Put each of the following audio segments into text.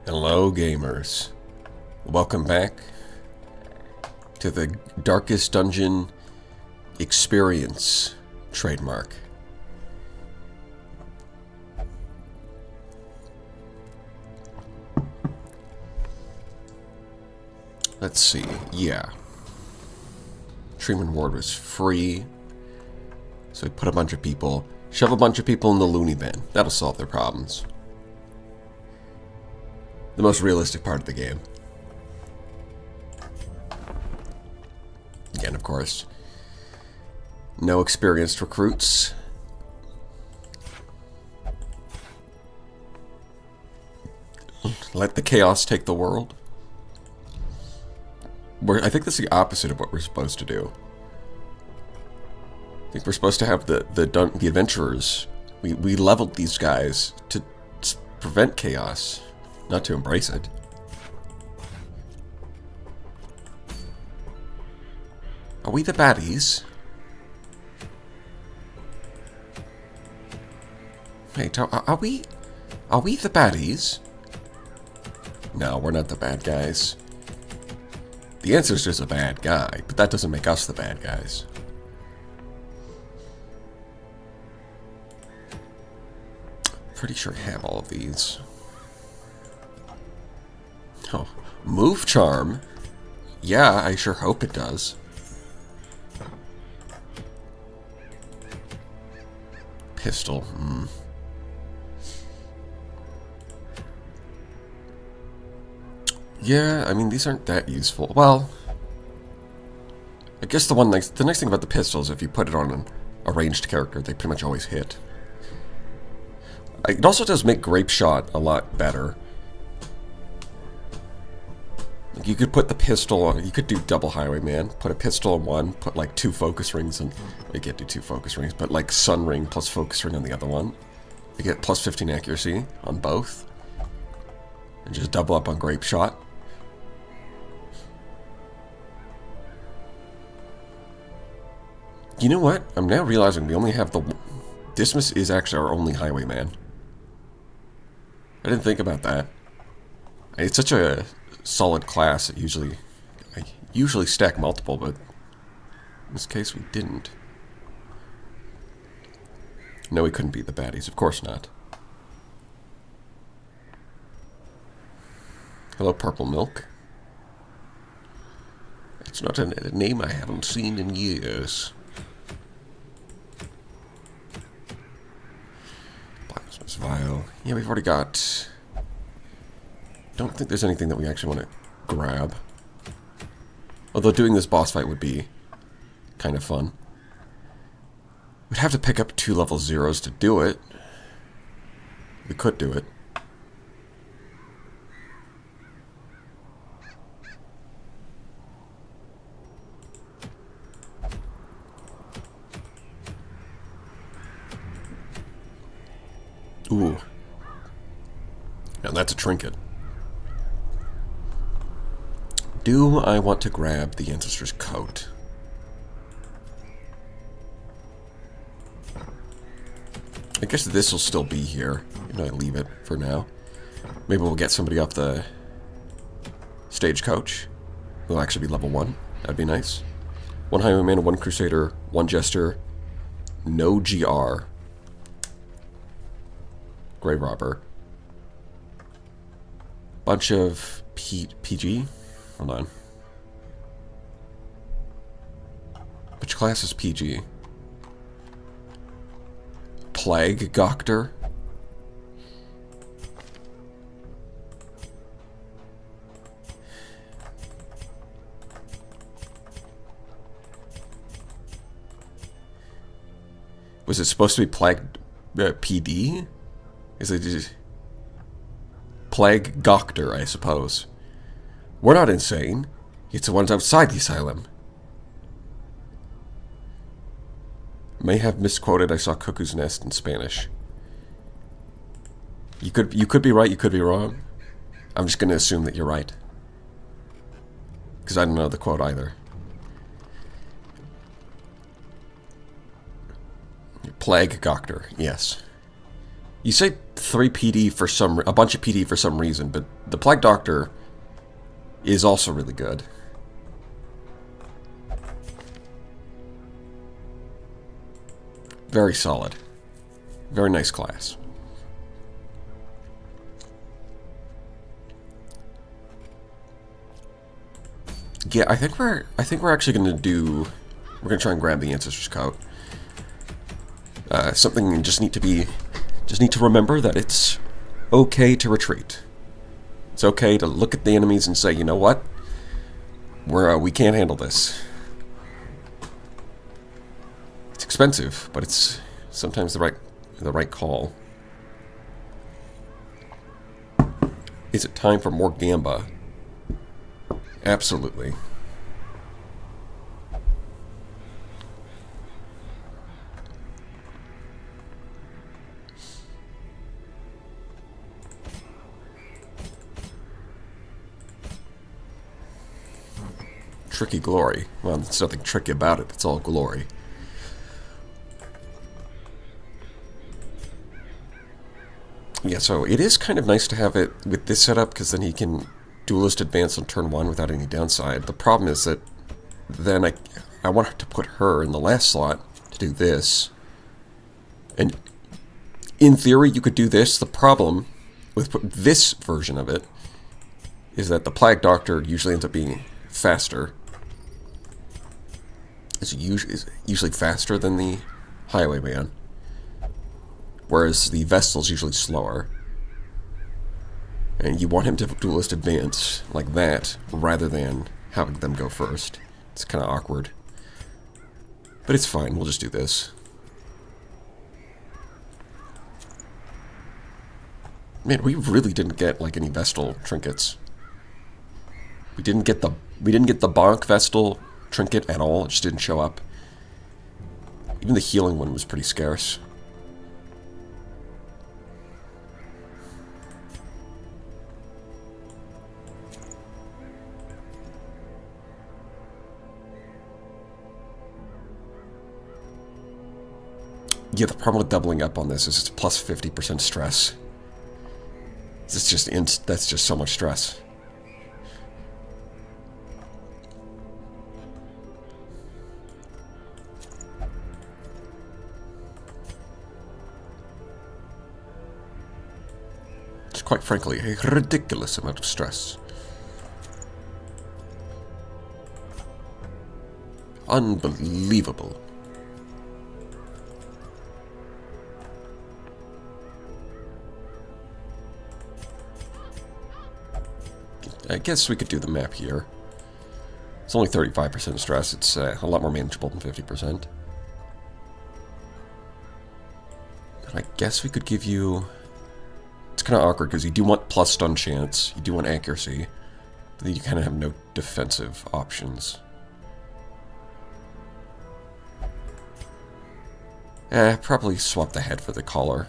Hello, gamers. Welcome back to the Darkest Dungeon Experience trademark. Let's see. Yeah. Treatment ward was free. So we put a bunch of people, shove a bunch of people in the loony bin. That'll solve their problems. The most realistic part of the game. Again, of course, no experienced recruits. Let the chaos take the world. I think that's the opposite of what we're supposed to do. I think we're supposed to have the adventurers. We leveled these guys to prevent chaos, not to embrace it. Are we the baddies? Wait, are we the baddies? No, we're not the bad guys. The answer is a bad guy, but that doesn't make us the bad guys. Pretty sure I have all of these. Oh, move charm? Yeah, I sure hope it does. Pistol, Yeah, I mean, these aren't that useful. Well, I guess the nice thing about the pistol is if you put it on a ranged character, they pretty much always hit. It also does make grape shot a lot better. Like you could put the pistol on, you could do double highwayman, put a pistol on one, put like 2 focus rings, and you can't do 2 focus rings, but like sun ring plus focus ring on the other one. You get plus 15 accuracy on both. And just double up on grape shot. You know what? I'm now realizing we only have Dismas is actually our only highwayman. I didn't think about that. It's such a solid class. I usually stack multiple, but in this case we didn't. No, we couldn't beat the baddies. Of course not. Hello, Purple Milk. It's not a name I haven't seen in years. Plasma's Vial. Yeah, we've already got... Don't think there's anything that we actually want to grab. Although doing this boss fight would be kind of fun. We'd have to pick up 2 level 0s to do it. We could do it. Ooh. Now that's a trinket. Do I want to grab the Ancestor's Coat? I guess this will still be here. Maybe I leave it for now. Maybe we'll get somebody off the stagecoach. Who'll actually be level 1. That'd be nice. 1 Highwayman, 1 Crusader, 1 Jester, no GR. Grave Robber. Bunch of PG. Hold on. Which class is PG? Plague Goctor. Was it supposed to be Plague PD? Is it just Plague Goctor, I suppose. We're not insane. It's the ones outside the asylum. May have misquoted. I saw Cuckoo's Nest in Spanish. You could be right, you could be wrong. I'm just going to assume that you're right. Because I don't know the quote either. Plague Goctor, yes. You say 3 PD for a bunch of PD for some reason, but the Plague Doctor is also really good. Very solid. Very nice class. Yeah, I think we're actually going to try and grab the Ancestor's Coat. Something you just need to remember that it's okay to retreat. It's okay to look at the enemies and say, you know what? We can't handle this. It's expensive, but it's sometimes the right call. Is it time for more Gamba? Absolutely. Tricky glory. Well, there's nothing tricky about it. It's all glory. Yeah, so it is kind of nice to have it with this setup, because then he can duelist advance on turn 1 without any downside. The problem is that then I want to put her in the last slot to do this. And in theory, you could do this. The problem with this version of it is that the Plague Doctor usually ends up being faster. It's usually faster than the Highwayman, whereas the Vestal's usually slower. And you want him to duelist advance like that, rather than having them go first. It's kind of awkward. But it's fine, we'll just do this. Man, we really didn't get like any Vestal trinkets. We didn't get the Bonk Vestal trinket at all. It just didn't show up. Even the healing one was pretty scarce. Yeah, the problem with doubling up on this is it's plus 50% stress. That's just so much stress. It's quite frankly a ridiculous amount of stress. Unbelievable. I guess we could do the map here. It's only 35% stress. It's a lot more manageable than 50%. And I guess we could give you... It's kind of awkward because you do want plus stun chance, you do want accuracy, but then you kind of have no defensive options. Probably swap the head for the collar.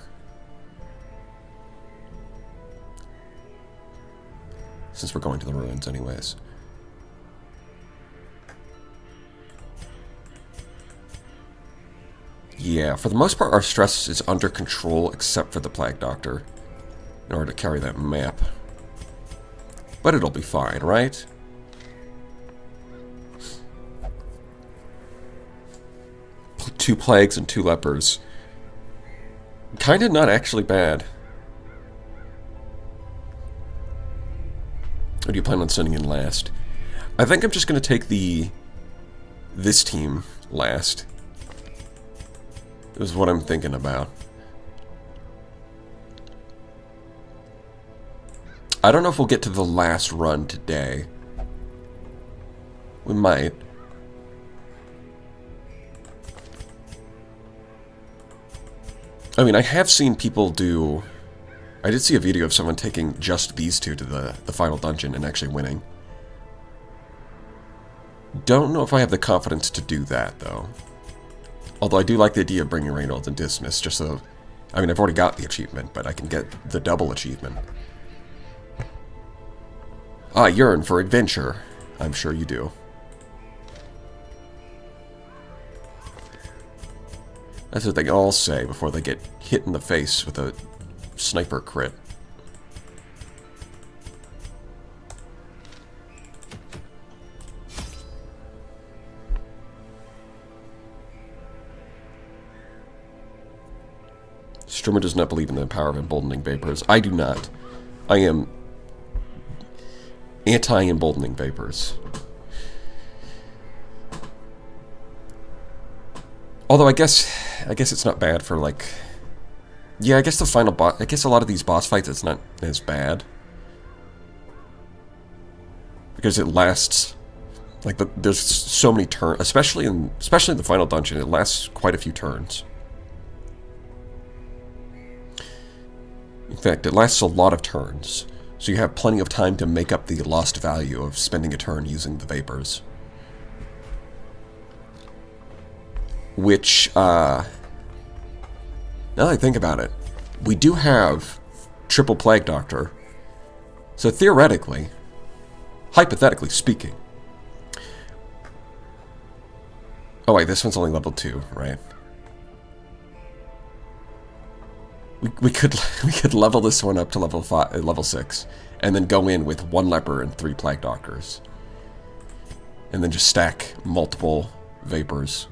Since we're going to the ruins anyways. Yeah, for the most part our stress is under control except for the Plague Doctor in order to carry that map. But it'll be fine, right? Two plagues and 2 lepers. Kinda not actually bad. Or do you plan on sending in last? I think I'm just going to take this team last. Is what I'm thinking about. I don't know if we'll get to the last run today. We might. I mean, I have seen people do... I did see a video of someone taking just these 2 to the final dungeon and actually winning. Don't know if I have the confidence to do that, though. Although I do like the idea of bringing Reynolds and Dismas, just so... I mean, I've already got the achievement, but I can get the double achievement. I yearn for adventure. I'm sure you do. That's what they all say before they get hit in the face with a sniper crit. Strimmer does not believe in the power of emboldening vapors. I do not. I am anti-emboldening vapors. Although I guess it's not bad for like... Yeah, I guess the final boss... I guess a lot of these boss fights it's not as bad. Because it lasts... Like, there's so many turns... Especially in the final dungeon, it lasts quite a few turns. In fact, it lasts a lot of turns. So you have plenty of time to make up the lost value of spending a turn using the vapors. Which, now that I think about it, we do have Triple Plague Doctor. So theoretically, hypothetically speaking... Oh wait, this one's only level 2, right? We could level this one up to level 6, and then go in with 1 leper and 3 plague doctors, and then just stack multiple vapors.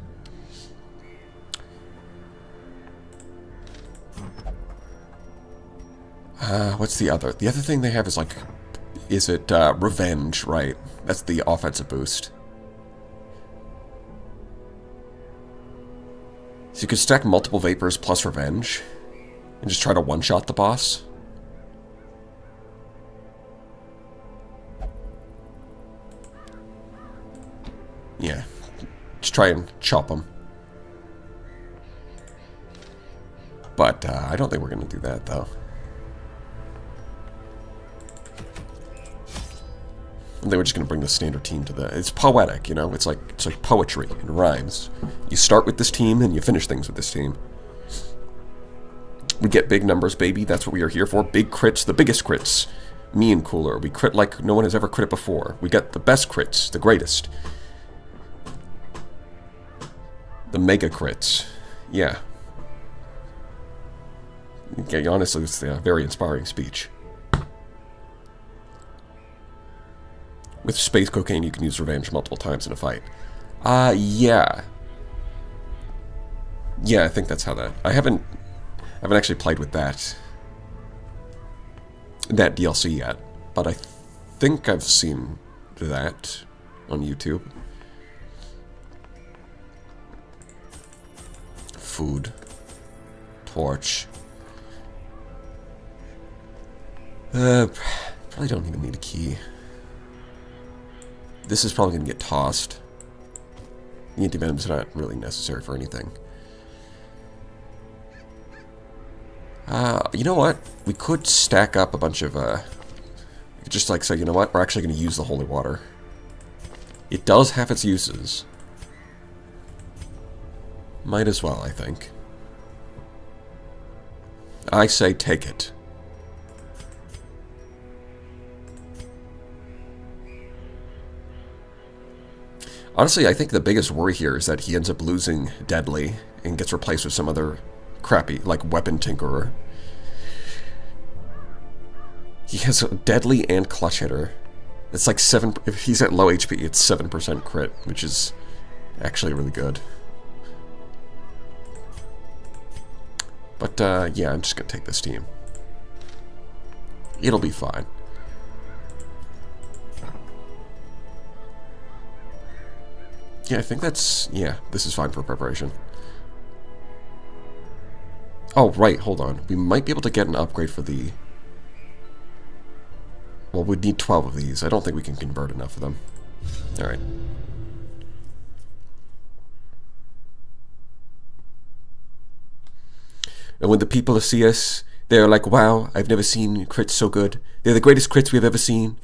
What's the other? The other thing they have is like, is it revenge? Right, that's the offensive boost. So you could stack multiple vapors plus revenge. And just try to one-shot the boss. Yeah. Just try and chop him. But I don't think we're going to do that, though. I think we're just going to bring the standard team to the... It's poetic, you know? It's like poetry and rhymes. You start with this team, and you finish things with this team. We get big numbers, baby. That's what we are here for. Big crits, the biggest crits. Me and Cooler. We crit like no one has ever crit before. We get the best crits, the greatest. The mega crits. Yeah. Okay, honestly, it's a very inspiring speech. With space cocaine, you can use revenge multiple times in a fight. Yeah. Yeah, I think that's how that... I haven't actually played with that DLC yet, but I think I've seen that on YouTube. Food. Torch. Probably don't even need a key. This is probably going to get tossed. The antivenom's not really necessary for anything. You know what? We could stack up a bunch of, just like say, you know what? We're actually going to use the holy water. It does have its uses. Might as well, I think. I say take it. Honestly, I think the biggest worry here is that he ends up losing Deadly and gets replaced with some other crappy, like, weapon tinkerer. He has Deadly and Clutch Hitter. It's like 7... If he's at low HP, it's 7% crit, which is actually really good. But, yeah, I'm just gonna take this team. It'll be fine. Yeah, I think that's... Yeah, this is fine for preparation. Oh, right, hold on. We might be able to get an upgrade for the... Well, we'd need 12 of these. I don't think we can convert enough of them. Alright. And when the people see us, they're like, wow, I've never seen crits so good. They're the greatest crits we've ever seen.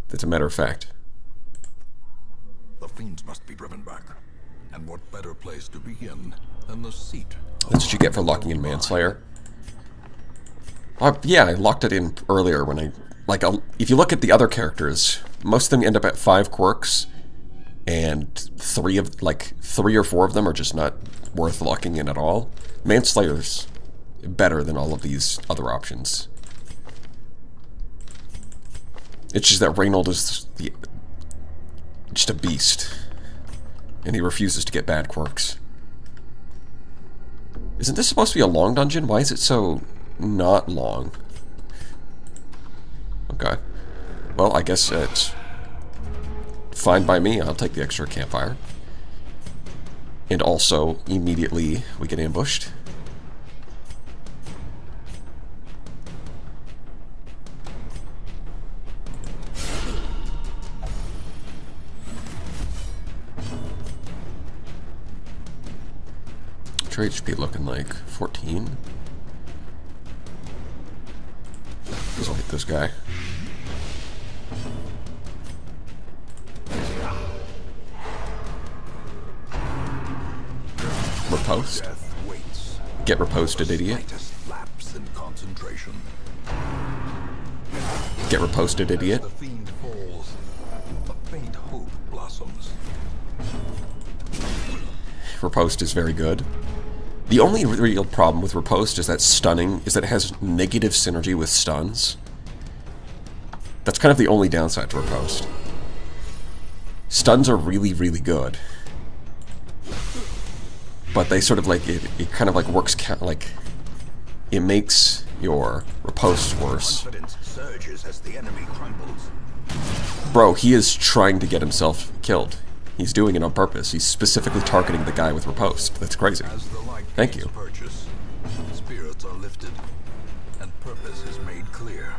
That's a matter of fact. The fiends must be driven back. And what better place to begin than the seat? That's what you get for locking in Manslayer. Yeah, I locked it in earlier when I... Like, if you look at the other characters, most of them end up at 5 quirks, and 3 or 4 of them are just not worth locking in at all. Manslayer's better than all of these other options. It's just that Reynold is just a beast. And he refuses to get bad quirks. Isn't this supposed to be a long dungeon? Why is it so not long? Okay. Well, I guess it's fine by me. I'll take the extra campfire. And also, immediately, we get ambushed. Trade HP looking like 14. Let's hit this guy. Riposte. Get riposted, idiot. Get riposted, idiot. The fiend falls, a faint hope blossoms. Riposte is very good. The only real problem with Riposte is that stunning is that it has negative synergy with stuns. That's kind of the only downside to Riposte. Stuns are really, really good. But they sort of like, it kind of like works, like, it makes your Riposte worse. Confidence surges as the enemy crumbles. Bro, he is trying to get himself killed. He's doing it on purpose. He's specifically targeting the guy with Riposte. That's crazy. As the light Thank gains you. purchase, spirits are lifted, and purpose is made clear.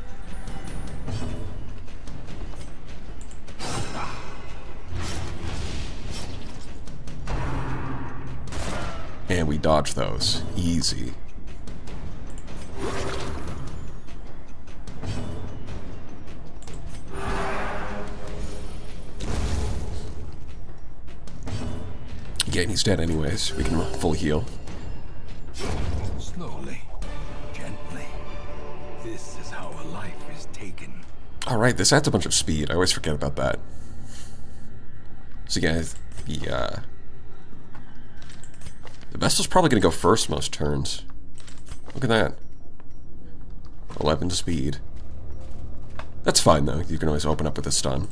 And we dodge those. Easy. Yeah, he's dead anyways. We can full heal. Slowly, gently. This is how a life is taken. Alright, this adds a bunch of speed. I always forget about that. So yeah, the Vestal's probably going to go first most turns. Look at that. 11 speed. That's fine though. You can always open up with a stun.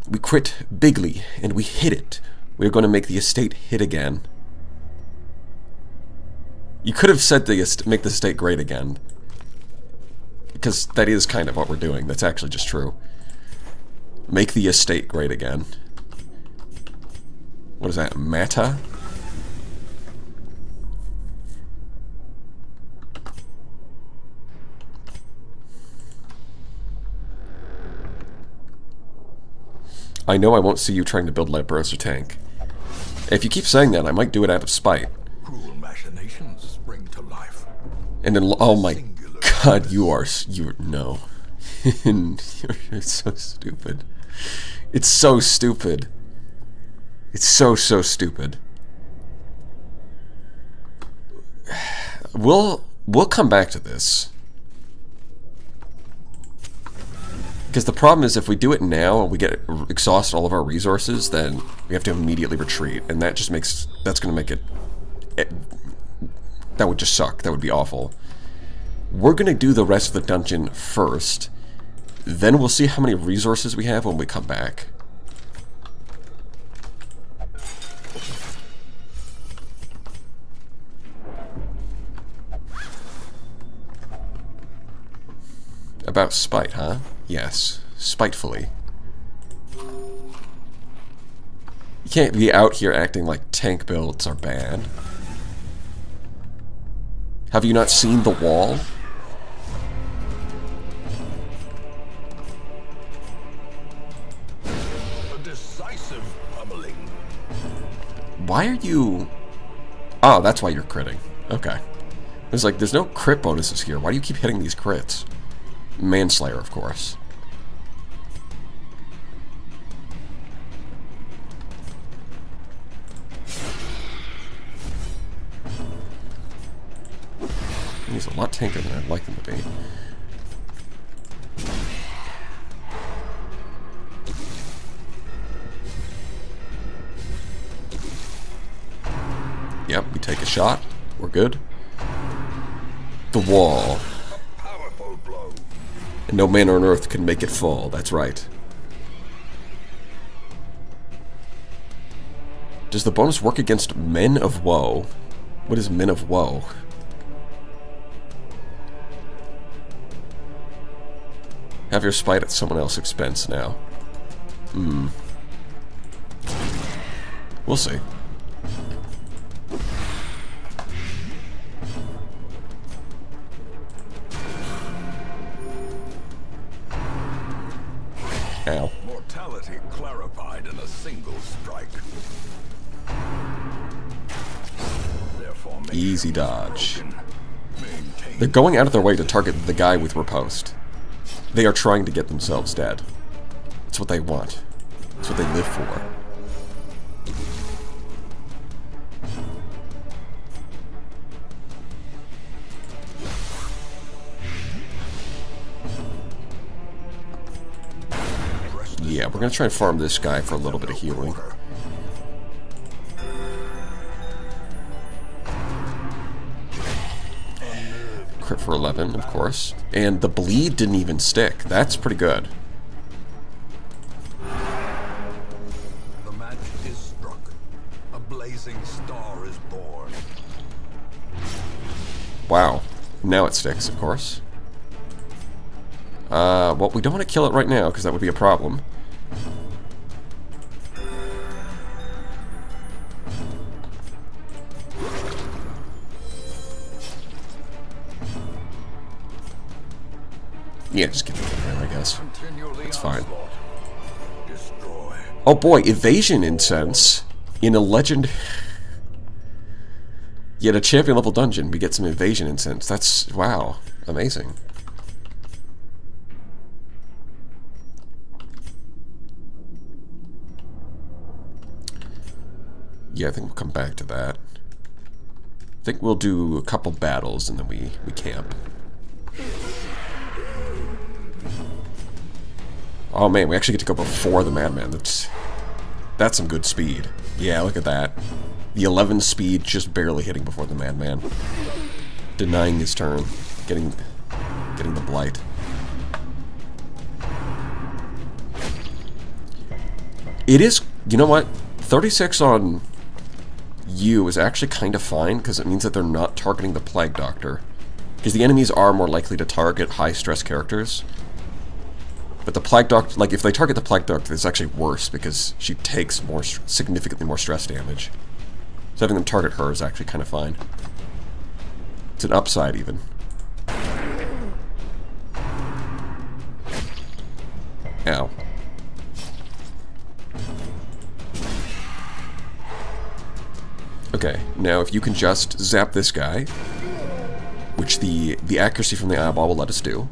We crit bigly, and we hit it. We're going to make the estate hit again. You could have said make the estate great again. Because that is kind of what we're doing. That's actually just true. Make the estate great again. What is that? Mata? I know I won't see you trying to build Lightburst or tank. If you keep saying that, I might do it out of spite. Cruel machinations spring to life. And then, oh my god, no. You're so stupid. It's so stupid. It's so stupid. We'll come back to this. Because the problem is if we do it now and we exhaust all of our resources, then we have to immediately retreat, and that just makes, that's going to make it, that would just suck. That would be awful. We're going to do the rest of the dungeon first, then we'll see how many resources we have when we come back. About spite, huh? Yes. Spitefully. You can't be out here acting like tank builds are bad. Have you not seen the wall? A decisive pummeling. Why are you... Oh, that's why you're critting. Okay. It's like, there's no crit bonuses here. Why do you keep hitting these crits? Manslayer, of course. He's a lot tankier than I'd like him to be. Yep, we take a shot. We're good. The wall. Powerful blow. And no man on earth can make it fall. That's right. Does the bonus work against Men of Woe? What is Men of Woe? Have your spite at someone else's expense now. We'll see. Ow. Mortality clarified in a single strike. Therefore, make Easy him dodge. broken. Maintain They're going out of their way to target the guy with riposte. They are trying to get themselves dead. That's what they want. That's what they live for. Yeah, we're gonna try and farm this guy for a little bit of healing. Crit for 11, of course. And the bleed didn't even stick. That's pretty good. The match is struck. A blazing star is born. Wow. Now it sticks, of course. Well, we don't want to kill it right now, because that would be a problem. Yeah, just get it in there, I guess. It's fine. Destroy. Oh boy, evasion incense in a legend. Yet a champion level dungeon, we get some evasion incense. That's, wow, amazing. Yeah, I think we'll come back to that. I think we'll do a couple battles and then we camp. Oh man, we actually get to go before the Madman. That's some good speed. Yeah, look at that. The 11 speed just barely hitting before the Madman. Denying his turn. Getting the blight. It is, you know what? 36 on you is actually kind of fine, because it means that they're not targeting the Plague Doctor. Because the enemies are more likely to target high-stress characters. But the Plague Doctor, like, if they target the Plague Doctor, it's actually worse, because she takes significantly more stress damage. So having them target her is actually kind of fine. It's an upside, even. Ow. Okay, now if you can just zap this guy, which the accuracy from the eyeball will let us do.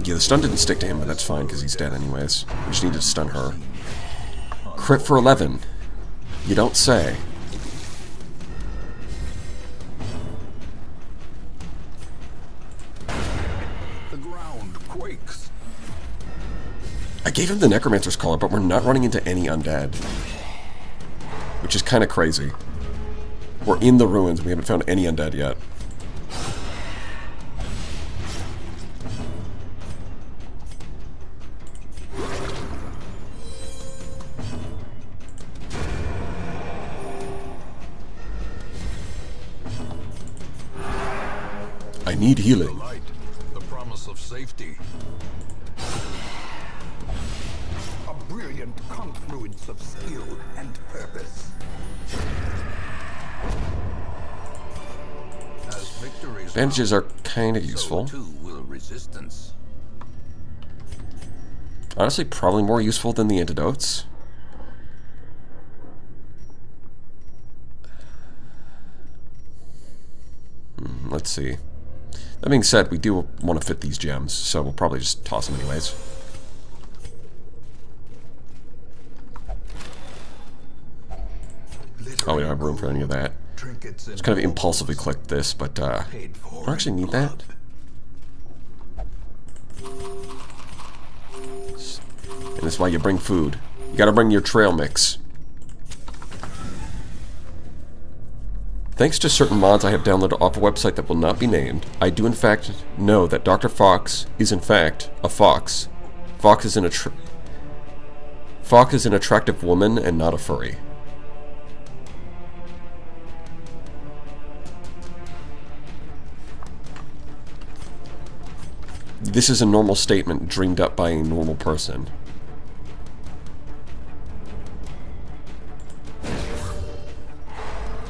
Yeah, the stun didn't stick to him, but that's fine because he's dead anyways. We just needed to stun her. Crit for 11. You don't say. The ground quakes. I gave him the Necromancer's Collar, but we're not running into any undead. Which is kind of crazy. We're in the ruins, we haven't found any undead yet. I need The healing. light, the promise of safety. A brilliant confluence of skill and purpose. As victories Bandages are kind of so useful. too will resistance. Honestly, probably more useful than the antidotes. Let's see. That being said, we do want to fit these gems, so we'll probably just toss them anyways. Oh, we don't have room for any of that. Just kind of impulsively clicked this, but I don't actually need that. And that's why you bring food. You gotta bring your trail mix. Thanks to certain mods I have downloaded off a website that will not be named, I do in fact know that Dr. Fox is in fact a fox. Fox is an attractive woman and not a furry. This is a normal statement dreamed up by a normal person.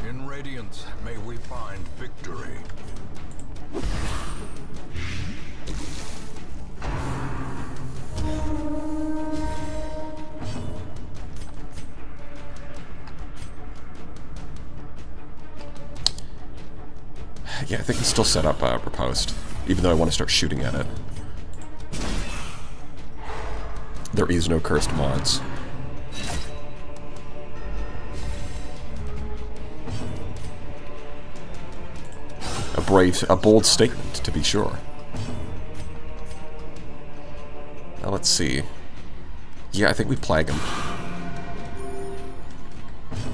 In Radiance, may we find victory. Yeah, I think he's still set up Riposte, even though I want to start shooting at it. There is no cursed mods. A bold statement, to be sure. Now let's see. Yeah, I think we Plague him.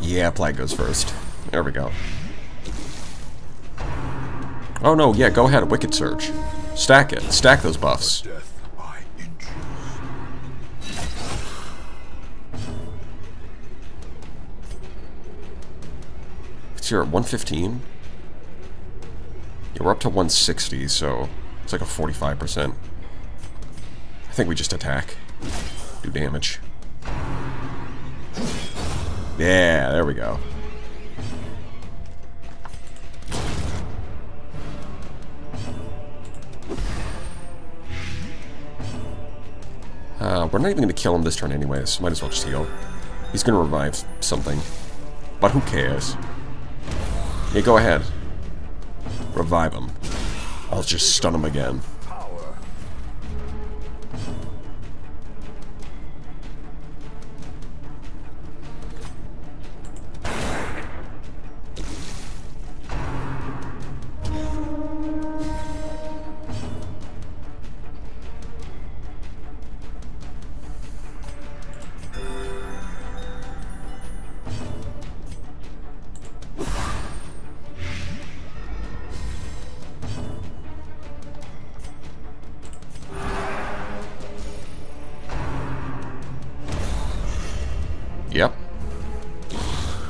Yeah, Plague goes first. There we go. Oh no, yeah, go ahead, Wicked Surge. Stack it. Stack those buffs. Death by inches. It's here at 115. Yeah, we're up to 160, so it's like a 45%. I think we just attack. Do damage. Yeah, there we go. We're not even going to kill him this turn anyways. Might as well just heal. He's going to revive something. But who cares? Yeah, go ahead. Revive him. I'll just stun him again. Power. Yep.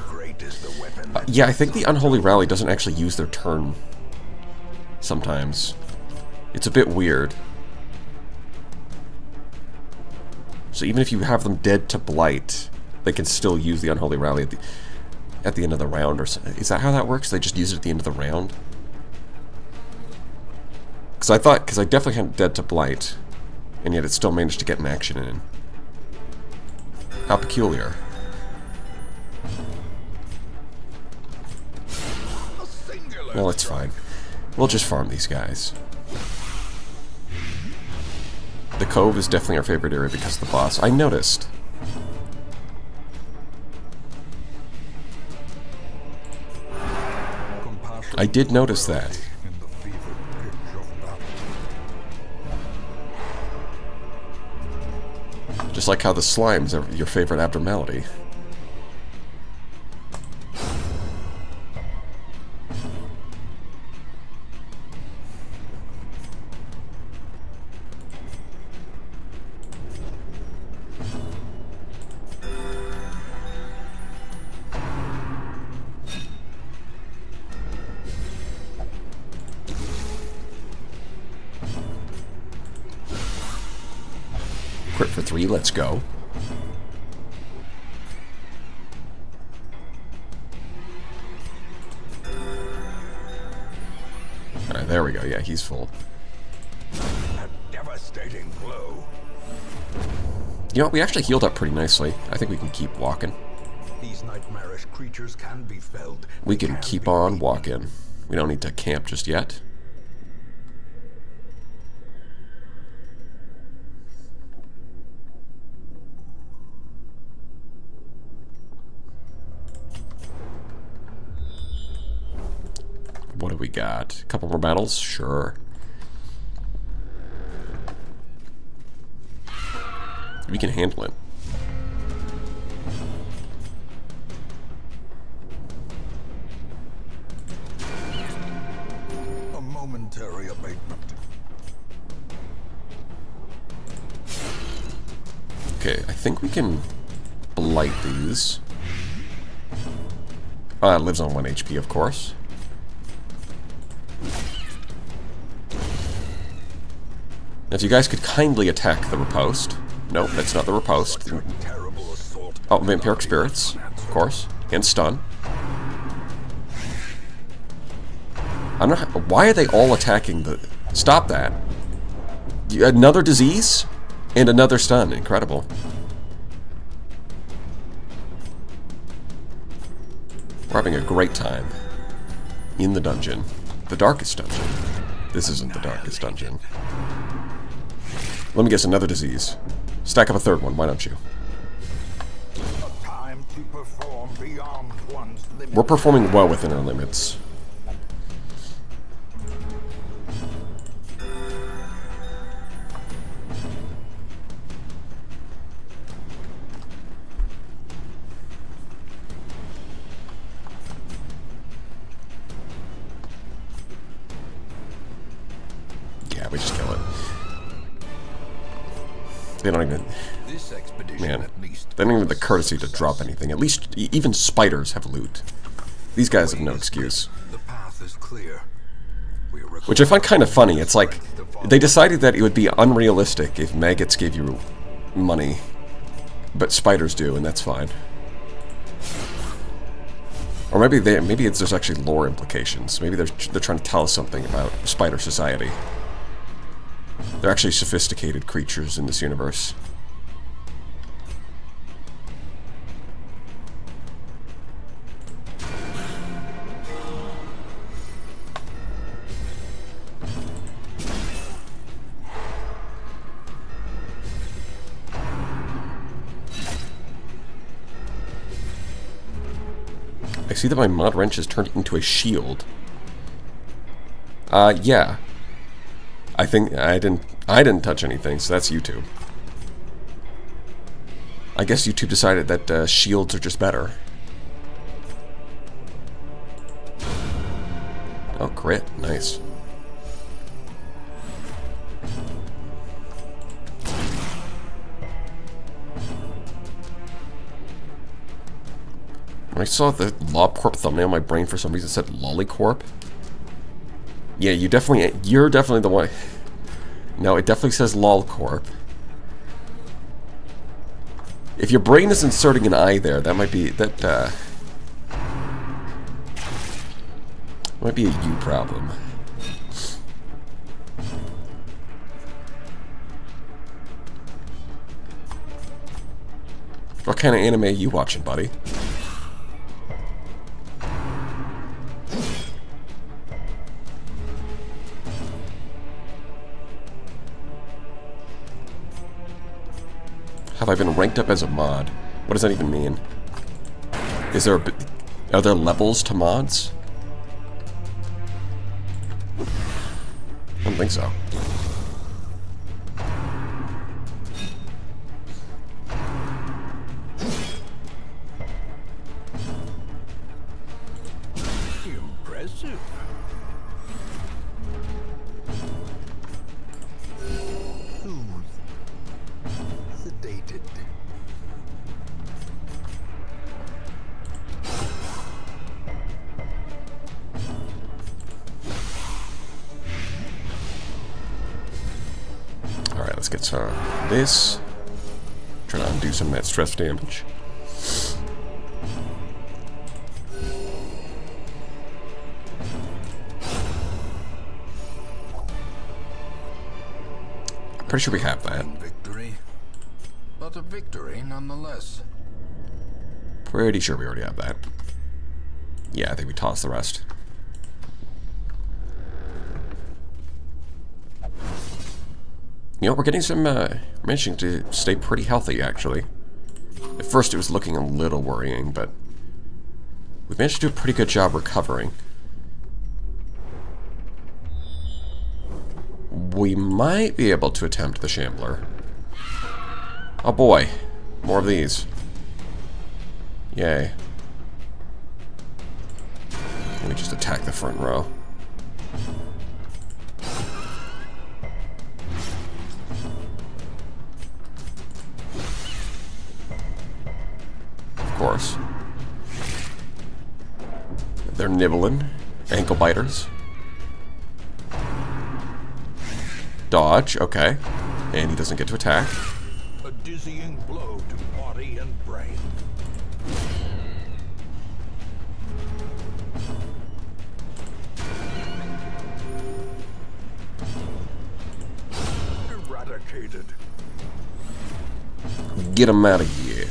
Great is the weapon. Yeah, I think the Unholy Rally doesn't actually use their turn. Sometimes. It's a bit weird. So even if you have them dead to Blight, they can still use the Unholy Rally at the end of the round. Or something. Is that how that works? They just use it at the end of the round? Because I definitely had dead to Blight, and yet it still managed to get an action in. How peculiar. A singular Well, it's fine. We'll just farm these guys. The Cove is definitely our favorite area because of the boss. I noticed. compassion I did notice that. in the fevered pitch of battle. Just like how the slimes are your favorite abnormality. Crit for 3, let's go. Alright, there we go. Yeah, he's full. A devastating blow. You know what? We actually healed up pretty nicely. I think we can keep walking. These nightmarish creatures can be felled. We They can keep be on beaten. walking. We don't need to camp just yet. What do we got? A couple more battles? Sure. We can handle it. A momentary abatement. Okay, I think we can blight these. It lives on 1 HP, of course. Now, if you guys could kindly attack the riposte. Nope, that's not the riposte. Terrible assault. Oh, vampiric spirits, of course, and stun. I'm not. Why are they all attacking the? Stop that! Another disease and another stun. Incredible. We're having a great time in the dungeon, the darkest dungeon. This isn't the darkest dungeon. Let me guess, another disease. Stack up a third one. Why don't you? A time to perform beyond one's limits. We're performing well within our limits. Yeah, we just kill it. They don't even... This expedition Man, at least they don't even have the courtesy to drop anything. At least, even spiders have loot. These guys have no excuse. The path is clear. We are Which I find kind of funny. It's like, they decided that it would be unrealistic if maggots gave you money. But spiders do, and that's fine. Or maybe there's actually lore implications. Maybe they're trying to tell us something about spider society. They're actually sophisticated creatures in this universe. I see that my mod wrench is turned into a shield. Yeah. I think I didn't touch anything, so that's YouTube. I guess YouTube decided that shields are just better. Oh, crit. Nice. When I saw the LobCorp thumbnail, my brain for some reason said Lollicorp. Yeah, you're definitely the one. No, it definitely says LolCorp. If your brain is inserting an I there, that might be might be a you problem. What kind of anime are you watching, buddy? Have I been ranked up as a mod? What does that even mean? Are there levels to mods? I don't think so. impressive. Soothed. Sedated. Alright, let's get some of this. Try to undo some of that stress damage. I'm pretty sure we have that. Victory. But a victory nonetheless. Pretty sure we already have that. Yeah, I think we tossed the rest. You know, we're getting some, managing to stay pretty healthy, actually. At first it was looking a little worrying, but we've managed to do a pretty good job recovering. We might be able to attempt the Shambler. Oh boy. More of these. Yay. Let me just attack the front row. Of course. They're nibbling. Ankle biters. Dodge, okay. And he doesn't get to attack. A dizzying blow to body and brain. Eradicated. Get him out of here.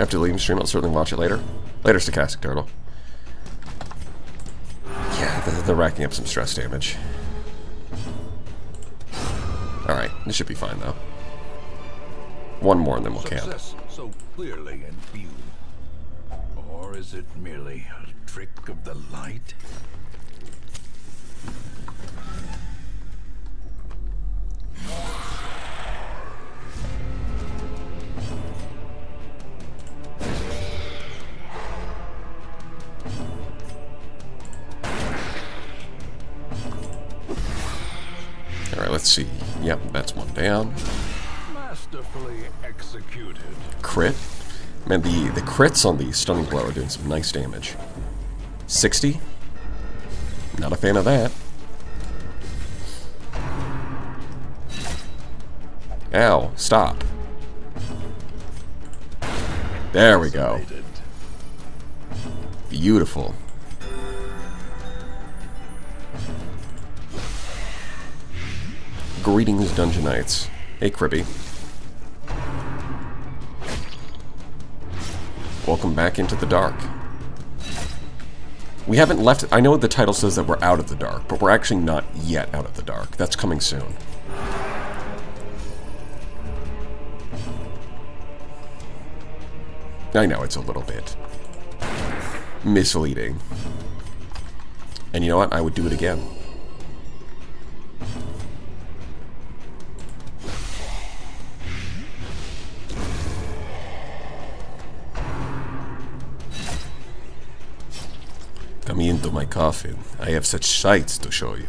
After leaving stream, I'll certainly watch it later. Later, Stochastic Turtle. Yeah, they're racking up some stress damage. Alright, this should be fine, though. One more and then we'll camp. Success so clearly in view. Or is it merely a trick of the light? Alright, let's see. Yep, that's one down. Masterfully executed. Crit. Man, the crits on the Stunning Blow are doing some nice damage. 60. Not a fan of that. Ow, stop. There we go. Isolated. Beautiful. Greetings, Dungeonites. Hey, Crippy. Welcome back into the dark. We haven't left... I know the title says that we're out of the dark, but we're actually not yet out of the dark. That's coming soon. I know it's a little bit misleading. And you know what? I would do it again. Come into my coffin. I have such sights to show you.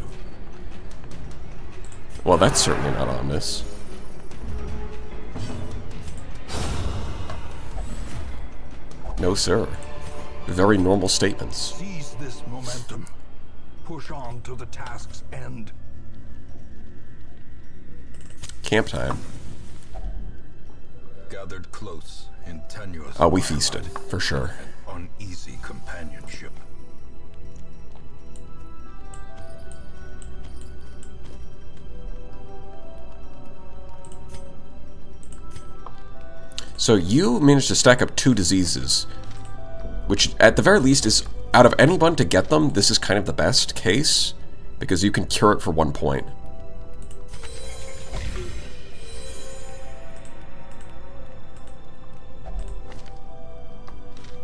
Well, that's certainly not ominous. No, sir. Very normal statements. Seize this momentum. Push on to the task's end. Camp time. Gathered close in tenuous. Oh, we feasted, for sure. Uneasy companionship. So you managed to stack up 2 diseases, which at the very least is, out of anyone to get them, this is kind of the best case, because you can cure it for 1 point.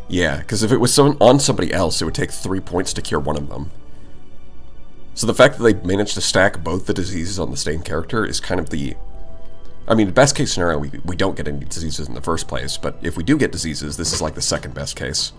Yeah, because if it was on somebody else, it would take 3 points to cure one of them. So the fact that they managed to stack both the diseases on the same character is kind of the... I mean, best case scenario, we don't get any diseases in the first place, but if we do get diseases, this is like the second best case.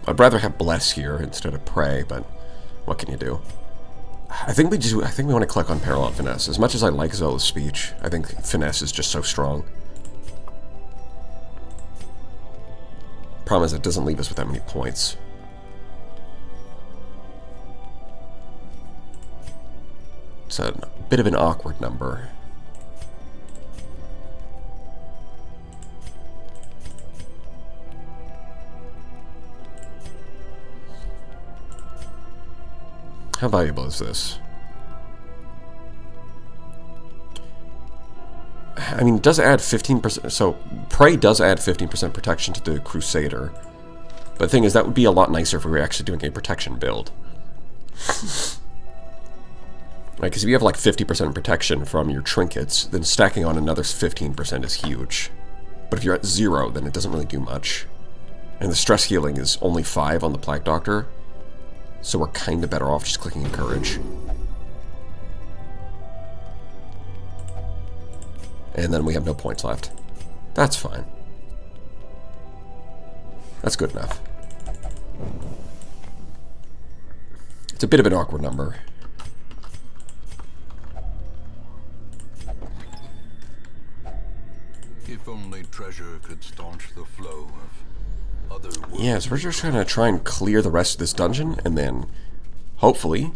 I'd rather have Bless here instead of Pray, but what can you do? I think we want to click on Parallel Finesse. As much as I like Zola's speech, I think Finesse is just so strong. Problem is, it doesn't leave us with that many points. It's a bit of an awkward number. How valuable is this? I mean, it does add 15%. So, Prey does add 15% protection to the Crusader. But the thing is, that would be a lot nicer if we were actually doing a protection build. Right, because if you have like 50% protection from your trinkets, then stacking on another 15% is huge. But if you're at 0, then it doesn't really do much. And the stress healing is only 5 on the Plague Doctor, so we're kind of better off just clicking Encourage. And then we have no points left. That's fine. That's good enough. It's a bit of an awkward number. If only treasure could staunch the flow of other worlds. Yeah, so we're just going to try and clear the rest of this dungeon, and then, hopefully,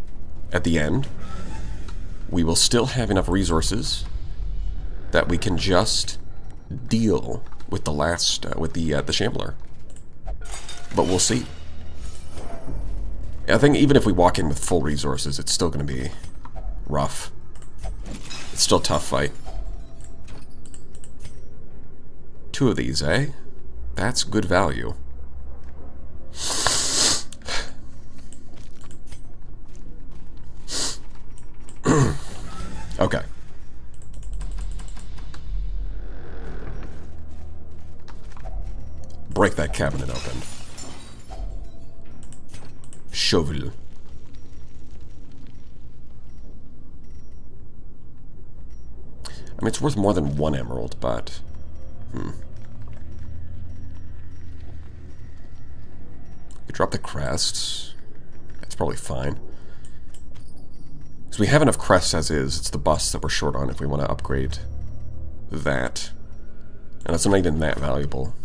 at the end, we will still have enough resources that we can just deal with the last, with the Shambler. But we'll see. I think even if we walk in with full resources, it's still going to be rough. It's still a tough fight. 2 of these, eh? That's good value. Okay. Break that cabinet open. Shovel. I mean, it's worth more than 1 emerald, but... You drop the crests. That's probably fine. Because we have enough crests as is. It's the bust that we're short on if we want to upgrade that. And it's not even that valuable.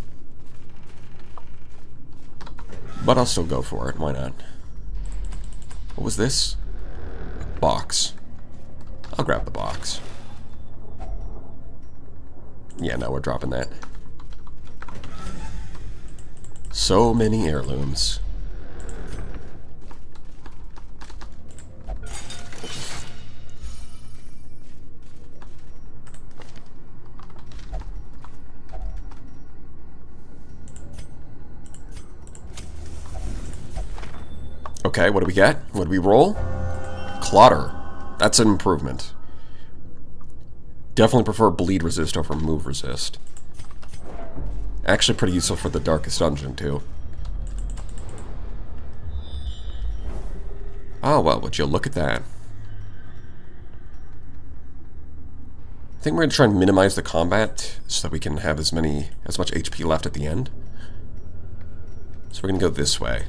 But I'll still go for it. Why not? What was this? Box. I'll grab the box. Yeah, no, we're dropping that. So many heirlooms. Okay, what do we get? What do we roll? Clotter. That's an improvement. Definitely prefer bleed resist over move resist. Actually pretty useful for the darkest dungeon, too. Oh, well, would you look at that. I think we're going to try and minimize the combat so that we can have as much HP left at the end. So we're going to go this way.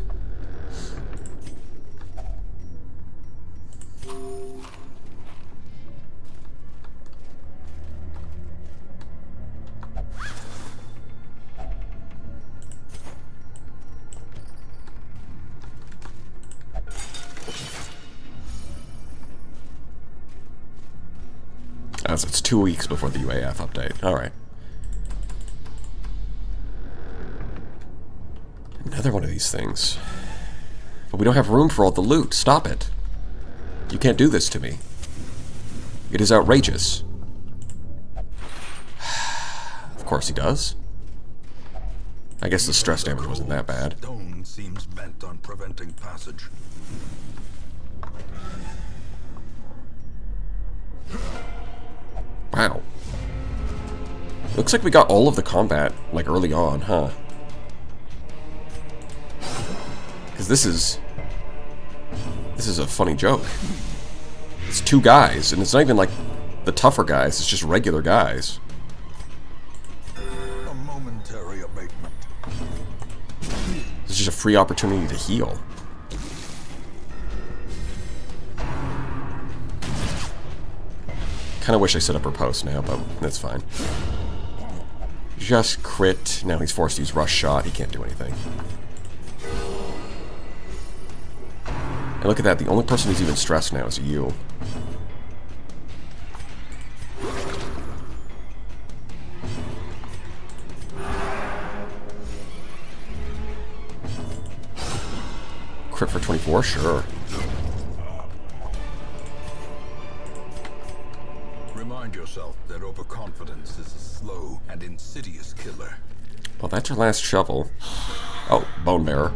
So it's 2 weeks before the UAF update. Alright. Another one of these things. But we don't have room for all the loot. Stop it. You can't do this to me. It is outrageous. Of course he does. I guess the stress damage wasn't that bad. Stone seems bent on preventing passage. Wow. Looks like we got all of the combat, like, early on, huh? Because this is a funny joke. It's 2 guys, and it's not even like the tougher guys, it's just regular guys. A momentary abatement. It's just a free opportunity to heal. Kind of wish I set up riposte now, but that's fine. Just crit. Now he's forced to use rush shot. He can't do anything. And look at that. The only person who's even stressed now is you. Crit for 24? Sure. and insidious killer. Well, that's our last shovel. Oh, Bone Bearer.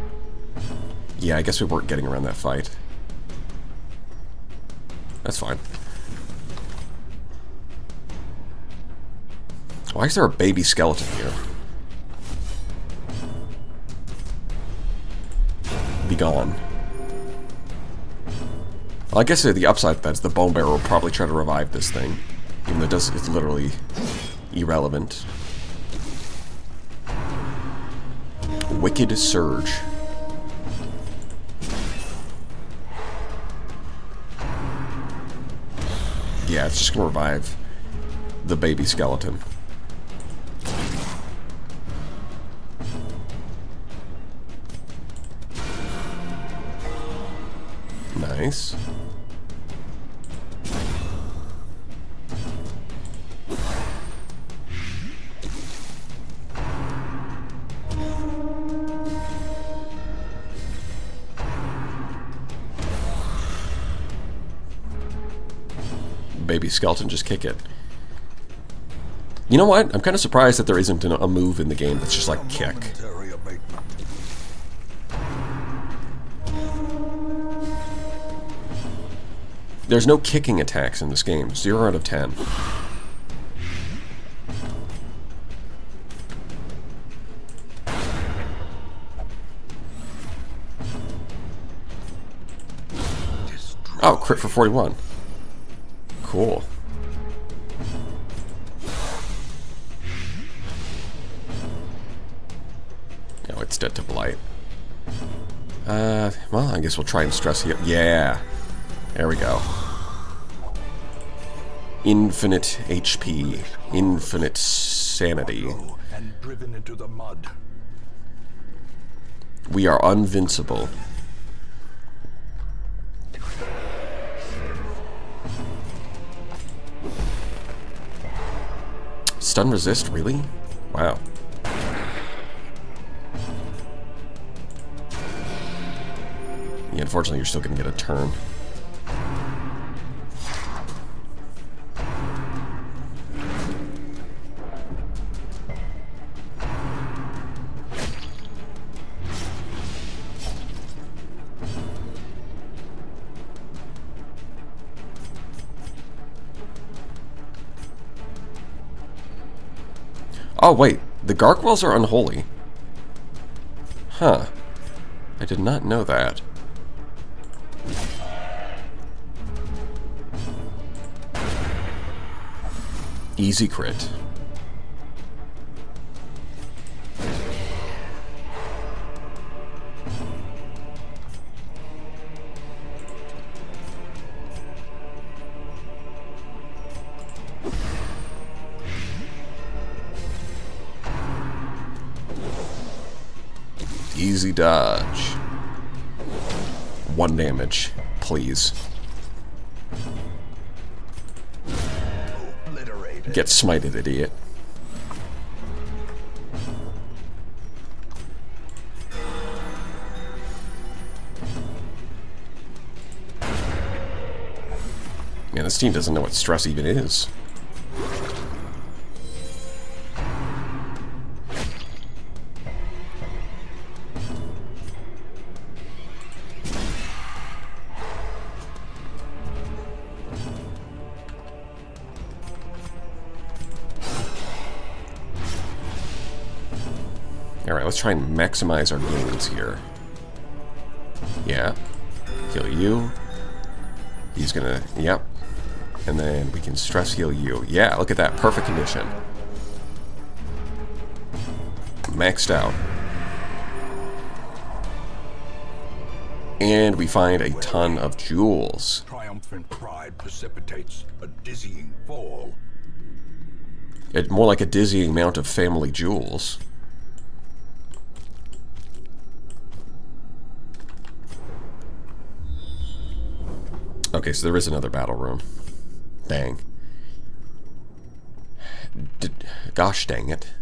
Yeah, I guess we weren't getting around that fight. That's fine. Why is there a baby skeleton here? Be gone. Well, I guess the upside to that is the Bone Bearer will probably try to revive this thing. Even though it's literally irrelevant. Wicked Surge. Yeah, it's just gonna revive the baby skeleton. Nice. Baby skeleton, just kick it. You know what? I'm kind of surprised that there isn't a move in the game that's just like kick. Momentary abatement. There's no kicking attacks in this game. 0 out of 10. Oh, crit for 41. Cool. Oh, it's dead to blight. Well, I guess we'll try and stress heal. Yeah. There we go. Infinite HP. Infinite sanity. And driven into the mud. We are invincible. Stun resist, really? Wow. Yeah, unfortunately, you're still going to get a turn. Oh, wait. The gargoyles are unholy. Huh. I did not know that. Easy crit. Easy dodge. 1 damage, please. Obliterated. Get smited, idiot. Man, this team doesn't know what stress even is. Alright, let's try and maximize our gains here. Yeah. Heal you. He's gonna... Yep. And then we can stress heal you. Yeah, look at that. Perfect condition. Maxed out. And we find a ton of jewels. Triumphant pride precipitates a dizzying fall. It's more like a dizzying amount of family jewels. Okay, so there is another battle room. Dang. Gosh dang it.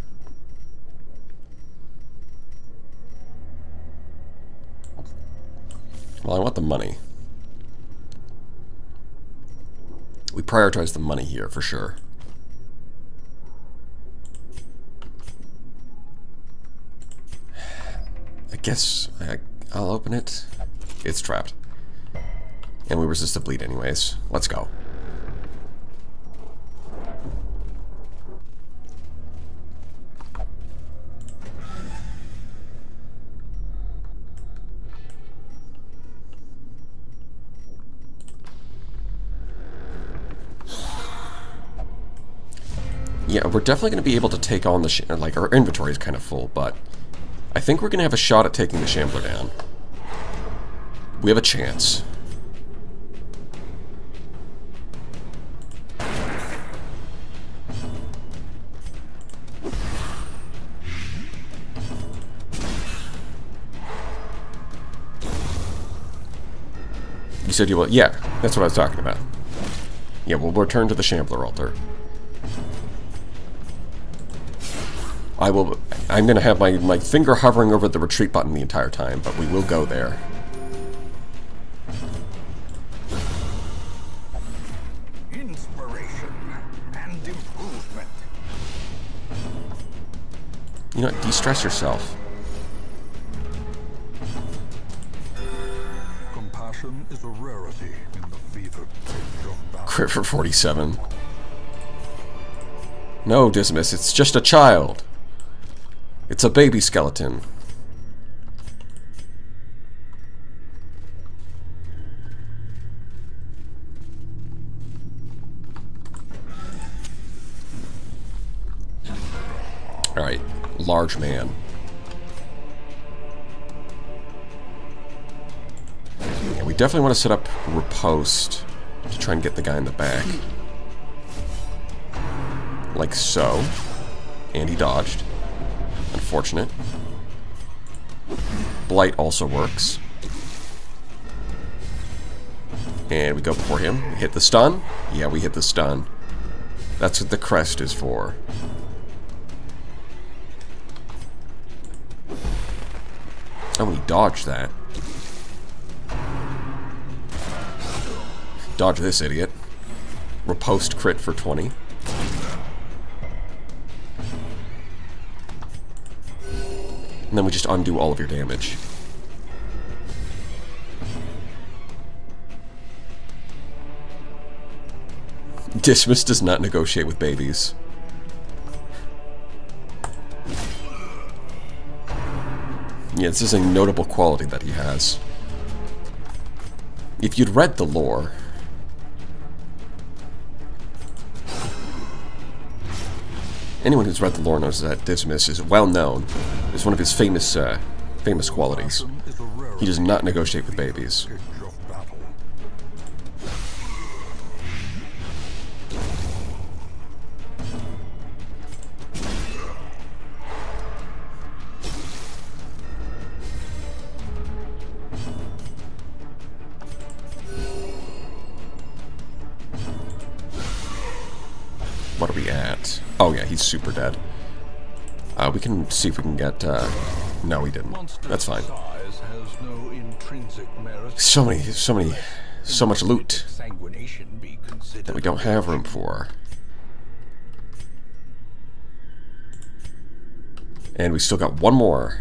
Well, I want the money. We prioritize the money here, for sure. I guess I'll open it. It's trapped. And we resist the bleed anyways. Let's go. Yeah, we're definitely going to be able to take on the... like, our inventory is kind of full, but I think we're going to have a shot at taking the Shambler down. We have a chance. You said you will... Yeah, that's what I was talking about. Yeah, we'll return to the Shambler altar. I'm going to have my finger hovering over the retreat button the entire time, but we will go there. Inspiration and improvement. You know what? De-stress yourself. Compassion is a rarity in the fevered pitch of battle. Crit for 47. No, Dismas, it's just a child. It's a baby skeleton. Alright, large man. Yeah, we definitely want to set up riposte to try and get the guy in the back. Like so. And he dodged. Unfortunate. Blight also works. And we go before him. We hit the stun. Yeah, we hit the stun. That's what the crest is for. Oh, we dodged that. Dodge this idiot. Riposte crit for 20. And then we just undo all of your damage. Dismas does not negotiate with babies. Yeah, this is a notable quality that he has. If you'd read the lore... Anyone who's read the lore knows that Dismas is well known. It's one of his famous qualities. He does not negotiate with babies. What are we at? Oh yeah, he's super dead. We can see if we can get... no, we didn't. That's fine. So much loot that we don't have room for. And we still got one more.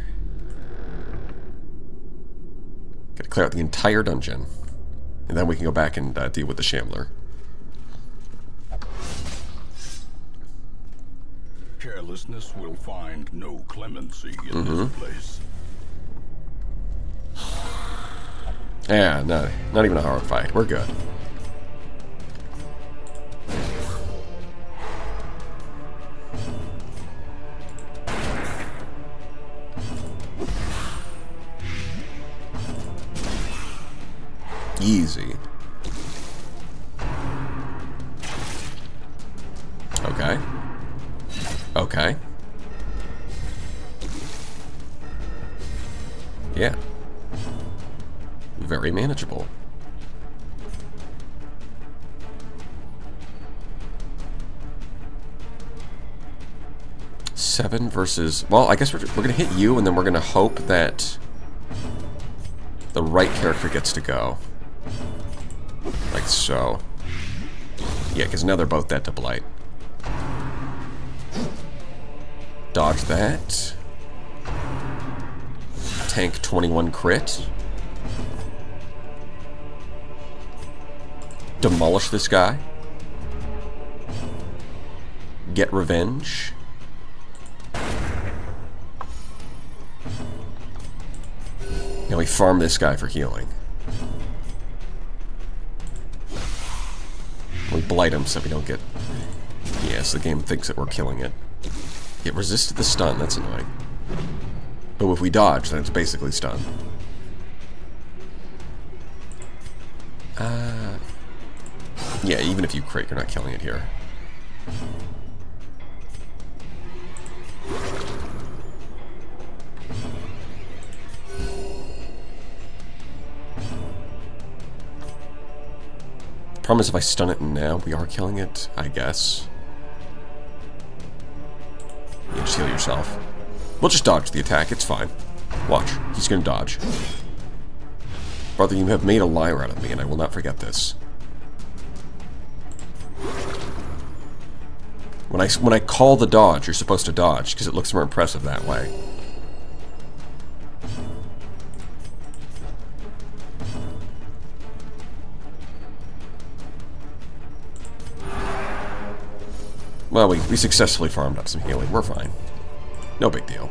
Gotta clear out the entire dungeon. And then we can go back and deal with the Shambler. Carelessness will find no clemency in this place. Yeah, no, not even a hard fight. We're good. Easy. Okay. Okay. Yeah. Very manageable. Seven versus... Well, I guess we're going to hit you, and then we're going to hope that the right character gets to go. Like so. Yeah, because now they're both dead to Blight. Dodge that. tank 21 crit. Demolish this guy. Get revenge. Now we farm this guy for healing. We blight him so we don't get... Yes, the game thinks that we're killing it. It resisted the stun, that's annoying. But if we dodge, then it's basically stun. Yeah, even if you crit, you're not killing it here. Problem is, if I stun it now, we are killing it, I guess. You just heal yourself. We'll just dodge the attack, it's fine. Watch, he's gonna dodge. Brother, you have made a liar out of me, and I will not forget this. When I call the dodge, you're supposed to dodge, because it looks more impressive that way. Well, we successfully farmed up some healing. We're fine. No big deal.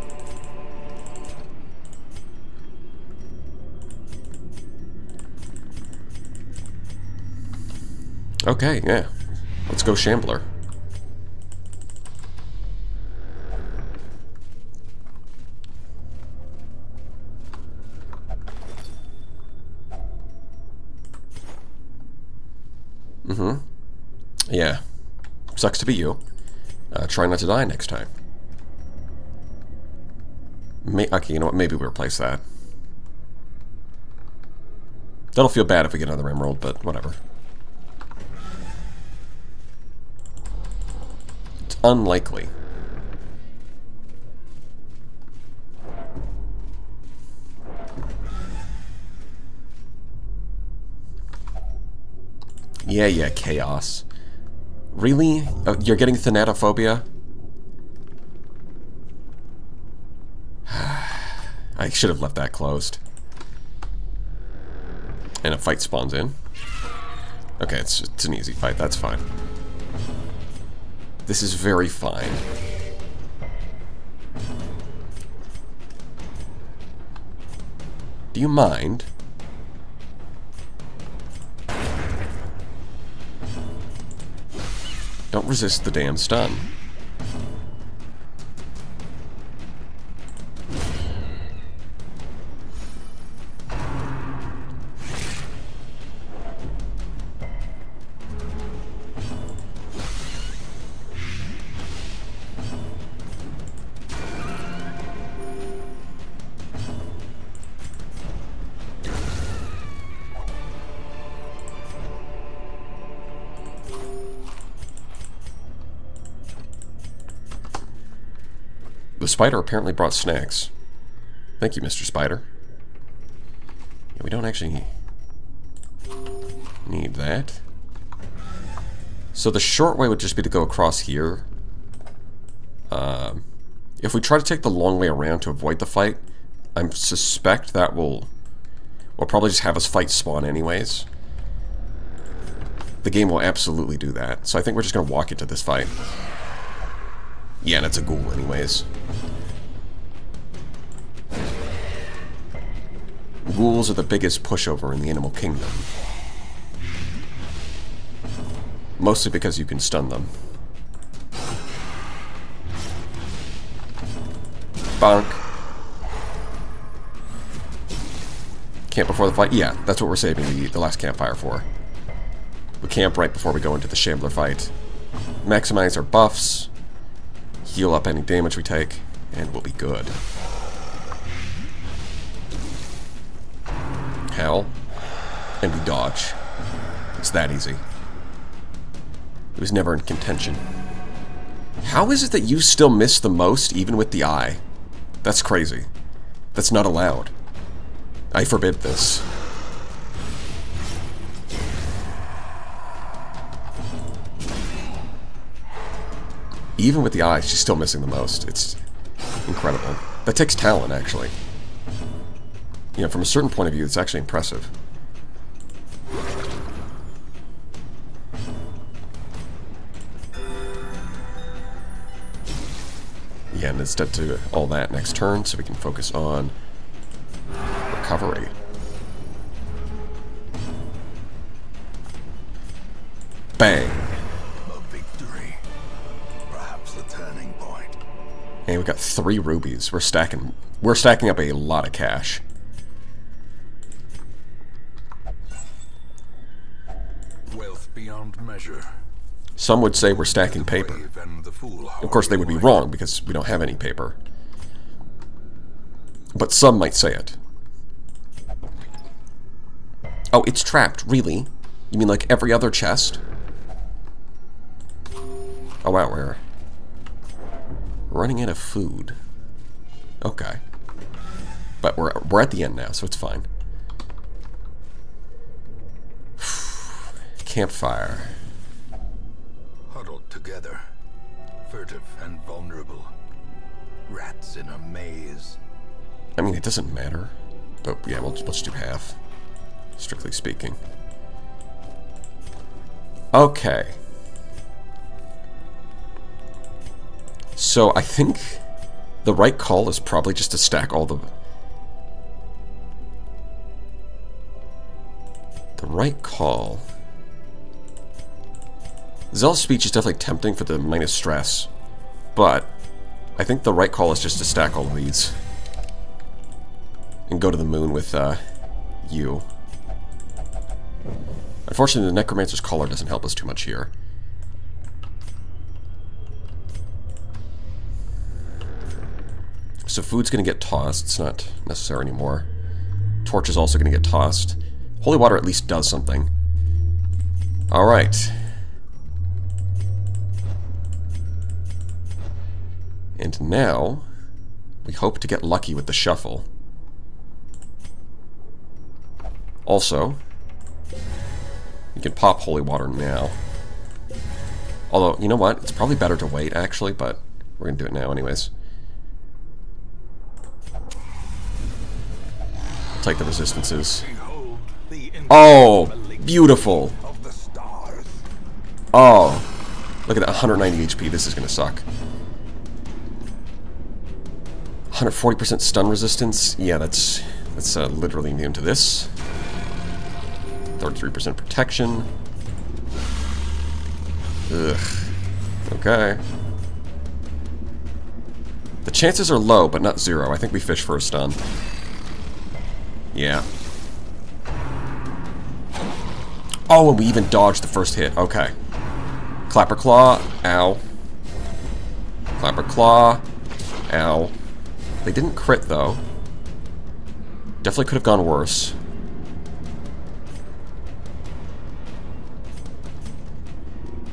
Okay, yeah. Let's go Shambler. Yeah. Sucks to be you. Try not to die next time. Okay, you know what? Maybe we replace that. That'll feel bad if we get another emerald, but whatever. It's unlikely. Yeah, chaos. Really? You're getting thanatophobia? I should have left that closed. And a fight spawns in. Okay, it's an easy fight, that's fine. This is very fine. Do you mind? Don't resist the damn stun. The spider apparently brought snacks. Thank you, Mr. Spider. Yeah, we don't actually need that. So the short way would just be to go across here. If we try to take the long way around to avoid the fight, I suspect that will probably just have us fight spawn anyways. The game will absolutely do that. So I think we're just going to walk into this fight. Yeah, and it's a ghoul anyways. Ghouls are the biggest pushover in the animal kingdom. Mostly because you can stun them. Bonk. Camp before the fight? Yeah, that's what we're saving the last campfire for. We camp right before we go into the Shambler fight. Maximize our buffs. Heal up any damage we take, and we'll be good. Hell. And we dodge. It's that easy. It was never in contention. How is it that you still miss the most, even with the eye? That's crazy. That's not allowed. I forbid this. Even with the eye, she's still missing the most. It's incredible. That takes talent, actually. you know, from a certain point of view, it's actually impressive. Yeah, and instead to all that next turn, so we can focus on recovery. Bang! A victory. Perhaps the turning point. And we got 3 rubies. We're stacking up a lot of cash. Wealth beyond measure. Some would say we're stacking paper. Brave and the foolhardy Of course, they would be alike. wrong because we don't have any paper. But some might say it. Oh, it's trapped, really? You mean like every other chest? Oh wow, we're running out of food. Okay. But we're at the end now, so it's fine. Campfire. Huddled together, furtive and vulnerable. Rats in a maze. I mean, it doesn't matter. But yeah, we'll just do half. Strictly speaking. Okay. So I think the right call is probably just to stack all the... The right call... Zeal's speech is definitely tempting for the minus stress, but I think the right call is just to stack all of these. And go to the moon with, you. Unfortunately, the Necromancer's Collar doesn't help us too much here. So food's gonna get tossed. It's not necessary anymore. Torch is also gonna get tossed. Holy water at least does something. Alright. And now, we hope to get lucky with the shuffle. Also, you can pop holy water now. Although, you know what? It's probably better to wait, actually, but we're going to do it now anyways. Take the resistances. Behold the Oh, beautiful. of the stars. Oh, look at that, 190 HP. This is going to suck. 140% stun resistance. Yeah, that's literally immune to this. 33% protection. Ugh. Okay. The chances are low, but not zero. I think we fish for a stun. Yeah. Oh, and we even dodged the first hit. Okay. Clapper Claw. Ow. Clapper Claw. Ow. They didn't crit, though. Definitely could have gone worse.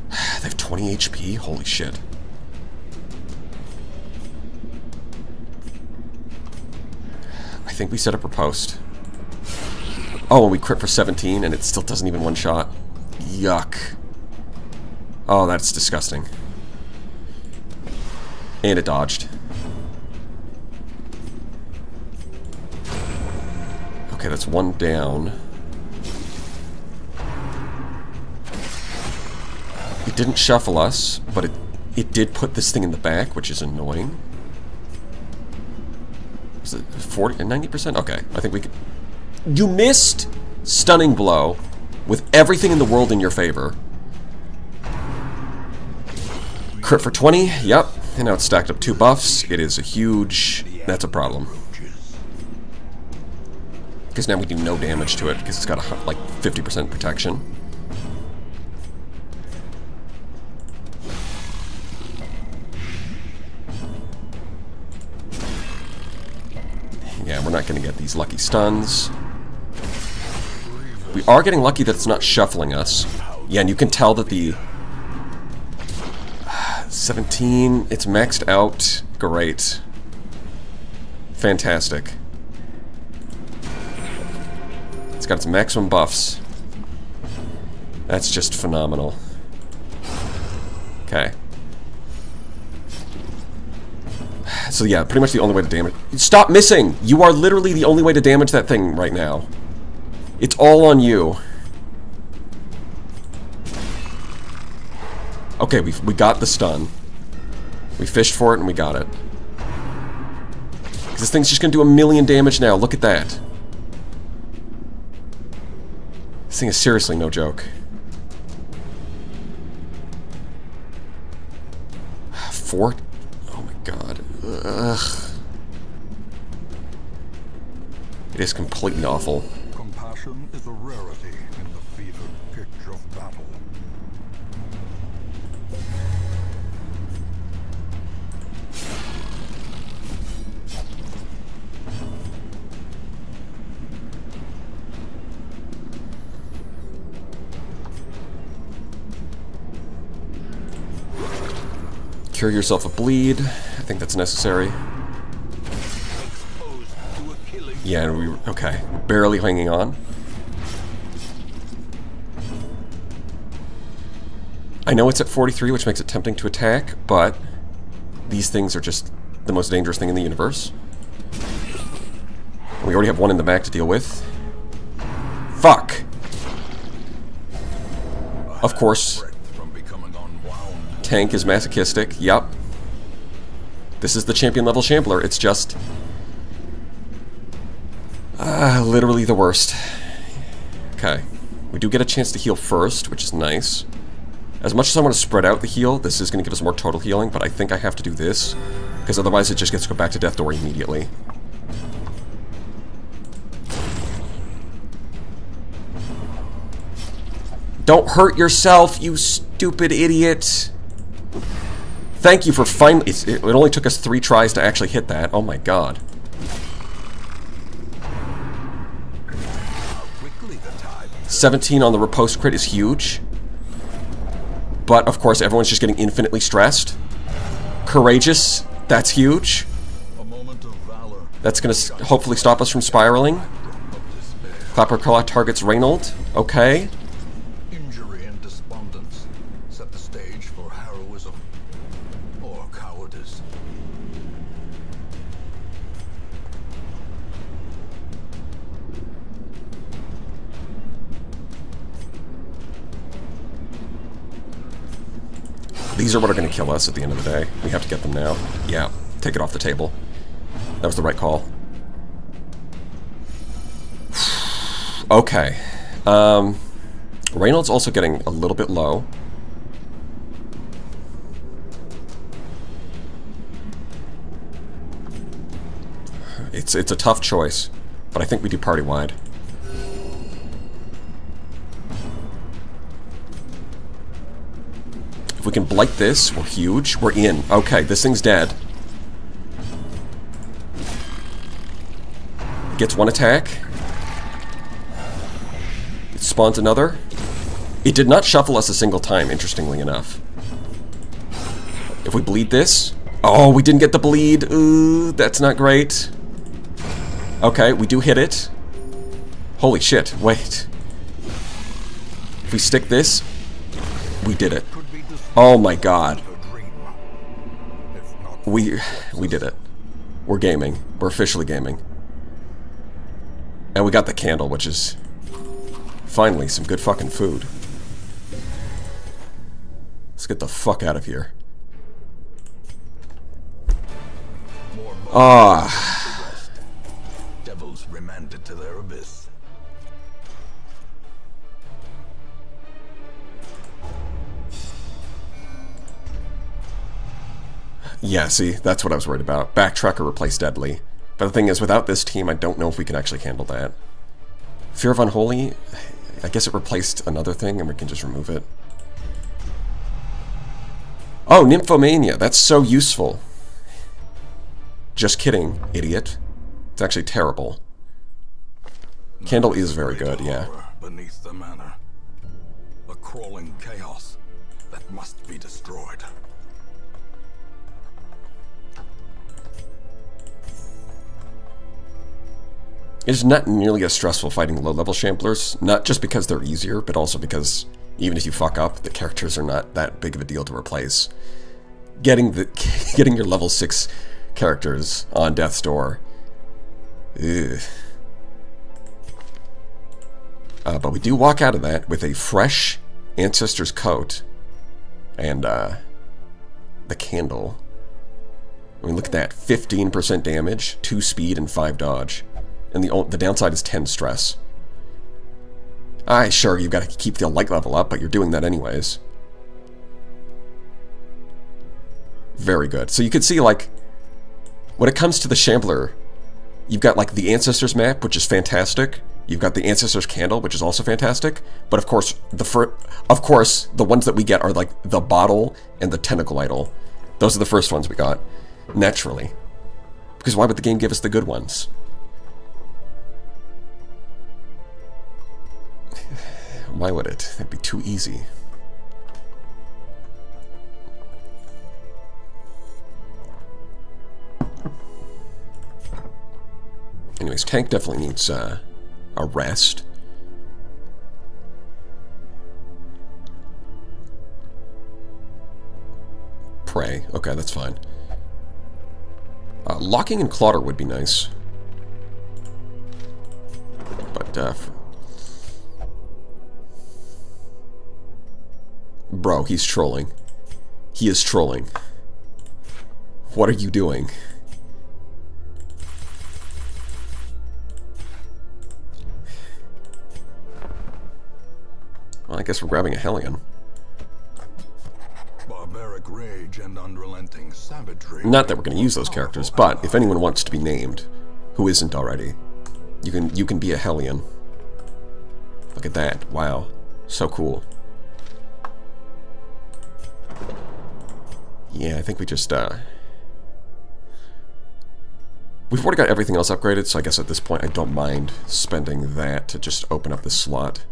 They have 20 HP? Holy shit. I think we set up a post. Oh, and we crit for 17, and it still doesn't even one-shot. Yuck. Oh, that's disgusting. And it dodged. Okay, that's one down. It didn't shuffle us, but it did put this thing in the back, which is annoying. Is it 40 and 90%? Okay, I think we could... You missed Stunning Blow with everything in the world in your favor. Crit for 20, yep. And now it's stacked up 2 buffs. It is a huge... That's a problem. Because now we do no damage to it, because it's got like 50% protection. Yeah, we're not going to get these lucky stuns. We are getting lucky that it's not shuffling us. Yeah, and you can tell that the... 17, it's maxed out. Great. Fantastic. It's got its maximum buffs. That's just phenomenal. Okay. So yeah, pretty much the only way to damage... Stop missing! You are literally the only way to damage that thing right now. It's all on you. Okay, we got the stun. We fished for it and we got it. This thing's just gonna do 1,000,000 damage now. Look at that. This thing is seriously no joke. 4? Oh my god. Ugh. It is completely awful. Compassion is a rarity in the fevered pitch of battle. Cure yourself a bleed. I think that's necessary. Yeah, and we... Okay. Barely hanging on. I know it's at 43, which makes it tempting to attack, but these things are just the most dangerous thing in the universe. We already have one in the back to deal with. Fuck! Of course. Tank is masochistic. Yup. This is the champion level Shambler. It's just... literally the worst. Okay. We do get a chance to heal first, which is nice. As much as I want to spread out the heal, this is going to give us more total healing, but I think I have to do this, because otherwise it just gets to go back to Death Door immediately. Don't hurt yourself, you stupid idiot! Thank you for finally... It only took us 3 tries to actually hit that. Oh my god. $17 on the riposte crit is huge. But, of course, everyone's just getting infinitely stressed. Courageous. That's huge. That's going to hopefully stop us from spiraling. Clapper Claw targets Reynold. Okay. Injury and despondence set the stage for heroism or cowardice. These are what are going to kill us at the end of the day. We have to get them now. Yeah, take it off the table. That was the right call. Okay. Reynold's also getting a little bit low. It's a tough choice, but I think we do party-wide. If we can blight this, we're huge. We're in. Okay, this thing's dead. It gets 1 attack. It spawns another. It did not shuffle us a single time, interestingly enough. If we bleed this... Oh, we didn't get the bleed. Ooh, that's not great. Okay, we do hit it. Holy shit, wait. If we stick this, we did it. Oh my god. We did it. We're gaming. We're officially gaming. And we got the candle, which is finally some good fucking food. Let's get the fuck out of here. Ah. Devils remanded to their abyss. Yeah, see, that's what I was worried about. Backtrack or replace Deadly. But the thing is, without this team, I don't know if we can actually handle that. Fear of Unholy, I guess it replaced another thing and we can just remove it. Oh, Nymphomania, that's so useful. Just kidding, idiot. It's actually terrible. Candle is very good, yeah. Beneath the manor, a crawling chaos that must be destroyed. It is not nearly as stressful fighting low-level Shamblers, not just because they're easier, but also because even if you fuck up, the characters are not that big of a deal to replace. Getting your level 6 characters on Death's Door. Ugh. But we do walk out of that with a fresh Ancestor's coat and the candle. I mean, look at that. 15% damage, 2 speed, and 5 dodge. And the downside is 10 stress. Aye, sure, you've got to keep the light level up, but you're doing that anyways. Very good. So you can see, like, when it comes to the Shambler, you've got, like, the Ancestors map, which is fantastic. You've got the Ancestors candle, which is also fantastic. But, of course, the ones that we get are, like, the bottle and the tentacle idol. Those are the first ones we got. Naturally. Because why would the game give us the good ones? Why would it? That'd be too easy. Anyways, tank definitely needs a rest. Pray. Okay, that's fine. Locking and Clodder would be nice. But, bro, he's trolling. He is trolling. What are you doing? Well, I guess we're grabbing a Hellion. Barbaric rage and unrelenting savagery. Not that we're going to use those characters, but if anyone wants to be named, who isn't already, you can be a Hellion. Look at that. Wow. So cool. Yeah, I think we just, we've already got everything else upgraded, so I guess at this point I don't mind spending that to just open up this slot.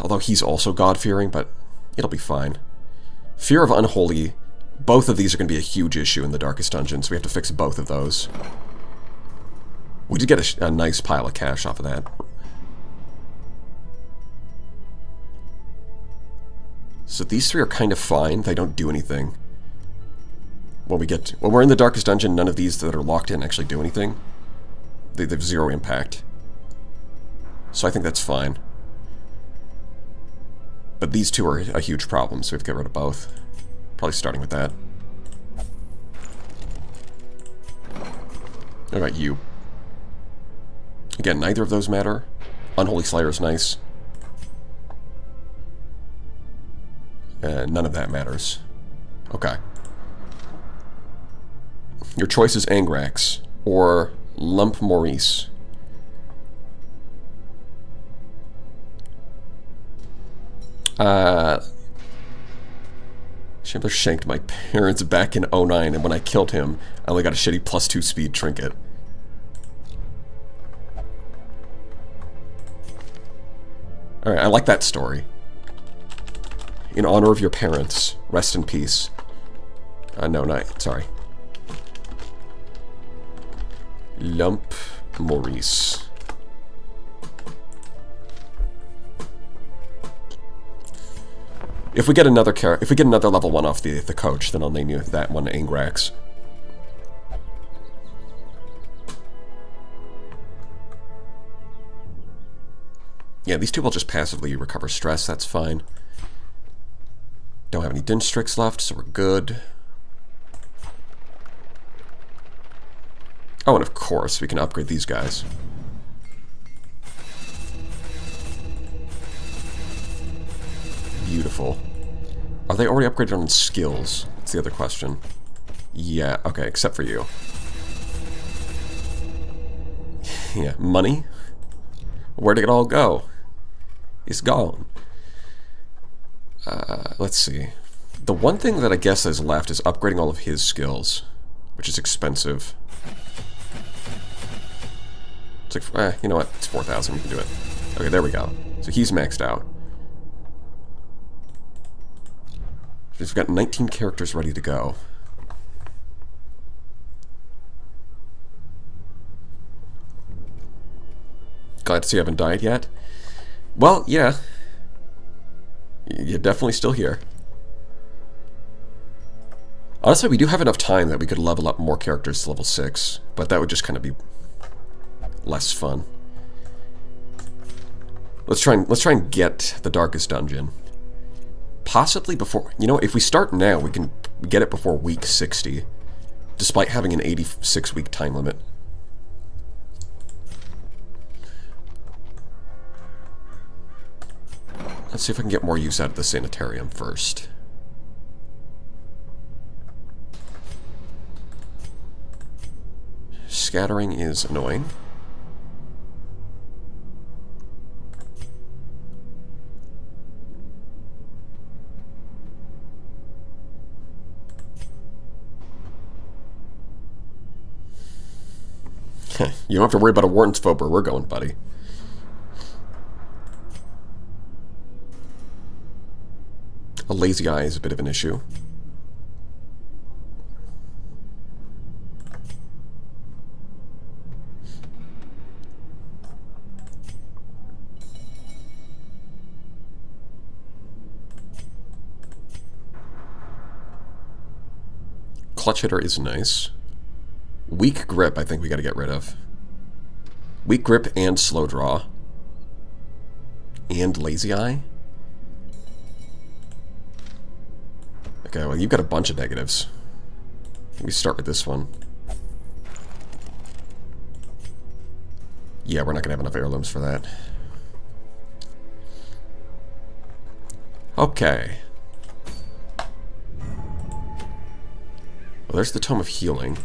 Although he's also God-fearing, but it'll be fine. Fear of Unholy, both of these are going to be a huge issue in the Darkest Dungeon, so we have to fix both of those. We did get a nice pile of cash off of that. So these three are kind of fine. They don't do anything. When we're in the Darkest Dungeon, none of these that are locked in actually do anything. They have 0 impact. So I think that's fine. But these two are a huge problem, so we have to get rid of both. Probably starting with that. Alright, you. Again, neither of those matter. Unholy Slayer is nice. None of that matters. Okay. Your choice is Angrax or Lump Maurice. Shambler shanked my parents back in 09, and when I killed him, I only got a shitty +2 speed trinket. Alright, I like that story. In honor of your parents, rest in peace. No, not, sorry. Lump Maurice. If we get another level 1 off the coach, then I'll name you that one Angrax. Yeah, these two will just passively recover stress, that's fine. Don't have any Dinstrix left, so we're good. Oh, and of course, we can upgrade these guys. Beautiful. Are they already upgraded on skills? That's the other question. Yeah, okay, except for you. Yeah, money? Where'd it all go? It's gone. Let's see. The one thing that I guess is left is upgrading all of his skills, which is expensive. It's like, you know what? It's 4,000. We can do it. Okay, there we go. So he's maxed out. We've got 19 characters ready to go. Glad to see you haven't died yet. Well, yeah. You're definitely still here. Honestly, we do have enough time that we could level up more characters to level 6, but that would just kind of be less fun. Let's try and get the Darkest Dungeon. Possibly before... You know, if we start now, we can get it before week 60, despite having an 86-week time limit. Let's see if I can get more use out of the Sanitarium first. Scattering is annoying. You don't have to worry about a Wartensfeld where we're going, buddy. A lazy eye is a bit of an issue. Clutch hitter is nice. Weak grip, I think we got to get rid of. Weak grip and slow draw. And lazy eye. Okay, well, you've got a bunch of negatives. Let me start with this one. Yeah, we're not going to have enough heirlooms for that. Okay. Well, there's the Tome of Healing.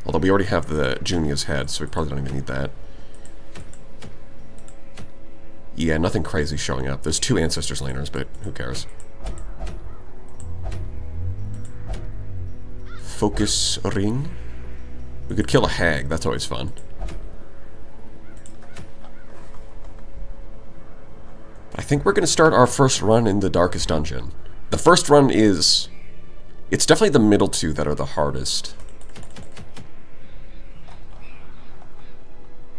Although we already have the Junia's head, so we probably don't even need that. Yeah, nothing crazy showing up. There's 2 Ancestors Laners, but who cares? Focus Ring. We could kill a hag, that's always fun. I think we're going to start our first run in the Darkest Dungeon. The first run is... It's definitely the middle 2 that are the hardest.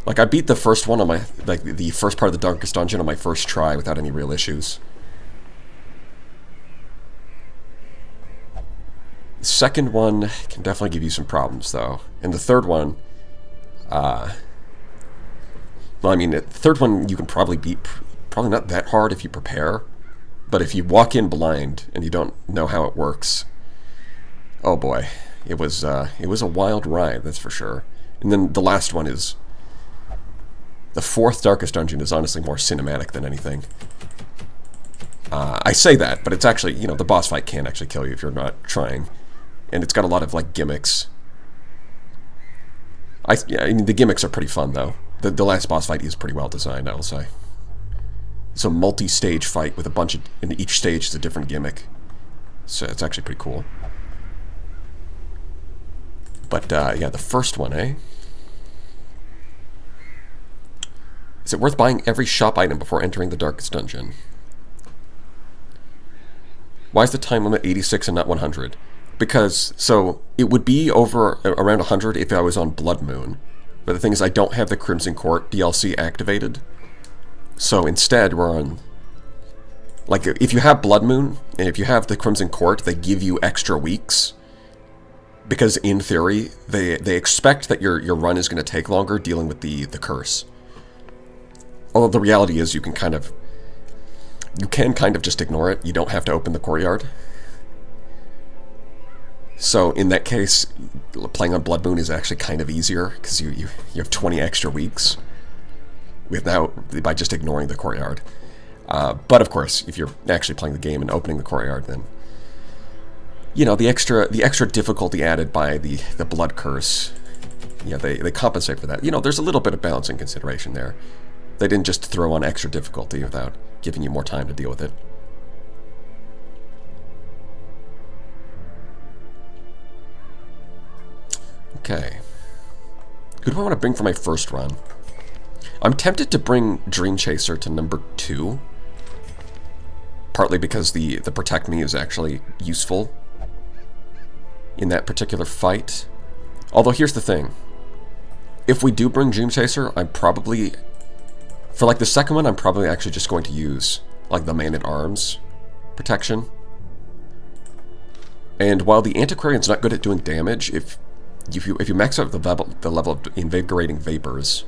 Like, I beat the first one on my... Like, the first part of the Darkest Dungeon on my first try without any real issues. The second one can definitely give you some problems, though. And the third one... well, I mean, the third one you can probably beat... Probably not that hard if you prepare. But if you walk in blind and you don't know how it works... Oh boy. It was a wild ride, that's for sure. And then the last one is... The 4th Darkest Dungeon is honestly more cinematic than anything. I say that, but it's actually, you know, the boss fight can actually kill you if you're not trying. And it's got a lot of, like, gimmicks. Yeah, I mean, the gimmicks are pretty fun, though. The last boss fight is pretty well designed, I will say. It's a multi-stage fight with a bunch of... And each stage is a different gimmick. So it's actually pretty cool. But, yeah, the first one, eh? Is it worth buying every shop item before entering the Darkest Dungeon? Why is the time limit 86 and not 100? Because, so, it would be over around 100 if I was on Blood Moon. But the thing is, I don't have the Crimson Court DLC activated. So instead, we're on... Like, if you have Blood Moon, and if you have the Crimson Court, they give you extra weeks. Because, in theory, they expect that your run is going to take longer dealing with the curse. Although the reality is you can kind of just ignore it. You don't have to open the courtyard. So in that case, playing on Blood Moon is actually kind of easier because you have 20 extra weeks by just ignoring the courtyard. But of course, if you're actually playing the game and opening the courtyard, then you know the extra difficulty added by the blood curse. Yeah, they compensate for that. You know, there's a little bit of balancing consideration there. They didn't just throw on extra difficulty without giving you more time to deal with it. Okay. Who do I want to bring for my first run? I'm tempted to bring Dream Chaser to number 2. Partly because the Protect Me is actually useful in that particular fight. Although here's the thing. If we do bring Dream Chaser, I'm probably... For, like, the second one, I'm probably actually just going to use, like, the Man-at-Arms protection. And while the Antiquarian's not good at doing damage, if you max out the level of Invigorating Vapors,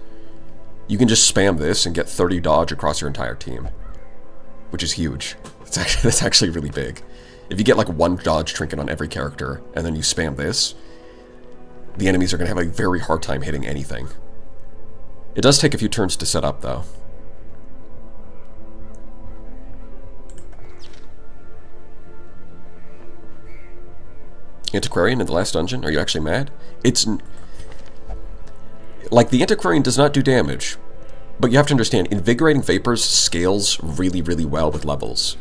you can just spam this and get 30 dodge across your entire team, which is huge. That's actually really big. If you get like 1 dodge trinket on every character, and then you spam this, the enemies are going to have a very hard time hitting anything. It does take a few turns to set up, though. Antiquarian in the last dungeon? Are you actually mad? It's... Like, the Antiquarian does not do damage, but you have to understand, Invigorating Vapors scales really, really well with levels.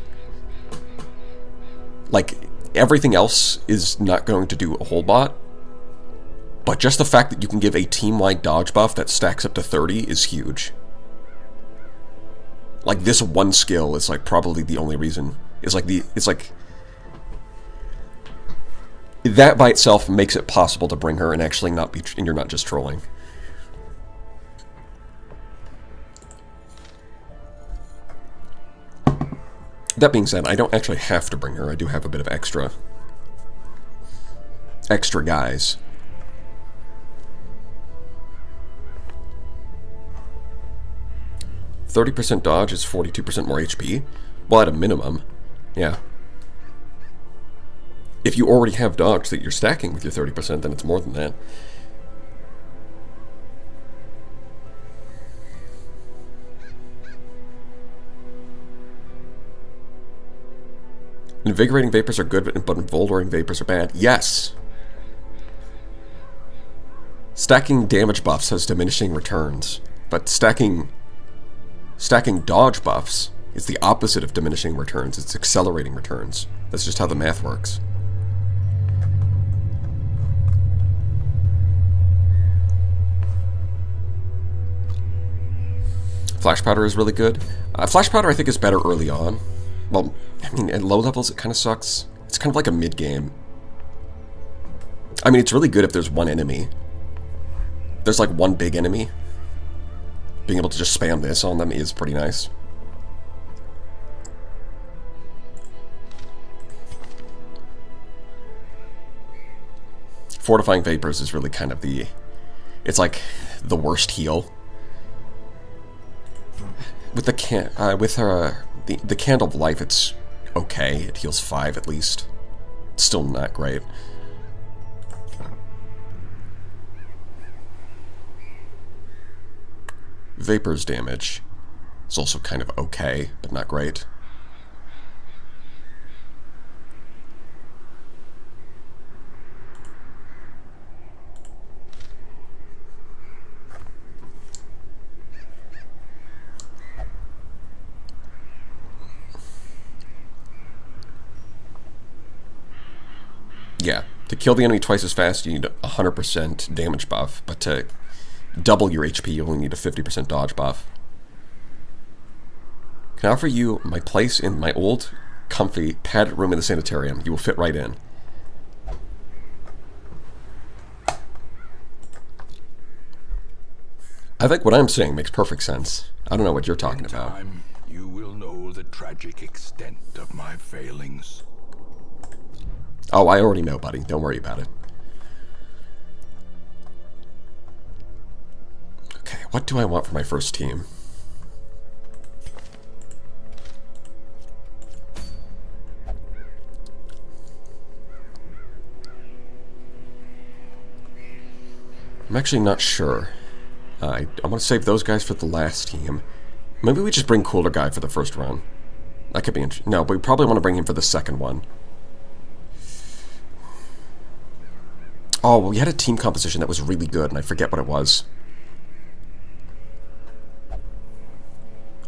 Like, everything else is not going to do a whole lot, but just the fact that you can give a team-wide dodge buff that stacks up to 30 is huge. Like, this one skill is, like, probably the only reason. It's like... That by itself makes it possible to bring her and actually not be... And you're not just trolling. That being said, I don't actually have to bring her. I do have a bit of extra guys. %30 dodge is 42% more HP. Well, at a minimum, yeah. If you already have dodge that you're stacking with your 30%, then it's more than that. Invigorating Vapors are good, but Envoldoring Vapors are bad. Yes! Stacking damage buffs has diminishing returns, but stacking dodge buffs is the opposite of diminishing returns. It's accelerating returns. That's just how the math works. Flash Powder is really good. Flash Powder I think is better early on. Well, I mean, at low levels it kind of sucks. It's kind of like a mid-game. I mean, it's really good if there's one enemy. There's like one big enemy. Being able to just spam this on them is pretty nice. Fortifying Vapors is really kind of the... It's like the worst heal. With the Candle of Life, it's okay. It heals 5 at least. It's still not great. Vapors damage is also kind of okay, but not great. Yeah, to kill the enemy twice as fast, you need a 100% damage buff, but to double your HP, you only need a 50% dodge buff. Can I offer you my place in my old, comfy, padded room in the sanitarium? You will fit right in. I think what I'm saying makes perfect sense. I don't know what you're talking about. In time, you will know the tragic extent of my failings. Oh, I already know, buddy. Don't worry about it. Okay, what do I want for my first team? I'm actually not sure. I want to save those guys for the last team. Maybe we just bring Cooler Guy for the first run. That could be interesting. No, but we probably want to bring him for the second one. Oh, well, we had a team composition that was really good, and I forget what it was.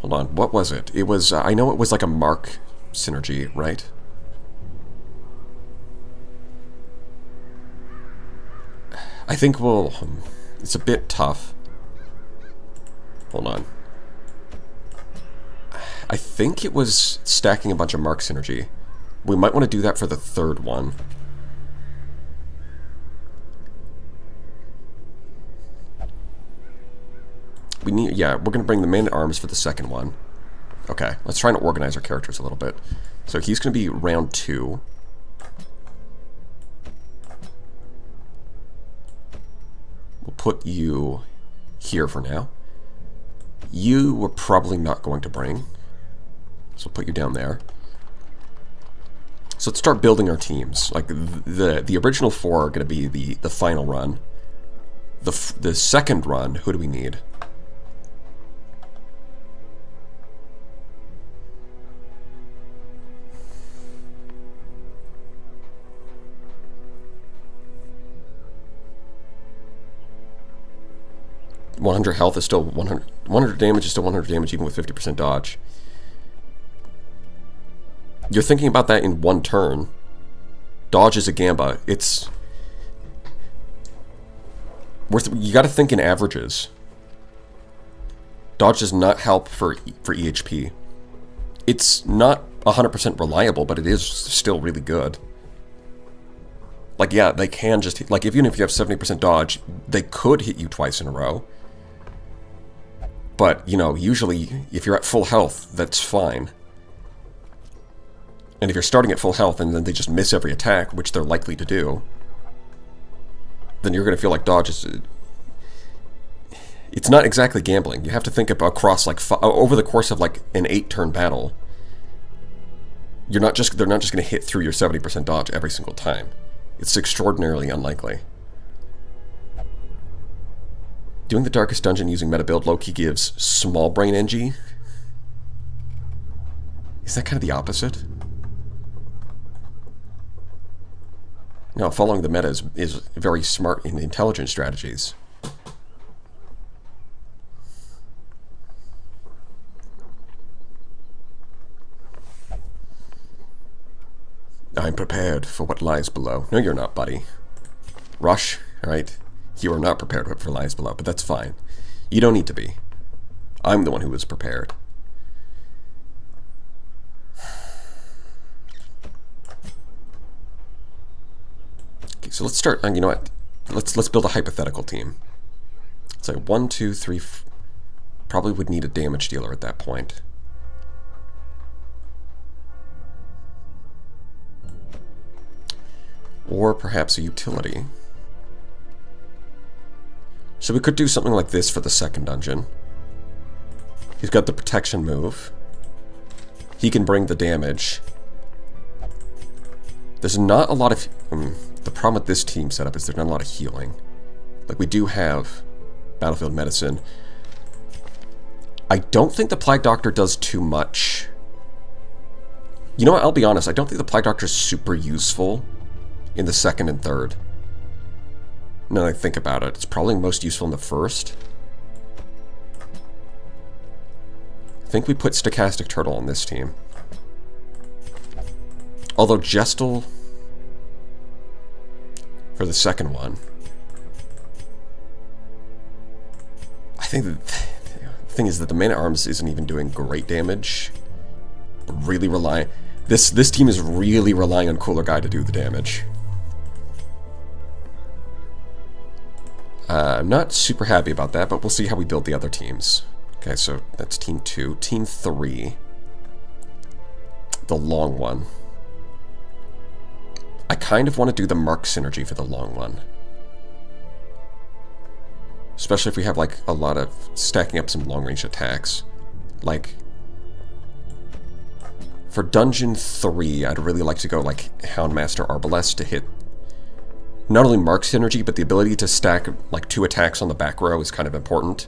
Hold on, what was it? It was, I know it was like a Mark synergy, right? I think we'll... it's a bit tough. Hold on. I think it was stacking a bunch of Mark synergy. We might want to do that for the third one. We need, yeah, we're going to bring the Man-at-Arms for the second one. Okay, let's try and organize our characters a little bit. So he's going to be round 2. put you here for now. You were probably not going to bring, so we'll put you down there. So let's start building our teams. Like the original 4 are going to be the final run. The second run, who do we need? .100 health is still 100 damage is still 100 damage even with 50% dodge. You're thinking about that in one turn. Dodge is a gamba. It's you got to think in averages. Dodge does not help for EHP. It's not 100% reliable, but it is still really good. Like, yeah, they can just hit, like, even if you have 70% dodge, they could hit you twice in a row. But, you know, usually, if you're at full health, that's fine. And if you're starting at full health and then they just miss every attack, which they're likely to do, then you're going to feel like dodge is... It's not exactly gambling. You have to think about across, like, over the course of, like, an 8-turn battle. They're not just going to hit through your 70% dodge every single time. It's extraordinarily unlikely. Doing the Darkest Dungeon using meta build low-key gives small brain NG. Is that kind of the opposite? No, following the meta is very smart and intelligent strategies. I'm prepared for what lies below. No, you're not, buddy. Rush, alright? You are not prepared for what lies below, but that's fine. You don't need to be. I'm the one who is prepared. Okay, so let's start, you know what? Let's build a hypothetical team. So 1, 2, 3, probably would need a damage dealer at that point. Or perhaps a utility. So we could do something like this for the second dungeon. He's got the protection move. He can bring the damage. There's not a lot of... the problem with this team setup is there's not a lot of healing. Like, we do have Battlefield Medicine. I don't think the Plague Doctor does too much. You know what, I'll be honest, I don't think the Plague Doctor is super useful in the second and third. Now that I think about it, it's probably most useful in the first. I think we put Stochastic Turtle on this team. Although Gestal for the second one. I think that the thing is that the Man-at-Arms isn't even doing great damage. Really relying... This team is really relying on Cooler Guy to do the damage. I'm not super happy about that, but we'll see how we build the other teams. Okay, so that's Team 2. Team 3. The long one. I kind of want to do the Mark synergy for the long one. Especially if we have, like, a lot of stacking up some long-range attacks. Like, for Dungeon 3, I'd really like to go, like, Houndmaster Arbalest to hit not only Mark synergy, but the ability to stack, like, 2 attacks on the back row is kind of important,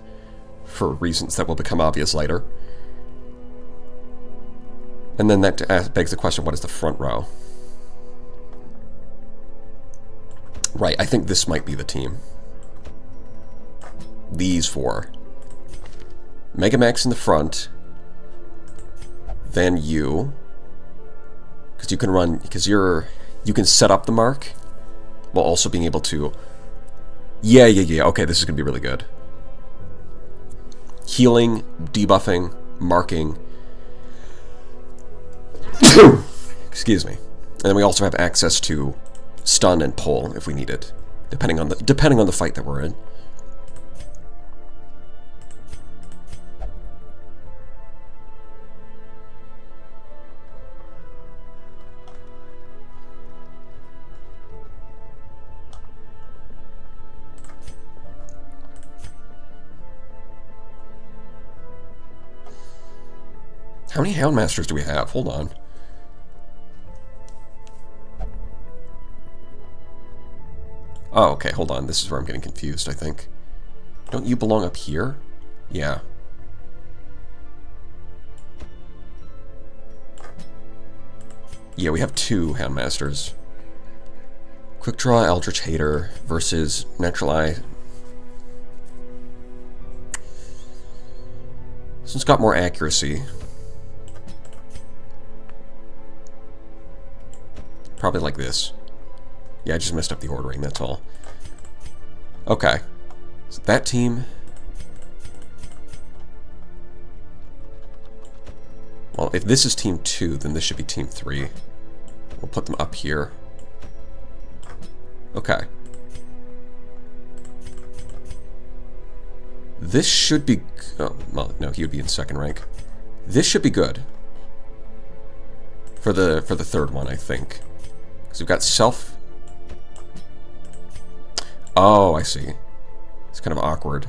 for reasons that will become obvious later. And then that begs the question, what is the front row? Right, I think this might be the team. These 4. Megamax in the front, then you, because you can run, because you can set up the Mark, while also being able to... Yeah, okay, this is going to be really good. Healing, debuffing, marking. Excuse me. And then we also have access to stun and pull if we need it, depending on the fight that we're in. How many Houndmasters do we have? Hold on. Oh, okay, hold on. This is where I'm getting confused, I think. Don't you belong up here? Yeah. Yeah, we have 2 Houndmasters. Quick Draw Eldritch Hater versus Natural Eye. This one's got more accuracy. Probably like this. Yeah, I just messed up the ordering, that's all. Okay. So that team... Well, if this is Team 2, then this should be Team 3. We'll put them up here. Okay. This should be... Oh, well, no, he would be in second rank. This should be good. For the third one, I think. Because we've got self... Oh, I see. It's kind of awkward.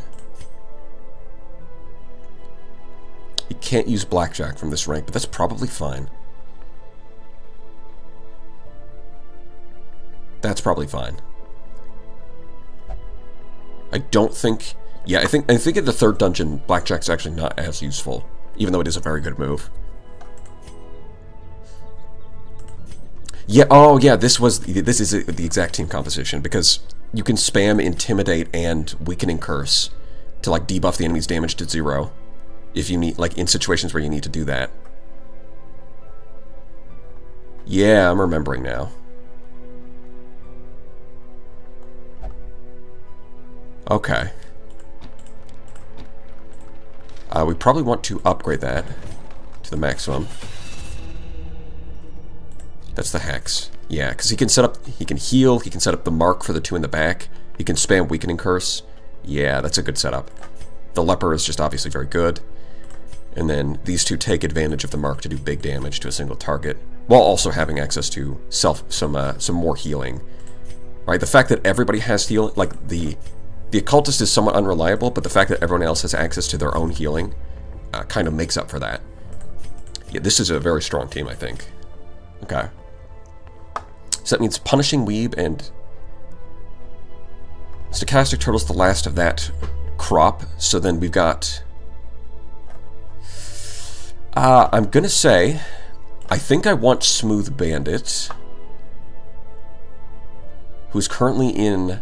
You can't use Blackjack from this rank, but that's probably fine. That's probably fine. I don't think... Yeah, I think in the third dungeon, Blackjack's actually not as useful, even though it is a very good move. Yeah, oh yeah, this is the exact team composition, because you can spam Intimidate and Weakening Curse to like debuff the enemy's damage to 0 if you need, like in situations where you need to do that. Yeah, I'm remembering now. Okay. We probably want to upgrade that to the maximum. That's the Hex. Yeah, because he can heal, he can set up the mark for the 2 in the back, he can spam Weakening Curse. Yeah, that's a good setup. The Leper is just obviously very good. And then these 2 take advantage of the mark to do big damage to a single target, while also having access to some more healing. Right? The fact that everybody has heal, like the Occultist is somewhat unreliable, but the fact that everyone else has access to their own healing kind of makes up for that. Yeah, this is a very strong team, I think. Okay. So that means Punishing Weeb and Stochastic Turtle's the last of that crop. So then we've got... I'm gonna say, I think I want Smooth Bandit, who's currently in...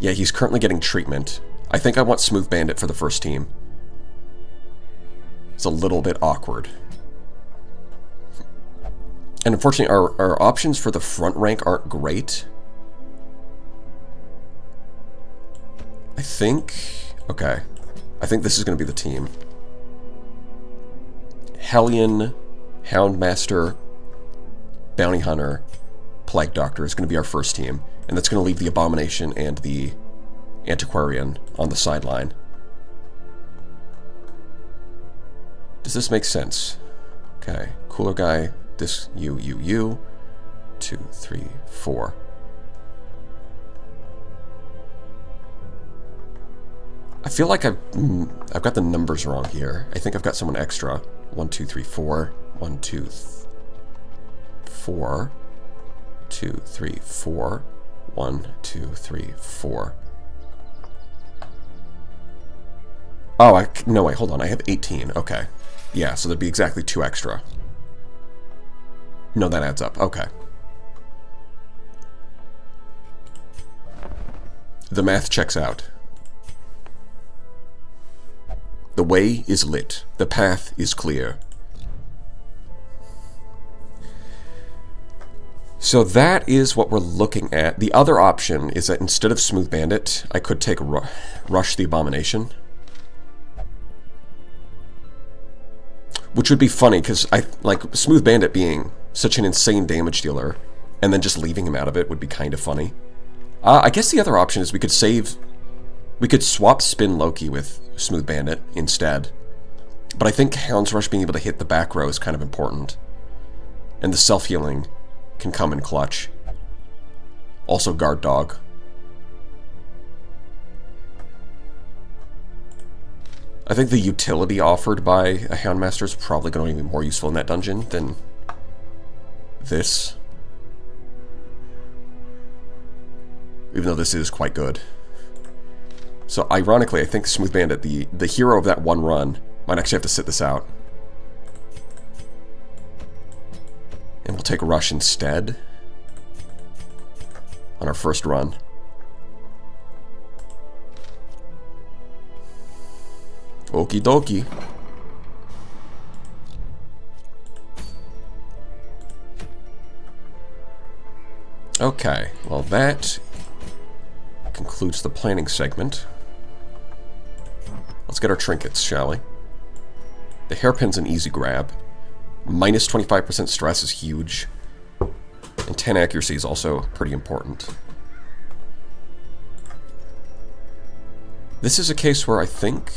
Yeah, he's currently getting treatment. I think I want Smooth Bandit for the first team. It's a little bit awkward. And unfortunately, our options for the front rank aren't great. I think... Okay. I think this is going to be the team. Hellion, Houndmaster, Bounty Hunter, Plague Doctor is going to be our first team. And that's going to leave the Abomination and the Antiquarian on the sideline. Does this make sense? Okay. Cooler Guy, this, you. 2, 3, 4. I feel like I've got the numbers wrong here. I think I've got someone extra. 1, 2, 3, 4. 1, 2, 4. 2, 3, 4. 1, 2, 3, 4. Oh, no, wait, hold on. I have 18. Okay. Yeah, so there'd be exactly 2 extra. No, that adds up. Okay. The math checks out. The way is lit. The path is clear. So that is what we're looking at. The other option is that instead of Smooth Bandit, I could take Rush the Abomination. Which would be funny, because Smooth Bandit being such an insane damage dealer, and then just leaving him out of it would be kind of funny. I guess the other option is we could swap Spin Loki with Smooth Bandit instead. But I think Hound's Rush being able to hit the back row is kind of important. And the self-healing can come in clutch. Also Guard Dog. I think the utility offered by a Houndmaster is probably going to be more useful in that dungeon than this. Even though this is quite good. So ironically, I think Smooth Bandit, the hero of that one run, might actually have to sit this out. And we'll take Rush instead on our first run. Okie dokie. Okay, well that concludes the planning segment. Let's get our trinkets, shall we? The hairpin's an easy grab. Minus 25% stress is huge. And 10 accuracy is also pretty important. This is a case where I think...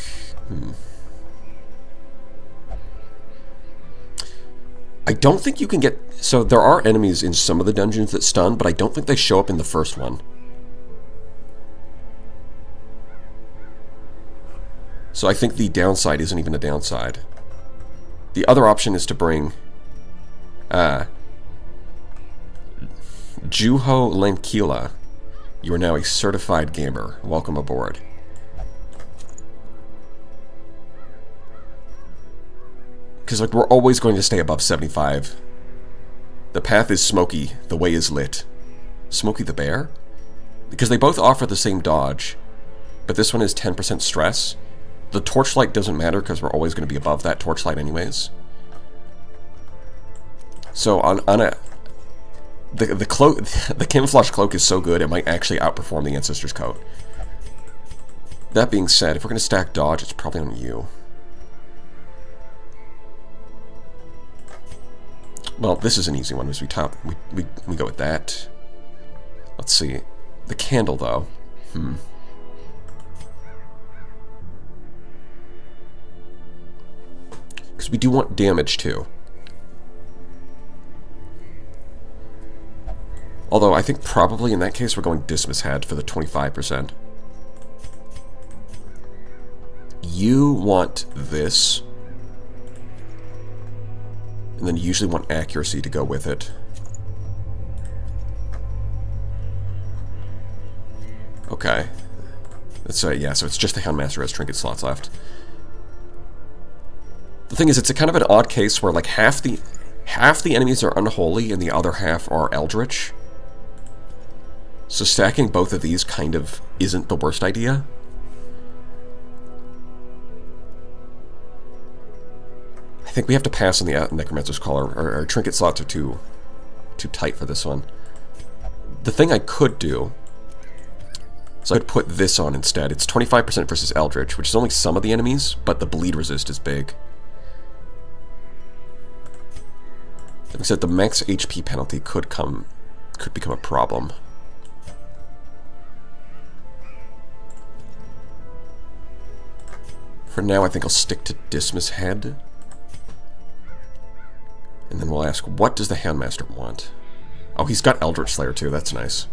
I don't think you can get... So there are enemies in some of the dungeons that stun, but I don't think they show up in the first one. So I think the downside isn't even a downside. The other option is to bring... Juho Lankila. You are now a certified gamer. Welcome aboard. Because like we're always going to stay above 75. The path is Smokey, the way is lit. Smokey the Bear? Because they both offer the same dodge, but this one is 10% stress. The torchlight doesn't matter because we're always going to be above that torchlight anyways. So on a the cloak, the camouflage cloak is so good it might actually outperform the Ancestor's Coat. That being said, if we're going to stack dodge, it's probably on you. Well, this is an easy one as we go with that. Let's see. The candle, though. Because we do want damage, too. Although, I think probably in that case we're going Dismas Head for the 25%. You want this. And then you usually want accuracy to go with it. Okay. Let's yeah, so it's just the Houndmaster has trinket slots left. The thing is, it's a kind of an odd case where like half the enemies are unholy and the other half are eldritch. So stacking both of these kind of isn't the worst idea. I think we have to pass on the Necromancer's Call. Our trinket slots are too tight for this one. The thing I could do, so I could put this on instead. It's 25% versus Eldritch, which is only some of the enemies, but the bleed resist is big. Like I said, the max HP penalty could become a problem. For now, I think I'll stick to Dismas Head. And then we'll ask, what does the Houndmaster want? Oh, he's got Eldritch Slayer too, that's nice.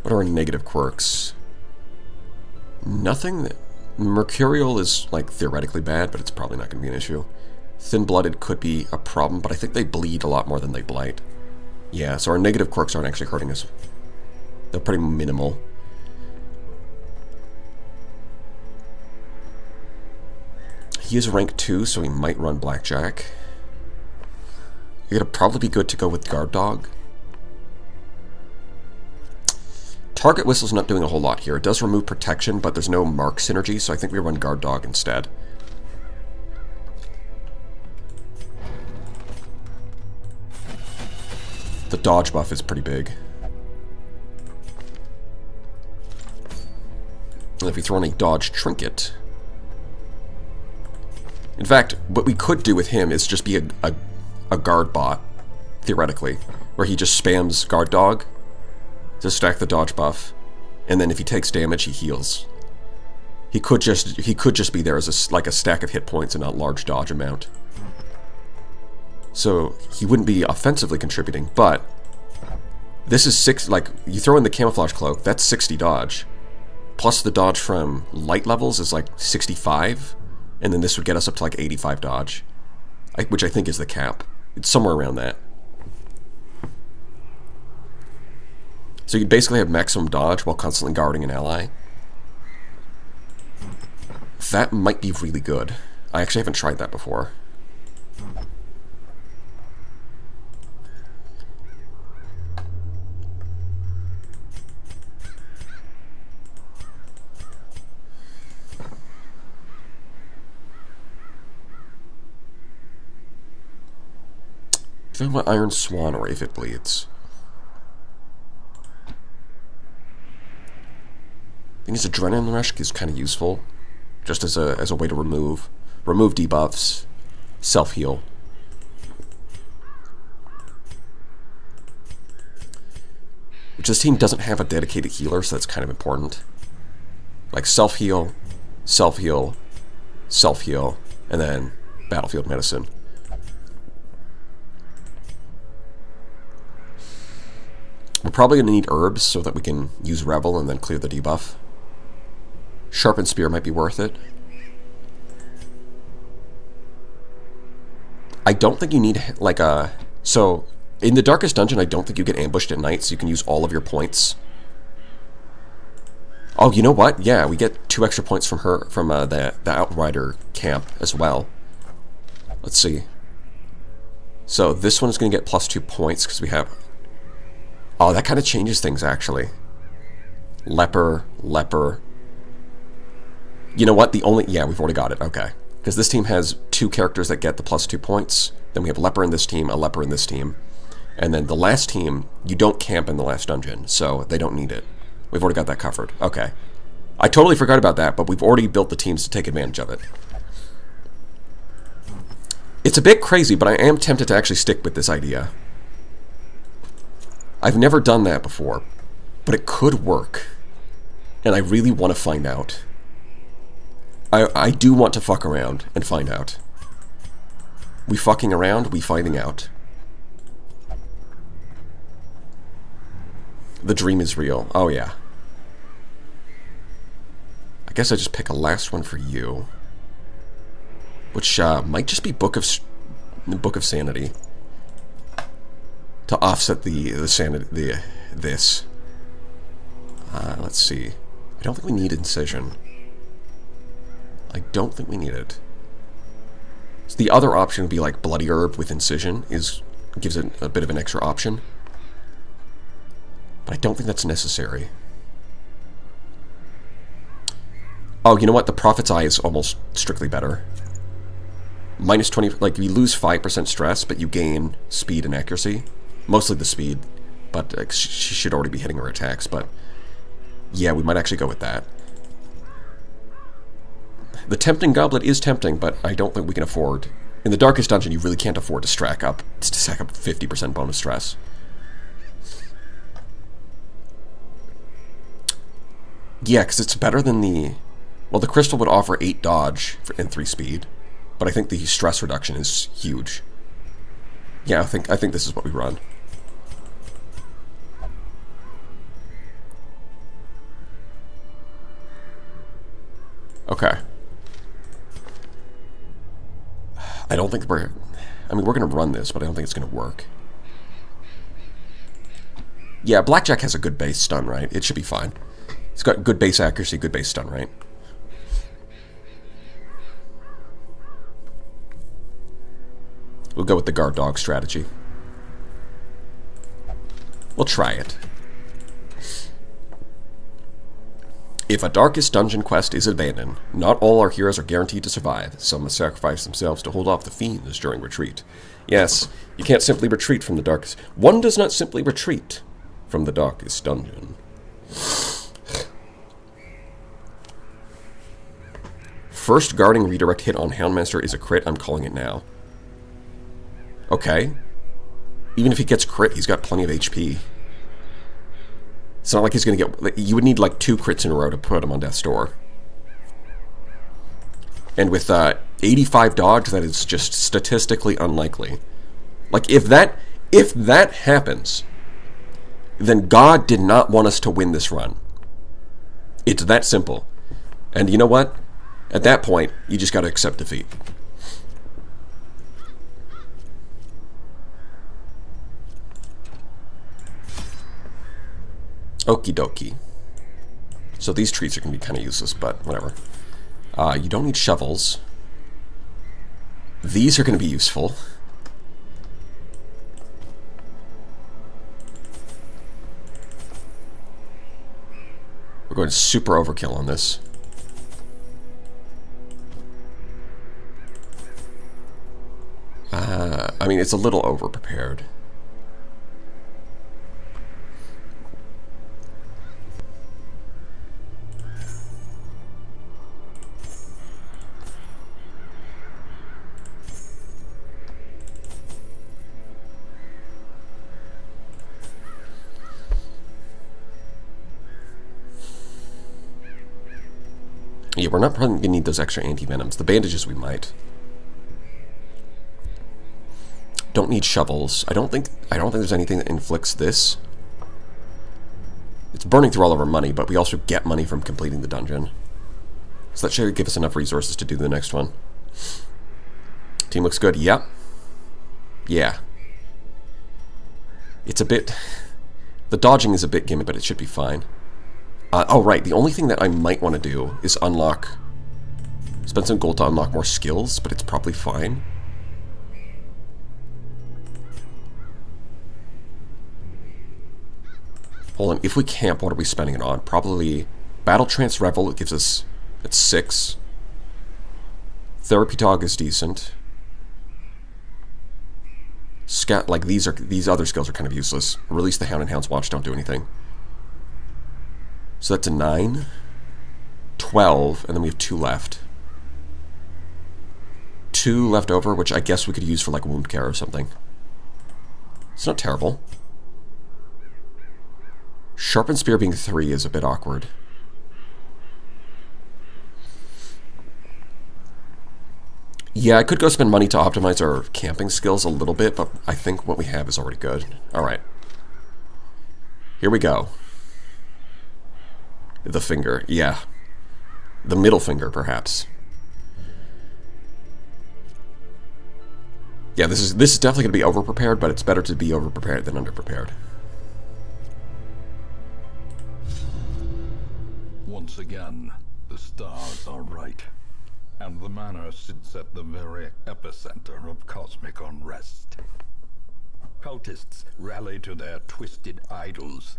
What are our negative quirks? Nothing. Mercurial is, like, theoretically bad, but it's probably not going to be an issue. Thin-blooded could be a problem, but I think they bleed a lot more than they blight. Yeah, so our negative quirks aren't actually hurting us. They're pretty minimal. He is rank 2, so he might run Blackjack. You're gonna probably be good to go with Guard Dog. Target Whistle's not doing a whole lot here. It does remove protection, but there's no mark synergy, so I think we run Guard Dog instead. The dodge buff is pretty big. And if we throw in a dodge trinket... In fact, what we could do with him is just be a guard bot, theoretically, where he just spams Guard Dog to stack the dodge buff, and then if he takes damage, he heals. He could just be there as like a stack of hit points and a large dodge amount. So he wouldn't be offensively contributing, but this is you throw in the camouflage cloak, that's 60 dodge, plus the dodge from light levels is like 65, and then this would get us up to like 85 dodge, which I think is the cap. It's somewhere around that. So you'd basically have maximum dodge while constantly guarding an ally. That might be really good. I actually haven't tried that before. Do I want Iron Swan or If It Bleeds? I think Adrenaline Rush is kind of useful, just as a way to remove debuffs, self-heal. Which this team doesn't have a dedicated healer, so that's kind of important. Like self-heal, self-heal, self-heal, and then Battlefield Medicine. We're probably going to need herbs so that we can use Revel and then clear the debuff. Sharpened Spear might be worth it. I don't think you need, like, a... So, in the Darkest Dungeon, I don't think you get ambushed at night, so you can use all of your points. Oh, you know what? Yeah, we get 2 extra points from her, from the Outrider camp as well. Let's see. So, this one's going to get plus 2 points, because we have... Oh, that kind of changes things, actually. Leper. You know what? Yeah, we've already got it. Okay. Because this team has 2 characters that get the plus 2 points. Then we have Leper in this team, a Leper in this team. And then the last team, you don't camp in the last dungeon, so they don't need it. We've already got that covered. Okay. I totally forgot about that, but we've already built the teams to take advantage of it. It's a bit crazy, but I am tempted to actually stick with this idea. I've never done that before, but it could work. And I really want to find out. I do want to fuck around and find out. We fucking around, we finding out. The dream is real. Oh, yeah. I guess I just pick a last one for you. Which might just be Book of Sanity. To offset the sanity, this. Let's see. I don't think we need Incision. I don't think we need it. So the other option would be like Bloody Herb with Incision, gives it a bit of an extra option. But I don't think that's necessary. Oh, you know what? The Prophet's Eye is almost strictly better. Minus 20, like you lose 5% stress, but you gain speed and accuracy. Mostly the speed, but she should already be hitting her attacks, but yeah, we might actually go with that. The Tempting Goblet is tempting, but I don't think we can afford... In the Darkest Dungeon, you really can't afford to stack up 50% bonus stress. Yeah, because it's better than the... Well, the Crystal would offer 8 dodge and 3 speed, but I think the stress reduction is huge. Yeah, I think this is what we run. Okay. I don't think we're... I mean, we're going to run this, but I don't think it's going to work. Yeah, Blackjack has a good base stun, right? It should be fine. It's got good base accuracy, good base stun, right? We'll go with the guard dog strategy. We'll try it. If a Darkest Dungeon quest is abandoned, not all our heroes are guaranteed to survive. Some must sacrifice themselves to hold off the fiends during retreat. Yes, you can't simply retreat from the Darkest... One does not simply retreat from the Darkest Dungeon. First guarding redirect hit on Houndmaster is a crit. I'm calling it now. Okay. Even if he gets crit, he's got plenty of HP. It's not like he's going to get... You would need like 2 crits in a row to put him on Death's Door. And with 85 dodge, that is just statistically unlikely. Like, if that happens, then God did not want us to win this run. It's that simple. And you know what? At that point, you just gotta accept defeat. Okie dokie. So these trees are going to be kind of useless, but whatever. You don't need shovels. These are going to be useful. We're going super overkill on this. I mean, it's a little over-prepared. Yeah, we're not probably going to need those extra anti-venoms. The bandages we might. Don't need shovels. I don't think there's anything that inflicts this. It's burning through all of our money, but we also get money from completing the dungeon. So that should give us enough resources to do the next one. Team looks good. Yep. Yeah. It's a bit... The dodging is a bit gimmick, but it should be fine. Oh, right. The only thing that I might want to do is unlock... Spend some gold to unlock more skills, but it's probably fine. Hold on. If we camp, what are we spending it on? Probably Battle Trance Revel. It gives us... It's 6. Therapy Dog is decent. Scat, like these other skills are kind of useless. Release the Hound and Hound's Watch don't do anything. So that's a 9, 12, and then we have 2 left. 2 left over, which I guess we could use for like wound care or something. It's not terrible. Sharpened Spear being 3 is a bit awkward. Yeah, I could go spend money to optimize our camping skills a little bit, but I think what we have is already good. Alright. Here we go. The finger, yeah. The middle finger, perhaps. Yeah, this is definitely going to be over-prepared, but it's better to be over-prepared than under-prepared. Once again, the stars are right, and the manor sits at the very epicenter of cosmic unrest. Cultists rally to their twisted idols,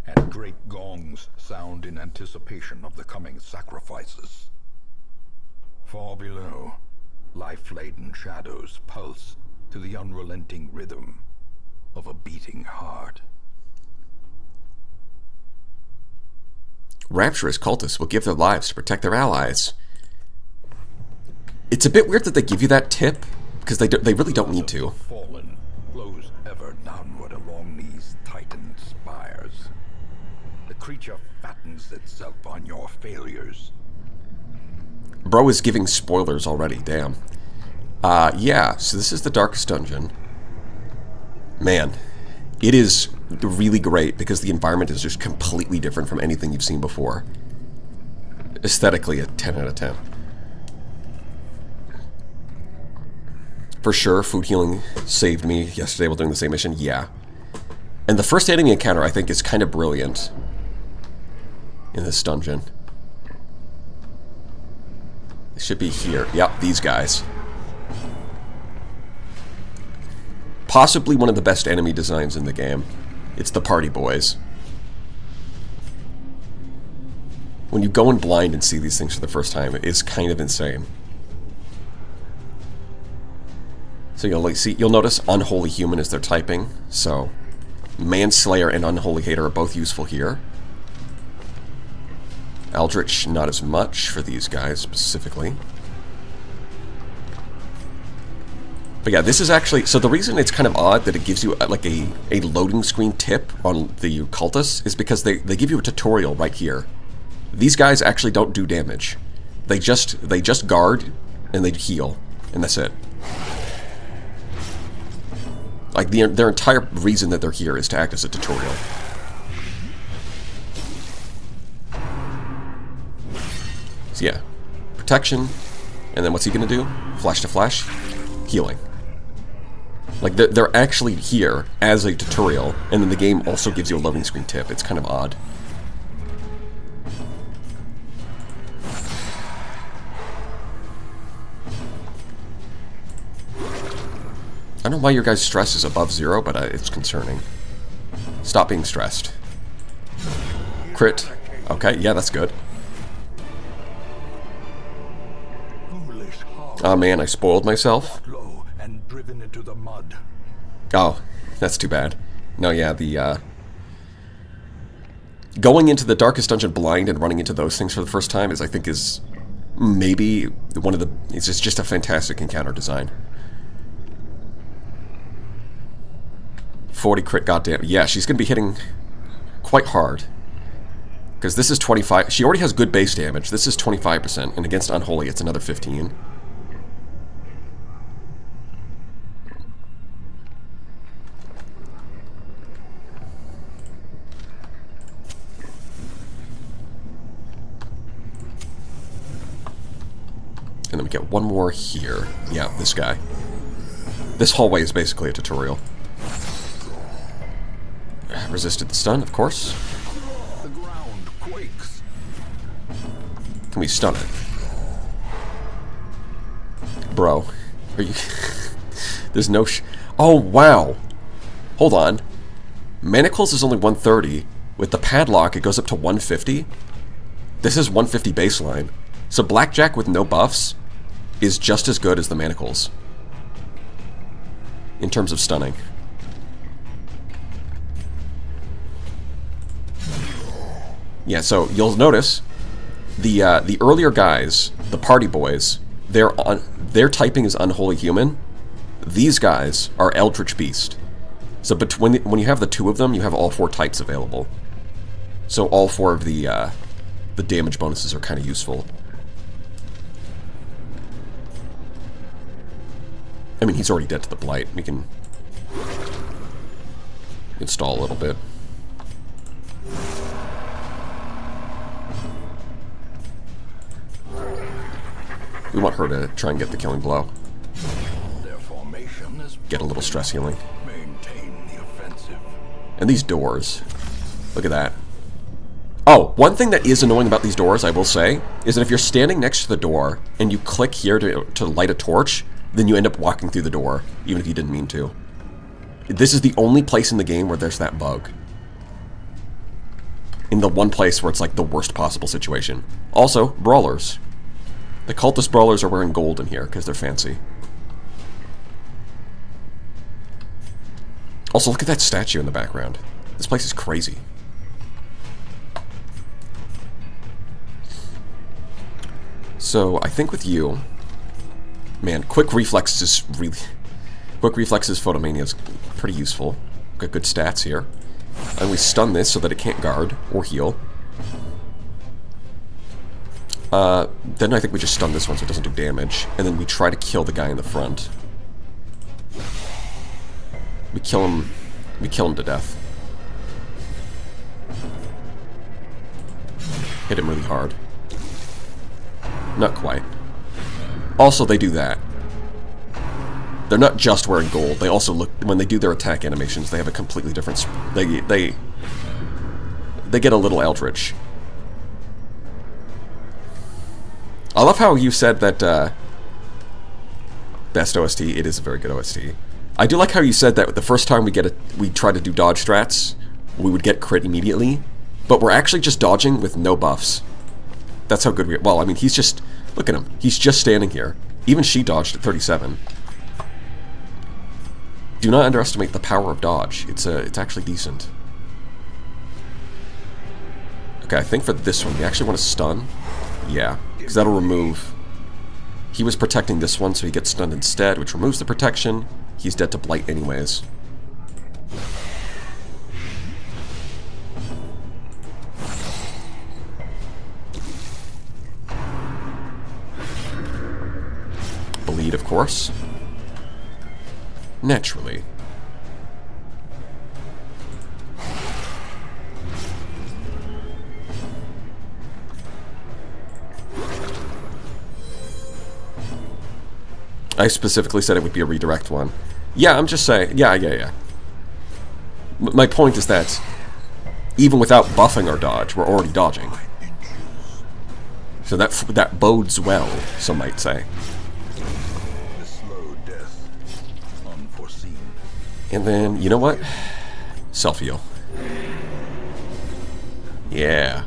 and great gongs sound in anticipation of the coming sacrifices. Far below, life-laden shadows pulse to the unrelenting rhythm of a beating heart. Rapturous cultists will give their lives to protect their allies. It's a bit weird that they give you that tip, because they really don't need to. Fallen flows ever downward along these titan spires. The creature fattens itself on your failures. Bro is giving spoilers already, damn. Yeah, so this is the Darkest Dungeon. Man, it is really great because the environment is just completely different from anything you've seen before. Aesthetically, a 10 out of 10. For sure, food healing saved me yesterday while doing the same mission, yeah. And the first enemy encounter, I think, is kind of brilliant in this dungeon. They should be here. Yep, these guys. Possibly one of the best enemy designs in the game. It's the Party Boys. When you go in blind and see these things for the first time, it's kind of insane. So you'll notice Unholy Human is their typing. So Manslayer and Unholy Hater are both useful here. Eldritch, not as much for these guys specifically. But yeah, this is actually... So the reason it's kind of odd that it gives you like a loading screen tip on the cultists is because they give you a tutorial right here. These guys actually don't do damage. They just guard and they heal. And that's it. Like their entire reason that they're here is to act as a tutorial. So yeah, protection, and then what's he gonna do? Flash to flash, healing. Like, they're actually here as a tutorial, and then the game also gives you a loading screen tip. It's kind of odd. I don't know why your guys' stress is above 0, but it's concerning. Stop being stressed. Crit. Okay, yeah, that's good. Oh man, I spoiled myself. And driven into the mud. Oh, that's too bad. No, yeah, the going into the darkest dungeon blind and running into those things for the first time is, I think, is maybe one of the. It's just a fantastic encounter design. 40 crit, goddamn. Yeah, she's gonna be hitting quite hard. Because this is 25. She already has good base damage. This is 25%, and against Unholy, it's another 15. And then we get one more here. Yeah, this guy. This hallway is basically a tutorial. Resisted the stun, of course. The ground quakes. Can we stun it? Bro, are you... There's no oh, wow. Hold on. Manacles is only 130. With the padlock, it goes up to 150. This is 150 baseline. So Blackjack with no buffs is just as good as the Manacles in terms of stunning. Yeah, so you'll notice the earlier guys, the party boys, their typing is Unholy Human. These guys are Eldritch Beast. So when you have the two of them, you have all 4 types available. So all 4 of the damage bonuses are kind of useful. I mean, he's already dead to the Blight. We can install a little bit. We want her to try and get the killing blow. Their formation is Get a little stress healing. maintain the offensive. And these doors. Look at that. Oh, one thing that is annoying about these doors, I will say, is that if you're standing next to the door and you click here to light a torch, then you end up walking through the door, even if you didn't mean to. This is the only place in the game where there's that bug. In the one place where it's like the worst possible situation. Also, brawlers. The cultist brawlers are wearing gold in here because they're fancy. Also, look at that statue in the background. This place is crazy. So, I think with you... Man, Quick Reflex is really... Quick Reflex's Photomania is pretty useful. Got good stats here. And we stun this so that it can't guard or heal. Then I think we just stun this one so it doesn't do damage. And then we try to kill the guy in the front. We kill him to death. Hit him really hard. Not quite. Also, they do that. They're not just wearing gold. They also look, when they do their attack animations, they have a completely different... They get a little eldritch. I love how you said that best OST. It is a very good OST. I do like how you said that the first time we try to do dodge strats, we would get crit immediately, but we're actually just dodging with no buffs. That's how good we... Well, I mean, he's just... Look at him. He's just standing here. Even she dodged at 37. Do not underestimate the power of dodge. It's actually decent. Okay, I think for this one, we actually want to stun. Yeah, because that'll remove... He was protecting this one, so he gets stunned instead, which removes the protection. He's dead to Blight anyways. Bleed, of course. Naturally. I specifically said it would be a redirect one. Yeah, I'm just saying. Yeah. My point is that even without buffing our dodge, we're already dodging. So that bodes well, some might say. The slow death, unforeseen. And then, you know what? Self-heal. Yeah.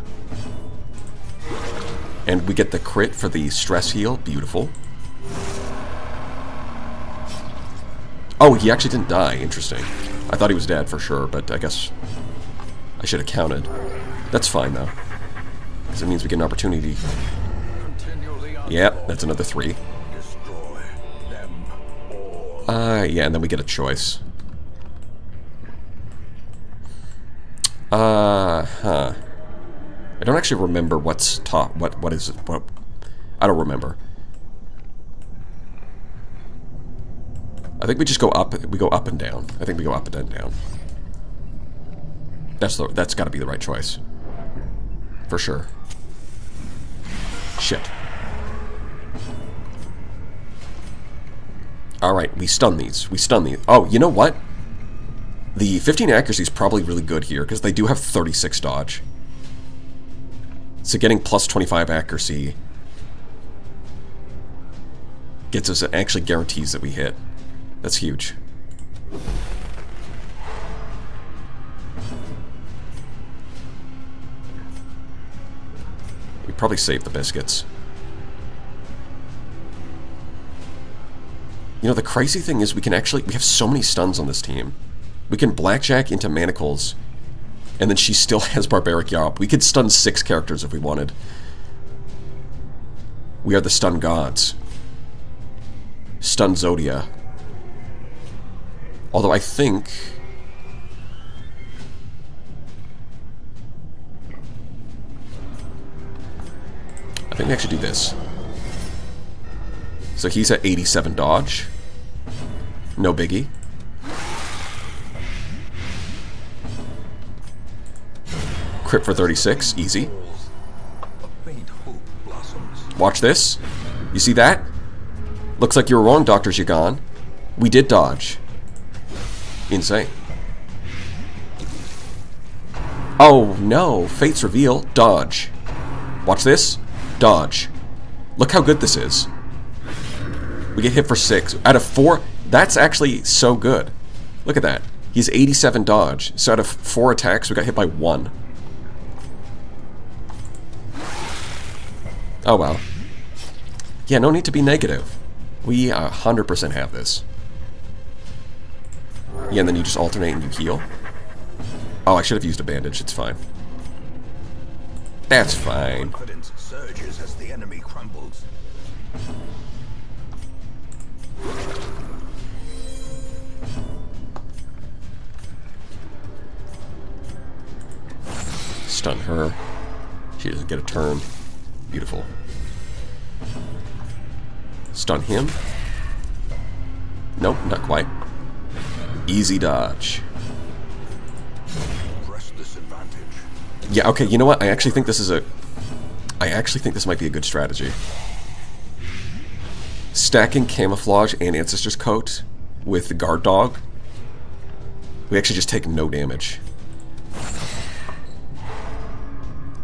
And we get the crit for the stress heal. Beautiful. Oh, he actually didn't die. Interesting. I thought he was dead for sure, but I guess I should have counted. That's fine, though. Because it means we get an opportunity. Yep, that's another 3. Destroy them all. Yeah, and then we get a choice. Huh. I don't actually remember what's top. What is it? What? I don't remember. I think we just go up. We go up and down. I think we go up and then down. That's got to be the right choice. For sure. Shit. Alright, we stun these. We stun these. Oh, you know what? The 15 accuracy is probably really good here, because they do have 36 dodge. So getting plus 25 accuracy gets us, actually guarantees that we hit. That's huge. We probably save the biscuits. You know, the crazy thing is we have so many stuns on this team. We can blackjack into manacles, and then she still has barbaric yarp. We could stun 6 characters if we wanted. We are the stun gods. Stun Zodia. Although I think we actually do this. So he's at 87 dodge. No biggie. Crit for 36, easy. A faint hope blossoms. Watch this. You see that? Looks like you were wrong, Dr. Zhigan. We did dodge. Insane. Oh no, Fate's Reveal, dodge. Watch this, dodge. Look how good this is. We get hit for 6. Out of 4, that's actually so good. Look at that. He's 87 dodge, so out of 4 attacks, we got hit by 1. Oh well. Yeah, no need to be negative. We 100% have this. Yeah, and then you just alternate and you heal. Oh, I should have used a bandage. It's fine. That's fine. Confidence surges as the enemy crumbles. Stun her. She doesn't get a turn. Beautiful. Stun him. Nope, not quite. Easy dodge. Press this advantage. Yeah, okay, you know what? I actually think this might be a good strategy. Stacking Camouflage and Ancestor's Coat with the Guard Dog. We actually just take no damage.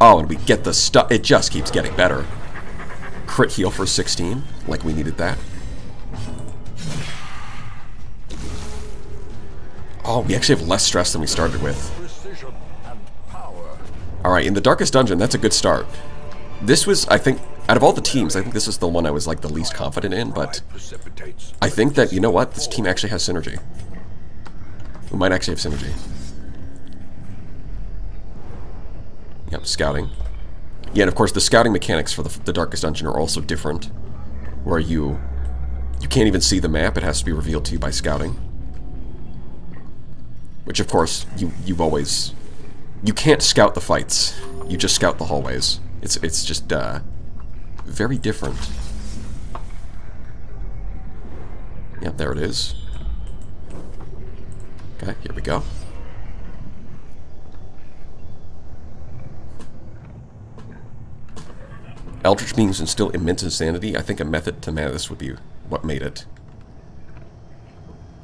Oh, and we get the stuff. It just keeps getting better. Crit heal for 16, like we needed that. Oh, we actually have less stress than we started with. Precision and power. Alright, in the Darkest Dungeon, that's a good start. This was, I think, out of all the teams, I think this is the one I was like the least confident in, but Precipitates. I think that, you know what, this team actually has synergy. We might actually have synergy. Yep, scouting. Yeah, and of course the scouting mechanics for the Darkest Dungeon are also different, where you can't even see the map, it has to be revealed to you by scouting. Which of course, you can't scout the fights, you just scout the hallways. It's just, very different. Yep, there it is. Okay, here we go. Eldritch Beams instill immense insanity. I think a method to madness would be what made it.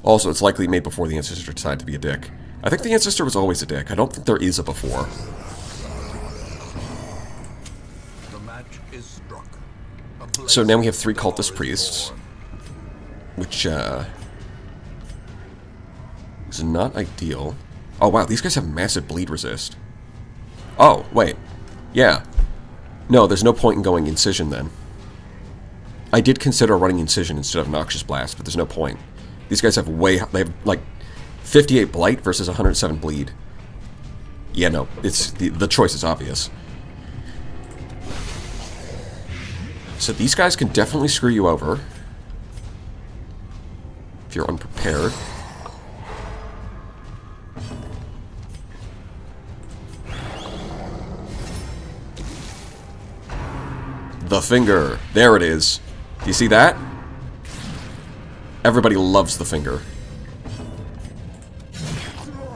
Also, it's likely made before the Ancestor decided to be a dick. I think the Ancestor was always a dick. I don't think there is a before. The match is struck. So now we have 3 Cultist Priests. Which, is not ideal. Oh, wow, these guys have massive bleed resist. Oh, wait. Yeah. No, there's no point in going Incision then. I did consider running Incision instead of Noxious Blast, but there's no point. These guys have they have, like, 58 Blight versus 107 Bleed. Yeah, no, it's the choice is obvious. So these guys can definitely screw you over if you're unprepared. The finger. There it is. Do you see that? Everybody loves the finger.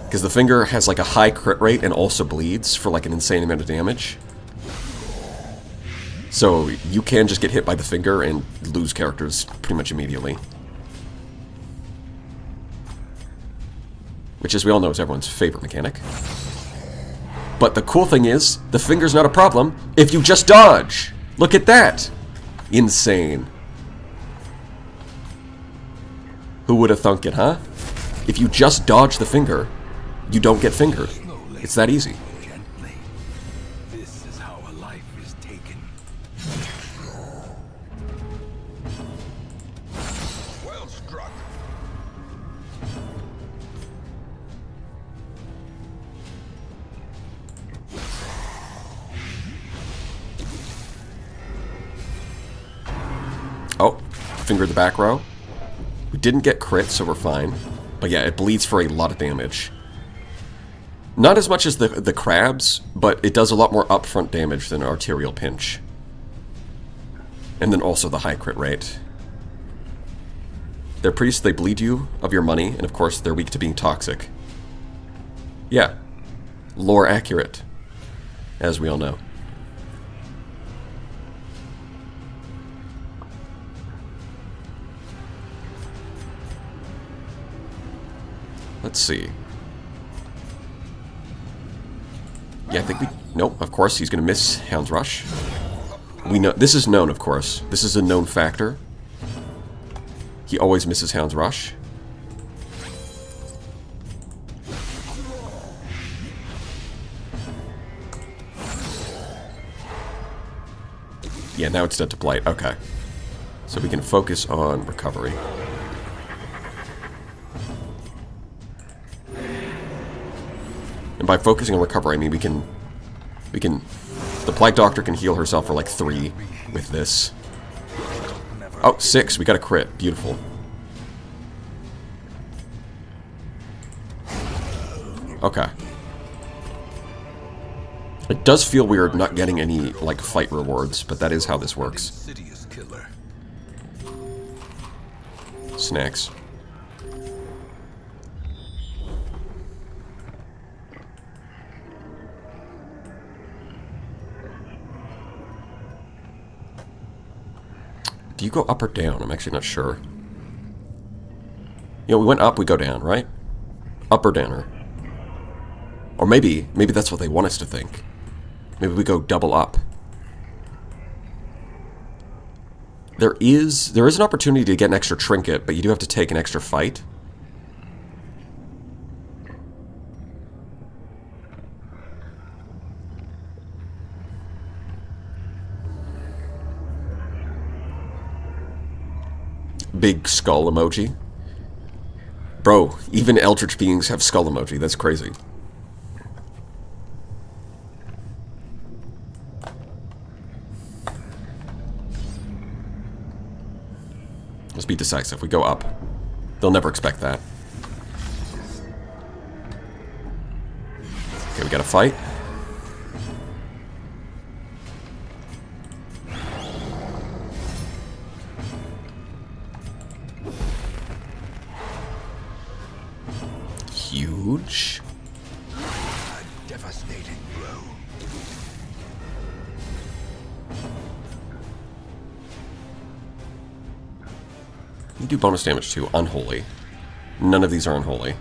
Because the finger has like a high crit rate and also bleeds for like an insane amount of damage. So you can just get hit by the finger and lose characters pretty much immediately. Which, as we all know, is everyone's favorite mechanic. But the cool thing is, the finger's not a problem if you just dodge! Look at that! Insane. Who would have thunk it, huh? If you just dodge the finger, you don't get fingered. It's that easy. Gently. This is how a life is taken. Well struck. Oh, finger the back row. We didn't get crit, so we're fine. But yeah, it bleeds for a lot of damage. Not as much as the crabs, but it does a lot more upfront damage than Arterial Pinch. And then also the high crit rate. They're priests, they bleed you of your money, and of course they're weak to being toxic. Yeah. Lore accurate. As we all know. Let's see. Yeah, I think we... Nope, of course, he's going to miss Hound's Rush. We know... This is known, of course. This is a known factor. He always misses Hound's Rush. Yeah, now it's dead to Blight. Okay. So we can focus on recovery. And by focusing on recovery, I mean we can... The Plague Doctor can heal herself for like 3 with this. Oh, 6. We got a crit. Beautiful. Okay. It does feel weird not getting any, like, fight rewards, but that is how this works. Insidious killer. Snacks. Do you go up or down? I'm actually not sure. You know, we went up, we go down, right? Up or down, or maybe that's what they want us to think. Maybe we go double up. There is an opportunity to get an extra trinket, but you do have to take an extra fight. Big skull emoji. Bro, even Eldritch beings have skull emoji. That's crazy. Let's be decisive. We go up. They'll never expect that. Okay, we gotta fight. Huge. A devastating blow. You do bonus damage to Unholy. None of these are unholy.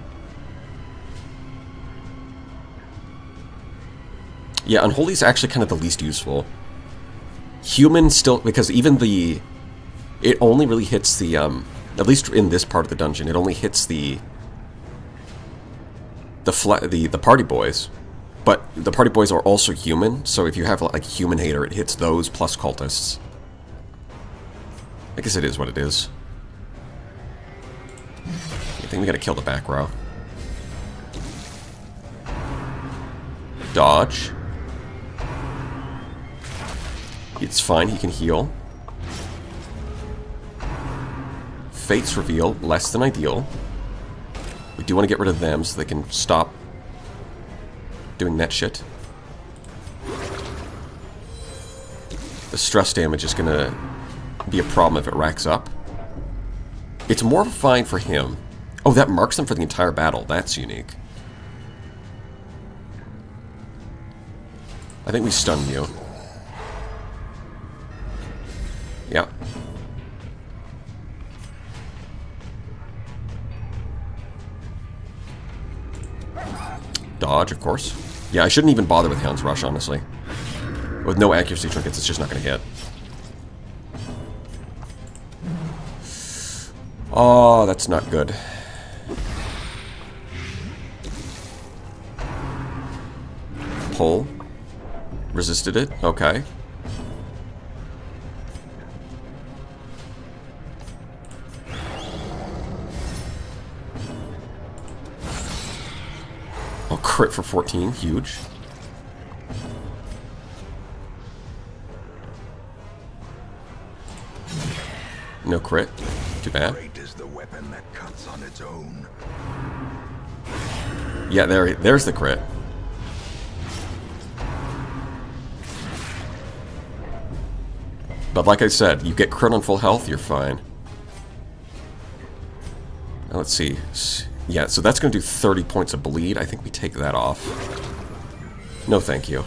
Yeah, unholy is actually kind of the least useful. Human still, because even the... It only really hits the, at least in this part of the dungeon, it only hits the party boys. But the party boys are also human, so if you have like human hater, it hits those plus cultists. I guess it is what it is. I think we gotta kill the back row. Dodge. It's fine, he can heal. Fates reveal, less than ideal. We do want to get rid of them so they can stop doing that shit. The stress damage is gonna be a problem if it racks up. It's more fine for him. Oh, that marks them for the entire battle. That's unique. I think we stun you. Yeah. Dodge, of course. Yeah, I shouldn't even bother with Hound's Rush, honestly. With no accuracy trinkets, it's just not going to hit. Oh, that's not good. Pull. Resisted it. Okay. Oh, crit for 14. Huge. No crit. Too bad. Great is the weapon that cuts on its own. Yeah, there's the crit. But like I said, you get crit on full health, you're fine. Now let's see. Yeah, so that's going to do 30 points of bleed. I think we take that off. No, thank you.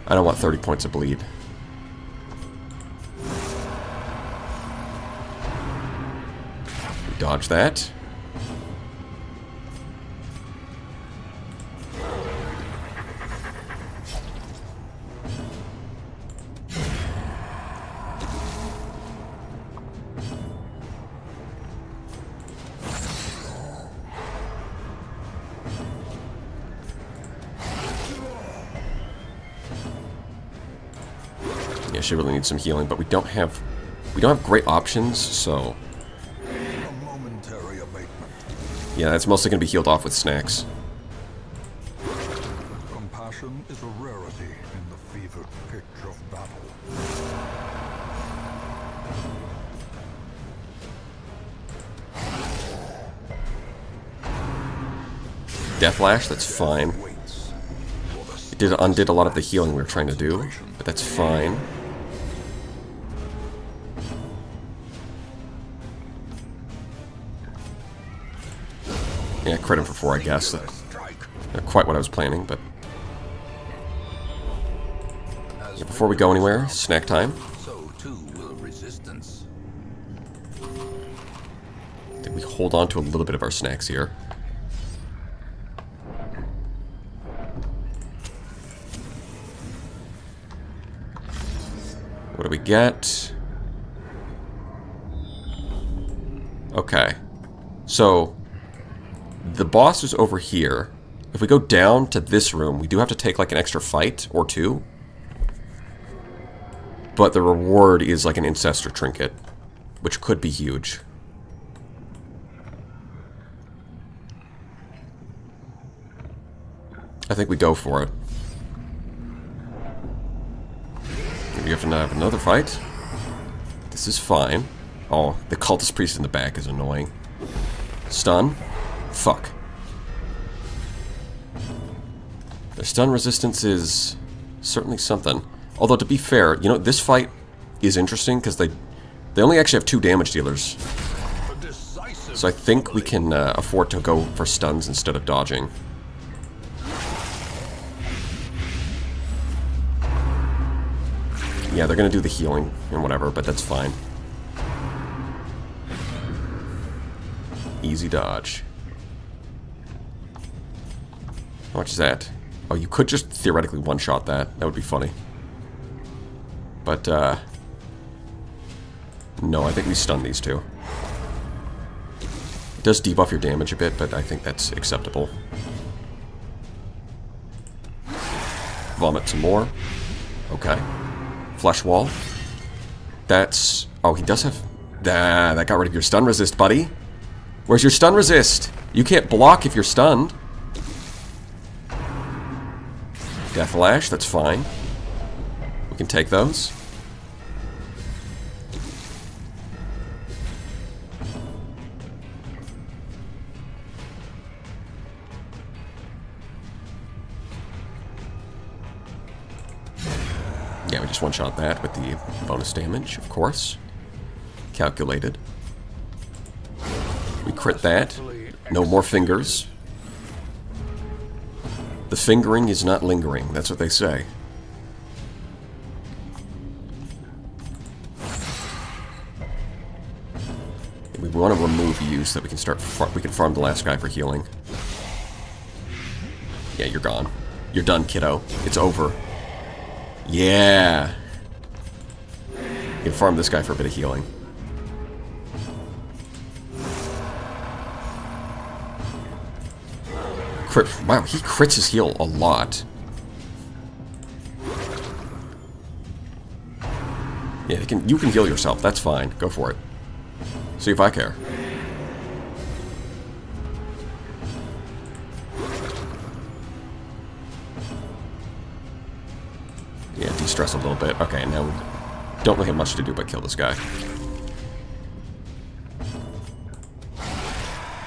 I don't want 30 points of bleed. Dodge that. Yeah, she really needs some healing, but we don't have great options, so yeah, that's mostly going to be healed off with snacks. Compassion is a rarity in the fevered pitch of battle. Deathlash, that's fine. It undid a lot of the healing we were trying to do, but that's fine. Yeah, crit him for 4, I guess. Not quite what I was planning, but... Yeah, before we go anywhere, snack time. So too will resistance. I think we hold on to a little bit of our snacks here. What do we get? Okay. So... the boss is over here. If we go down to this room, we do have to take like an extra fight or two. But the reward is like an Ancestor Trinket, which could be huge. I think we go for it. We have to have another fight. This is fine. Oh, the Cultist Priest in the back is annoying. Stun. Fuck. Their stun resistance is certainly something. Although, to be fair, you know, this fight is interesting because they only actually have 2 damage dealers. So I think we can afford to go for stuns instead of dodging. Yeah, they're going to do the healing and whatever, but that's fine. Easy. easy dodge. How much is that? Oh, you could just theoretically one-shot that. That would be funny. But, no, I think we stun these two. It does debuff your damage a bit, but I think that's acceptable. Vomit some more. Okay. Flesh wall. That's... Oh, he does have... that got rid of your stun resist, buddy. Where's your stun resist? You can't block if you're stunned. Death Lash, that's fine. We can take those. Yeah, we just one-shot that with the bonus damage, of course. Calculated. We crit that. No more fingers. The fingering is not lingering, that's what they say. We want to remove you so that we can start. We can farm the last guy for healing. Yeah, you're gone. You're done, kiddo. It's over. Yeah. You can farm this guy for a bit of healing. Crit. Wow, he crits his heal a lot. Yeah, you can heal yourself. That's fine. Go for it. See if I care. Yeah, de-stress a little bit. Okay, now we don't really have much to do but kill this guy.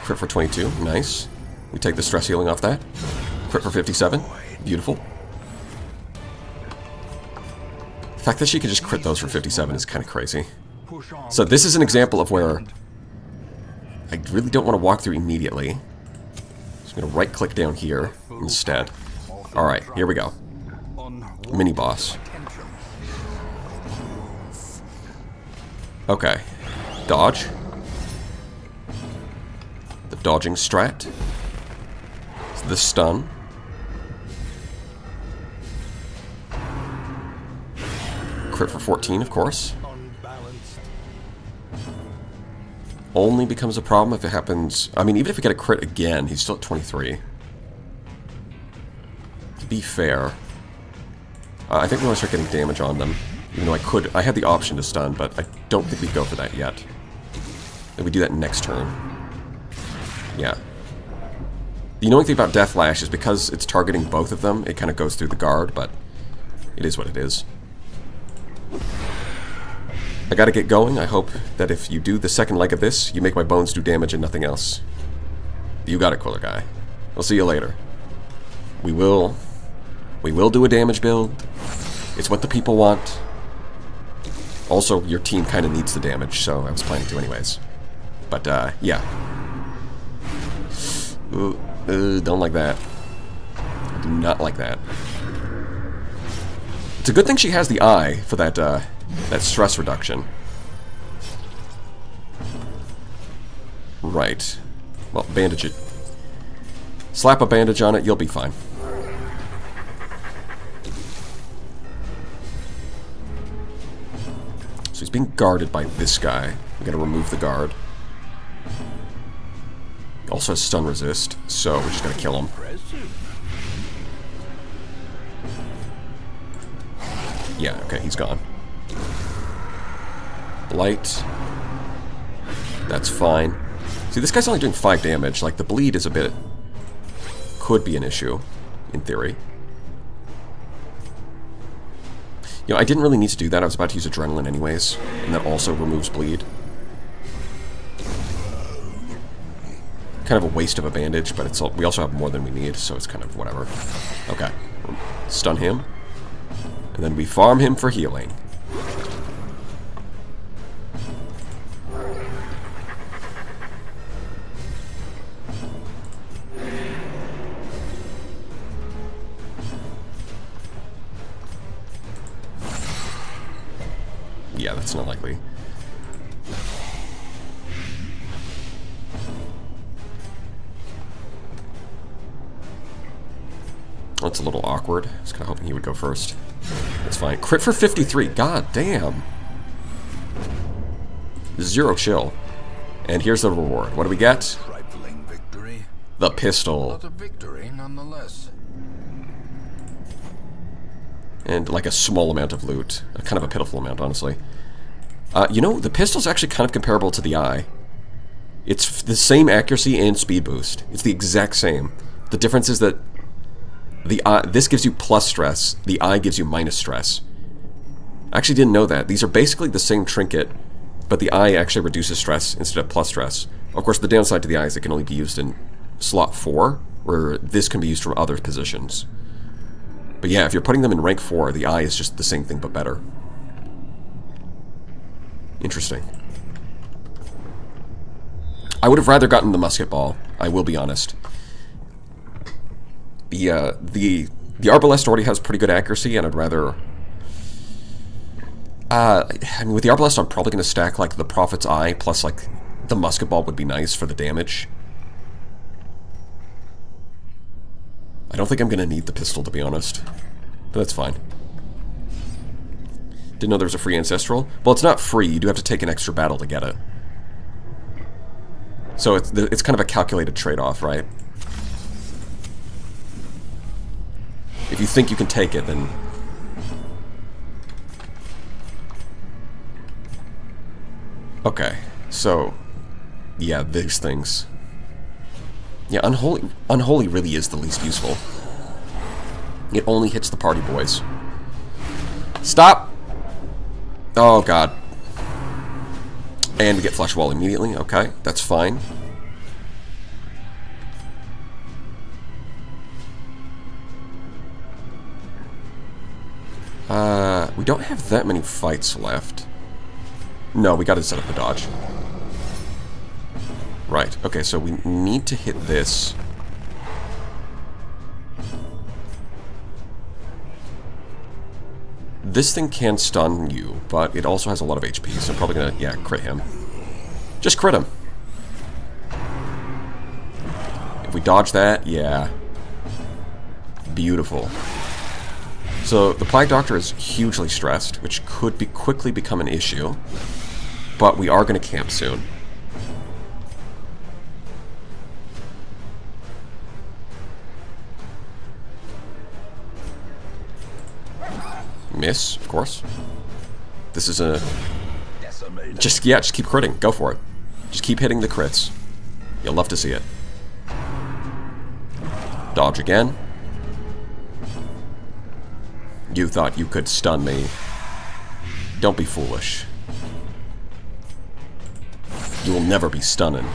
Crit for 22. Nice. We take the stress healing off that. Crit for 57. Beautiful. The fact that she could just crit those for 57 is kind of crazy. So this is an example of where I really don't want to walk through immediately. Just going to right-click down here instead. Alright, here we go. Mini-boss. Okay. Dodge. The dodging strat. The stun. Crit for 14, of course. Only becomes a problem if it happens... I mean, even if we get a crit again, he's still at 23. To be fair, I think we want to start getting damage on them. Even though I had the option to stun, but I don't think we'd go for that yet. And we do that next turn. Yeah. The annoying thing about Death Lash is because it's targeting both of them, it kind of goes through the guard, but it is what it is. I gotta get going. I hope that if you do the second leg of this, you make my bones do damage and nothing else. You got it, Quiller Guy. I'll see you later. We will do a damage build. It's what the people want. Also, your team kind of needs the damage, so I was planning to anyways. But, yeah. Don't like that. I do not like that. It's a good thing she has the eye for that, that stress reduction. Right. Well, bandage it. Slap a bandage on it, you'll be fine. So he's being guarded by this guy. We gotta remove the guard. He also has stun resist, so we're just gonna kill him. Yeah, okay, he's gone. Blight. That's fine. See, this guy's only doing 5 damage. Like, the bleed is a bit... could be an issue, in theory. You know, I didn't really need to do that. I was about to use Adrenaline anyways. And that also removes bleed. Kind of a waste of a bandage, but we also have more than we need, so it's kind of whatever. Okay. Stun him. And then we farm him for healing. Yeah, that's not likely. awkward. I was kind of hoping he would go first. That's fine. Crit for 53. God damn. 0 chill. And here's the reward. What do we get? Trifling victory, The pistol. but a victory nonetheless. And like a small amount of loot. Kind of a pitiful amount, honestly. You know, the pistol's actually kind of comparable to the eye. It's the same accuracy and speed boost. It's the exact same. The difference is that the eye, this gives you plus stress, the eye gives you minus stress. I actually didn't know that. These are basically the same trinket, but the eye actually reduces stress instead of plus stress. Of course, the downside to the eye is it can only be used in slot 4, where this can be used from other positions. But yeah, if you're putting them in rank 4, the eye is just the same thing but better. Interesting. I would have rather gotten the musket ball, I will be honest. The arbalest already has pretty good accuracy, and I'd rather... I mean, with the arbalest, I'm probably going to stack, like, the Prophet's Eye, plus, like, the musket ball would be nice for the damage. I don't think I'm going to need the pistol, to be honest. But that's fine. Didn't know there was a free Ancestral. Well, it's not free. You do have to take an extra battle to get it. So it's kind of a calculated trade-off, right? If you think you can take it, then... Okay, so... Yeah, these things. Yeah, Unholy really is the least useful. It only hits the party boys. Stop! Oh, God. And we get Flesh Wall immediately. Okay, that's fine. We don't have that many fights left. No, we gotta set up the dodge. Right, okay, so we need to hit this. This thing can stun you, but it also has a lot of HP, so I'm probably gonna, yeah, crit him. Just crit him. If we dodge that, yeah. Beautiful. So the Plague Doctor is hugely stressed, which could quickly become an issue, but we are gonna camp soon. Miss, of course. This is a... Just keep critting. Go for it. Just keep hitting the crits. You'll love to see it. Dodge again. You thought you could stun me. Don't be foolish. You will never be stunning.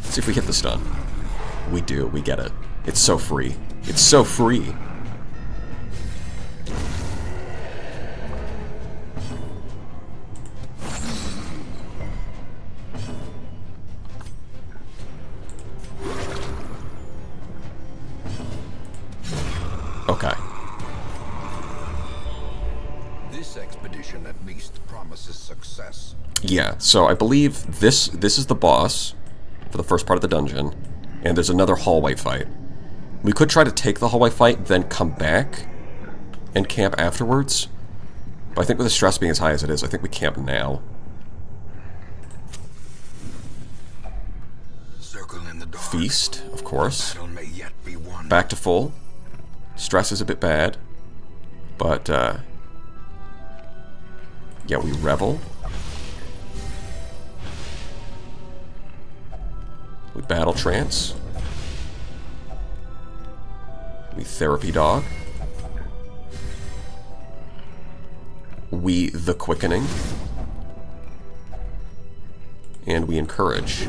Let's see if we hit the stun. We do. We get it. It's so free. It's so free. Okay. This expedition at least promises success. Yeah, so I believe this is the boss for the first part of the dungeon, and there's another hallway fight. We could try to take the hallway fight, then come back and camp afterwards. But I think with the stress being as high as it is, I think we camp now. Circle in the dark. Feast, of course. Battle may yet be won. Back to full. Stress is a bit bad, but yeah, we revel. We battle trance. We therapy dog. We the quickening. And we encourage.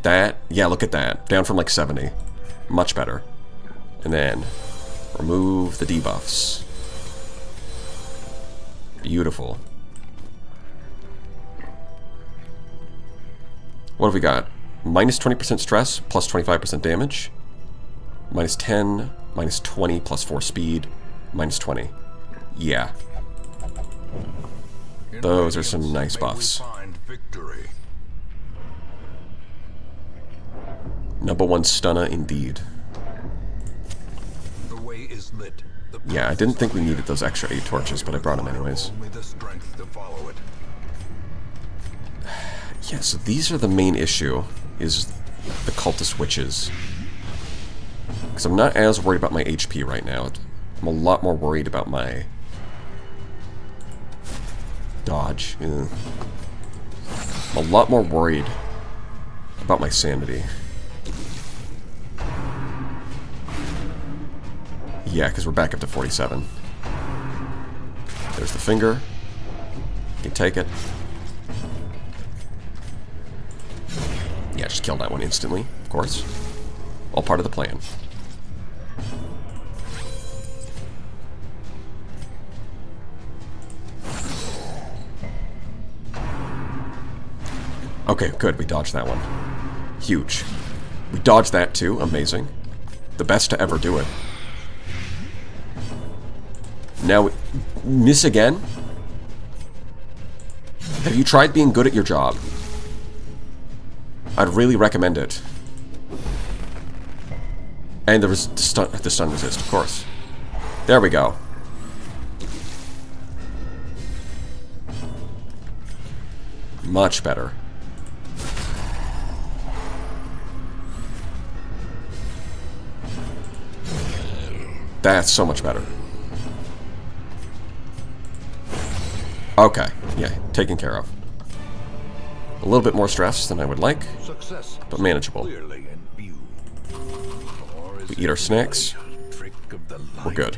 That, yeah, look at that. Down from like 70. Much better. And then remove the debuffs. Beautiful. What have we got? Minus 20% stress, plus 25% damage. Minus 10, minus 20, plus 4 speed. Minus 20. Yeah. Those are some nice buffs. #1 stunner indeed. The way is lit. The Yeah, I path didn't is think we clear. needed those extra 8 torches, but I brought them anyways. Only the strength to follow it. Yeah, so these are the main issue, is the cultist witches. Because I'm not as worried about my HP right now. I'm a lot more worried about my dodge. I'm a lot more worried about my sanity. Yeah, because we're back up to 47. There's the finger. You can take it. Yeah, just kill that one instantly, of course. All part of the plan. Okay, good, we dodged that one. Huge. We dodged that too, amazing. The best to ever do it. Now, miss again? Have you tried being good at your job? I'd really recommend it. And the stun resist, of course. There we go. Much better. That's so much better. Okay, yeah, taken care of. A little bit more stress than I would like, Success but manageable. clearly in view. Or is We it eat our snacks. a trick of the We're light? good.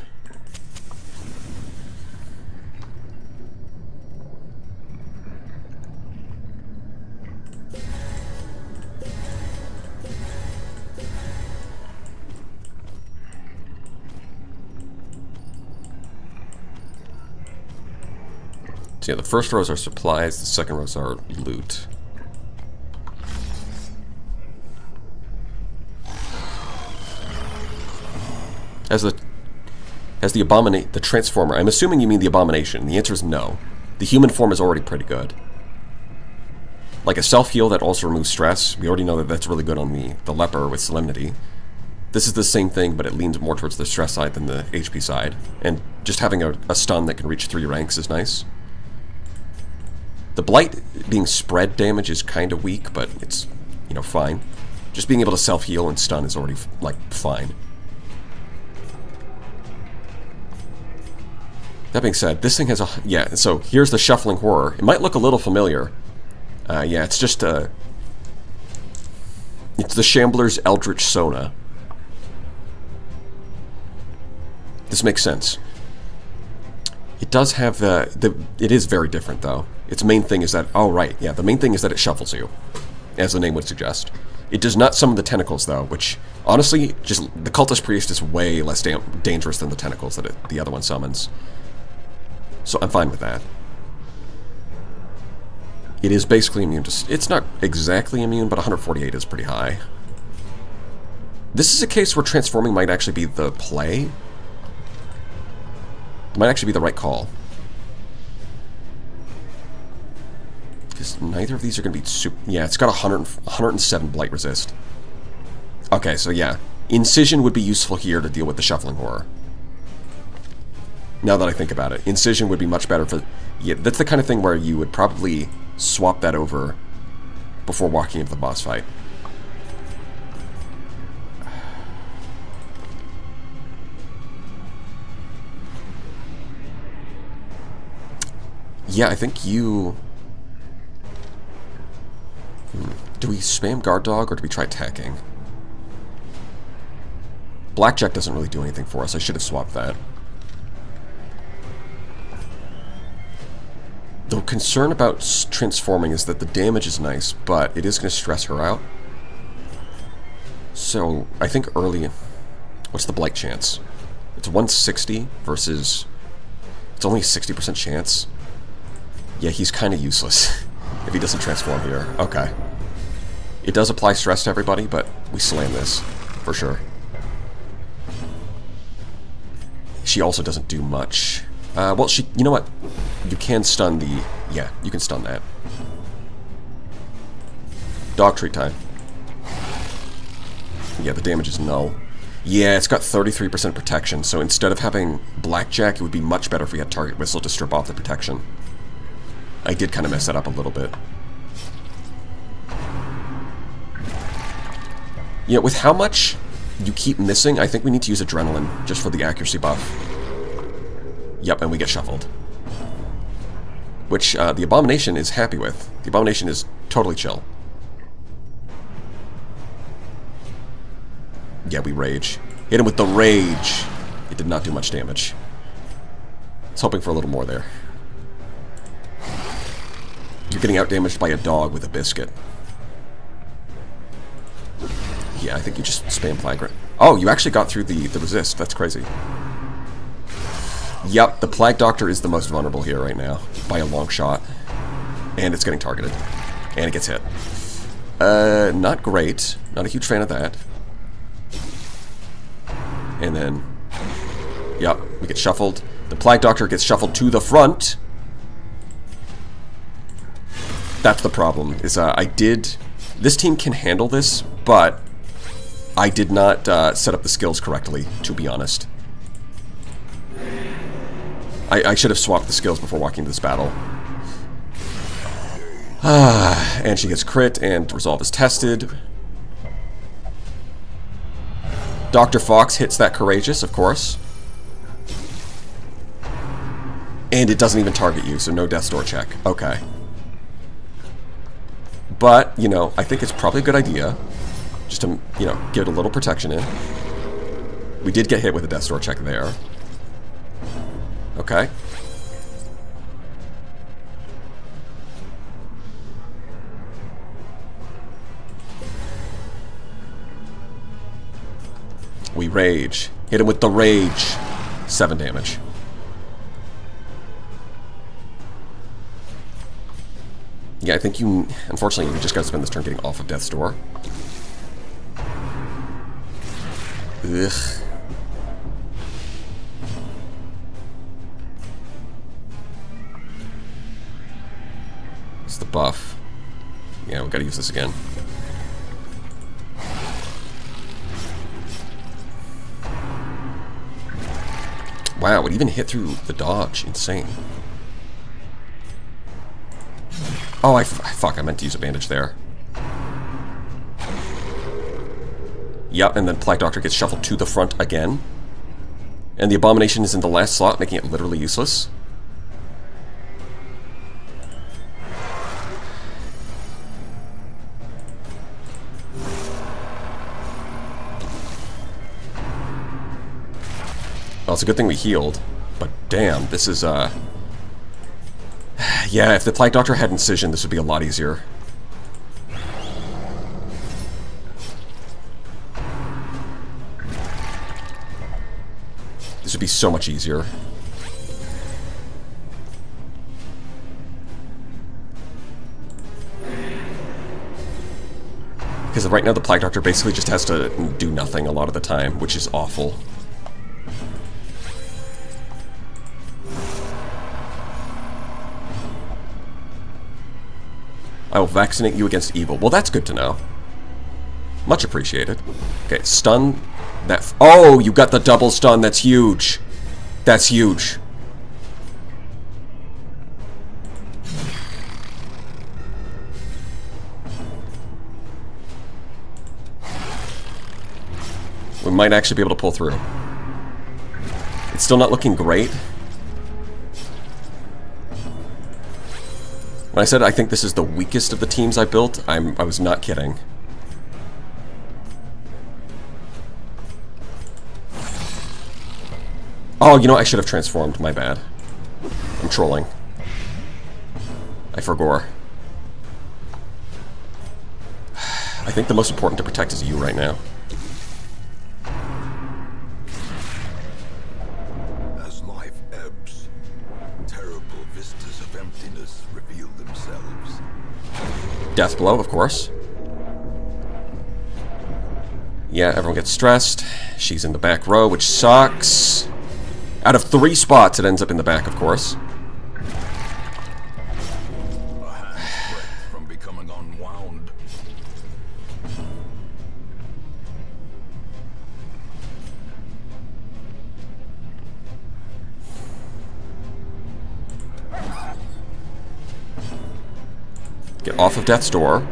So yeah, the first rows are supplies, the second rows are loot. As the transformer, I'm assuming you mean the abomination. The answer is no. The human form is already pretty good. Like a self-heal that also removes stress, we already know that that's really good on the leper with solemnity. This is the same thing, but it leans more towards the stress side than the HP side. And just having a stun that can reach 3 ranks is nice. The blight being spread damage is kind of weak, but it's, you know, fine. Just being able to self-heal and stun is already, like, fine. That being said, this thing has a... Yeah, so here's the Shuffling Horror. It might look a little familiar. Yeah, it's just a... It's the Shambler's Eldritch Sona. This makes sense. It does have it is very different, though. Its main thing is that... Oh, right, yeah, the main thing is that it shuffles you, as the name would suggest. It does not summon the tentacles, though, which, honestly, just... The Cultist Priest is way less dangerous than the tentacles that the other one summons. So I'm fine with that. It is basically immune to... It's not exactly immune, but 148 is pretty high. This is a case where transforming might actually be the play. It might actually be the right call. Because neither of these are going to be super... Yeah, it's got 107 Blight Resist. Okay, so yeah. Incision would be useful here to deal with the Shuffling Horror. Now that I think about it. Incision would be much better for... Yeah, that's the kind of thing where you would probably swap that over before walking into the boss fight. Yeah, I think you... Do we spam Guard Dog, or do we try attacking? Blackjack doesn't really do anything for us. I should have swapped that. The concern about transforming is that the damage is nice, but it is going to stress her out. So, I think early... What's the Blight chance? It's 160 versus... It's only a 60% chance. Yeah, he's kind of useless if he doesn't transform here. Okay. It does apply stress to everybody, but we slam this, for sure. She also doesn't do much. Well, she... You know what? You can stun the... Yeah, you can stun that. Dog treat time. Yeah, the damage is null. Yeah, it's got 33% protection, so instead of having Blackjack, it would be much better if we had Target Whistle to strip off the protection. I did kind of mess that up a little bit. Yeah, with how much you keep missing, I think we need to use Adrenaline just for the accuracy buff. Yep, and we get shuffled. Which the Abomination is happy with. The Abomination is totally chill. Yeah, we rage. Hit him with the rage. It did not do much damage. I was hoping for a little more there. You're getting outdamaged by a dog with a biscuit. Yeah, I think you just spam Plague. Oh, you actually got through the resist. That's crazy. Yep, the Plague Doctor is the most vulnerable here right now, by a long shot. And it's getting targeted. And it gets hit. Not great. Not a huge fan of that. And then, yep, we get shuffled. The Plague Doctor gets shuffled to the front. That's the problem, is this team can handle this, but I did not set up the skills correctly, to be honest. I should have swapped the skills before walking into this battle. And she gets crit, and resolve is tested. Dr. Fox hits that Courageous, of course. And it doesn't even target you, so no Death's Door check. Okay. But, you know, I think it's probably a good idea just to, you know, give it a little protection in. We did get hit with a Death's Door check there. Okay. We rage. Hit him with the rage. 7 damage. Yeah, I think you... Unfortunately, you just gotta spend this turn getting off of Death's Door. Ugh. It's the buff. Yeah, we gotta use this again. Wow, it even hit through the dodge. Insane. Oh, fuck, I meant to use a bandage there. Yep, and then Plague Doctor gets shuffled to the front again. And the Abomination is in the last slot, making it literally useless. Well, it's a good thing we healed. But damn, this is, yeah, if the Plague Doctor had Incision, this would be a lot easier. This would be so much easier. Because right now the Plague Doctor basically just has to do nothing a lot of the time, which is awful. I will vaccinate you against evil. Well, that's good to know. Much appreciated. Okay, stun that... Oh, you got the double stun. That's huge. That's huge. We might actually be able to pull through. It's still not looking great. When I said I think this is the weakest of the teams I built, I was not kidding. Oh, you know, I should have transformed. My bad. I'm trolling. I forgore. I think the most important to protect is you right now. As life ebbs, terrible vistas of emptiness reveal themselves. Death blow, of course. Yeah, everyone gets stressed. She's in the back row, which sucks. Out of 3 spots, it ends up in the back, of course. A hand's breadth from becoming unwound. Get off of Death's Door.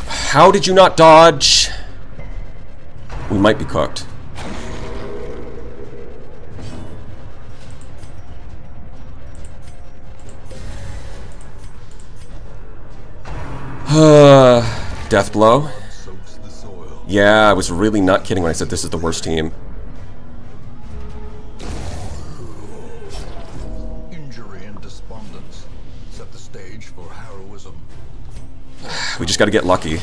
How did you not dodge? We might be cooked. Death blow. Yeah, I was really not kidding when I said this is the worst team. Injury and despondence set the stage for heroism. We just gotta get lucky.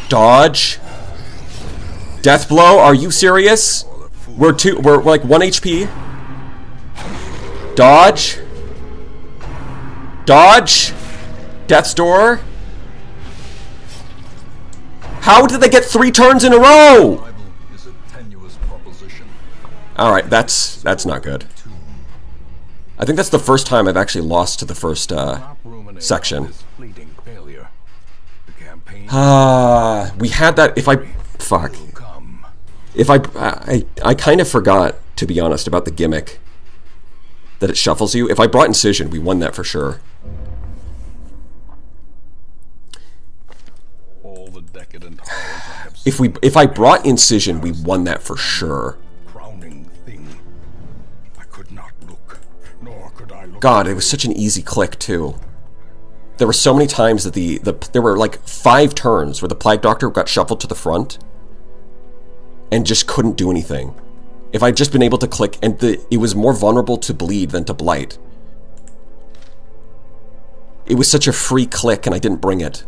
Dodge. Death blow, are you serious? We're like 1 HP. Dodge. Dodge. Death's Door. How did they get 3 turns in a row? Is a tenuous proposition. Alright, that's not good. I think that's the first time I've actually lost to the first section. We had that. I kind of forgot, to be honest, about the gimmick that it shuffles you. If I brought Incision, we won that for sure. All the decadent horrors I have If I brought Incision, we won that for sure. crowning thing. I could not look, nor could I look. God, it was such an easy click too. There were so many times that there were like 5 turns where the Plague Doctor got shuffled to the front and just couldn't do anything. If I'd just been able to click, and it was more vulnerable to bleed than to blight. It was such a free click and I didn't bring it.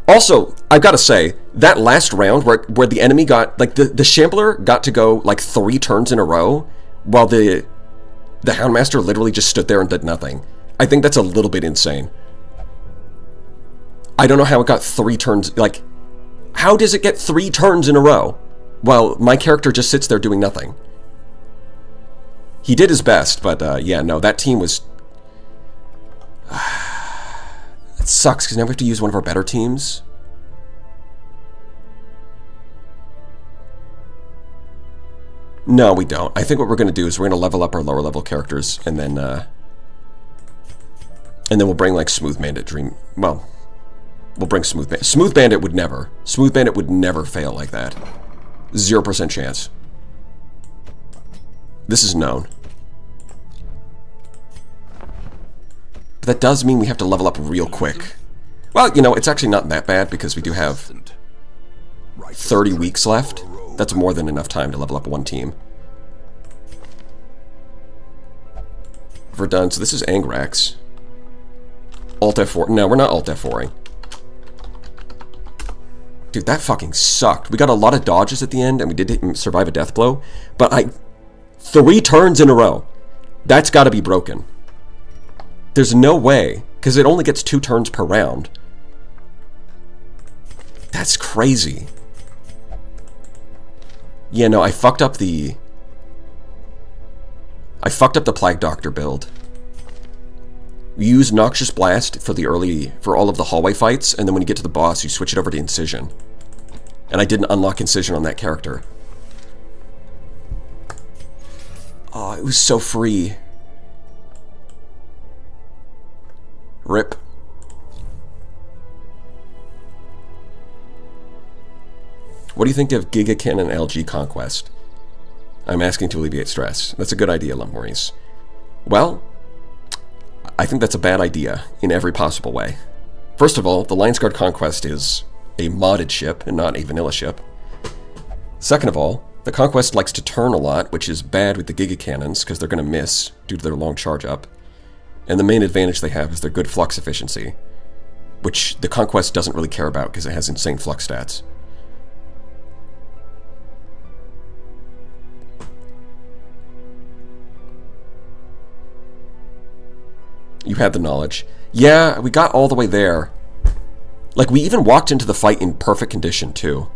Also, I've got to say, that last round where the enemy got, like, the Shambler got to go, like, 3 turns in a row, while the Houndmaster literally just stood there and did nothing. I think that's a little bit insane. I don't know how it got 3 turns, like, how does it get 3 turns in a row, while my character just sits there doing nothing? He did his best, but, yeah, no, that team was... It sucks, because now we have to use one of our better teams. No, we don't. I think what we're going to do is we're going to level up our lower level characters, and then we'll bring, like, Smooth Bandit Dream... Well, we'll bring Smooth Bandit. Smooth Bandit would never. Smooth Bandit would never fail like that. 0% chance. This is known. But that does mean we have to level up real quick. Well, you know, it's actually not that bad because we do have 30 weeks left. That's more than enough time to level up one team. We're done. So this is Angrax. Alt F4. No, we're not Alt F4ing. Dude, that fucking sucked. We got a lot of dodges at the end, and we did survive a death blow. But 3 turns in a row. That's got to be broken. There's no way, because it only gets 2 turns per round. That's crazy. Yeah, no, I fucked up the Plague Doctor build. We use Noxious Blast for all of the hallway fights, and then when you get to the boss, you switch it over to Incision. And I didn't unlock Incision on that character. Oh, it was so free. RIP. What do you think of Giga Cannon LG Conquest? I'm asking to alleviate stress. That's a good idea, Lump-Maurice. Well, I think that's a bad idea in every possible way. First of all, the Lions Guard Conquest is a modded ship and not a vanilla ship. Second of all, the Conquest likes to turn a lot, which is bad with the Giga Cannons because they're going to miss due to their long charge up. And the main advantage they have is their good flux efficiency, which the Conquest doesn't really care about because it has insane flux stats. You had the knowledge. Yeah, we got all the way there. Like, we even walked into the fight in perfect condition, too.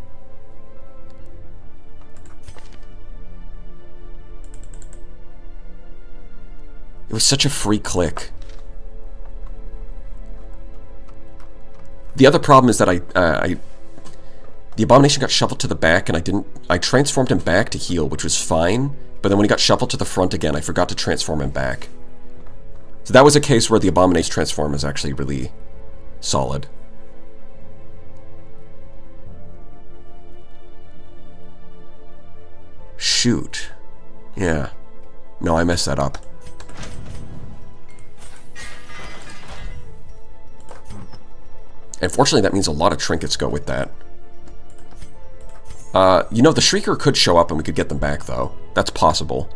It was such a free click. The other problem is that The Abomination got shuffled to the back, and I transformed him back to heal, which was fine, but then when he got shuffled to the front again, I forgot to transform him back. So that was a case where the Abomination transform is actually really solid. Shoot. Yeah. No, I messed that up. Unfortunately, that means a lot of trinkets go with that. You know, the Shrieker could show up and we could get them back, though. That's possible.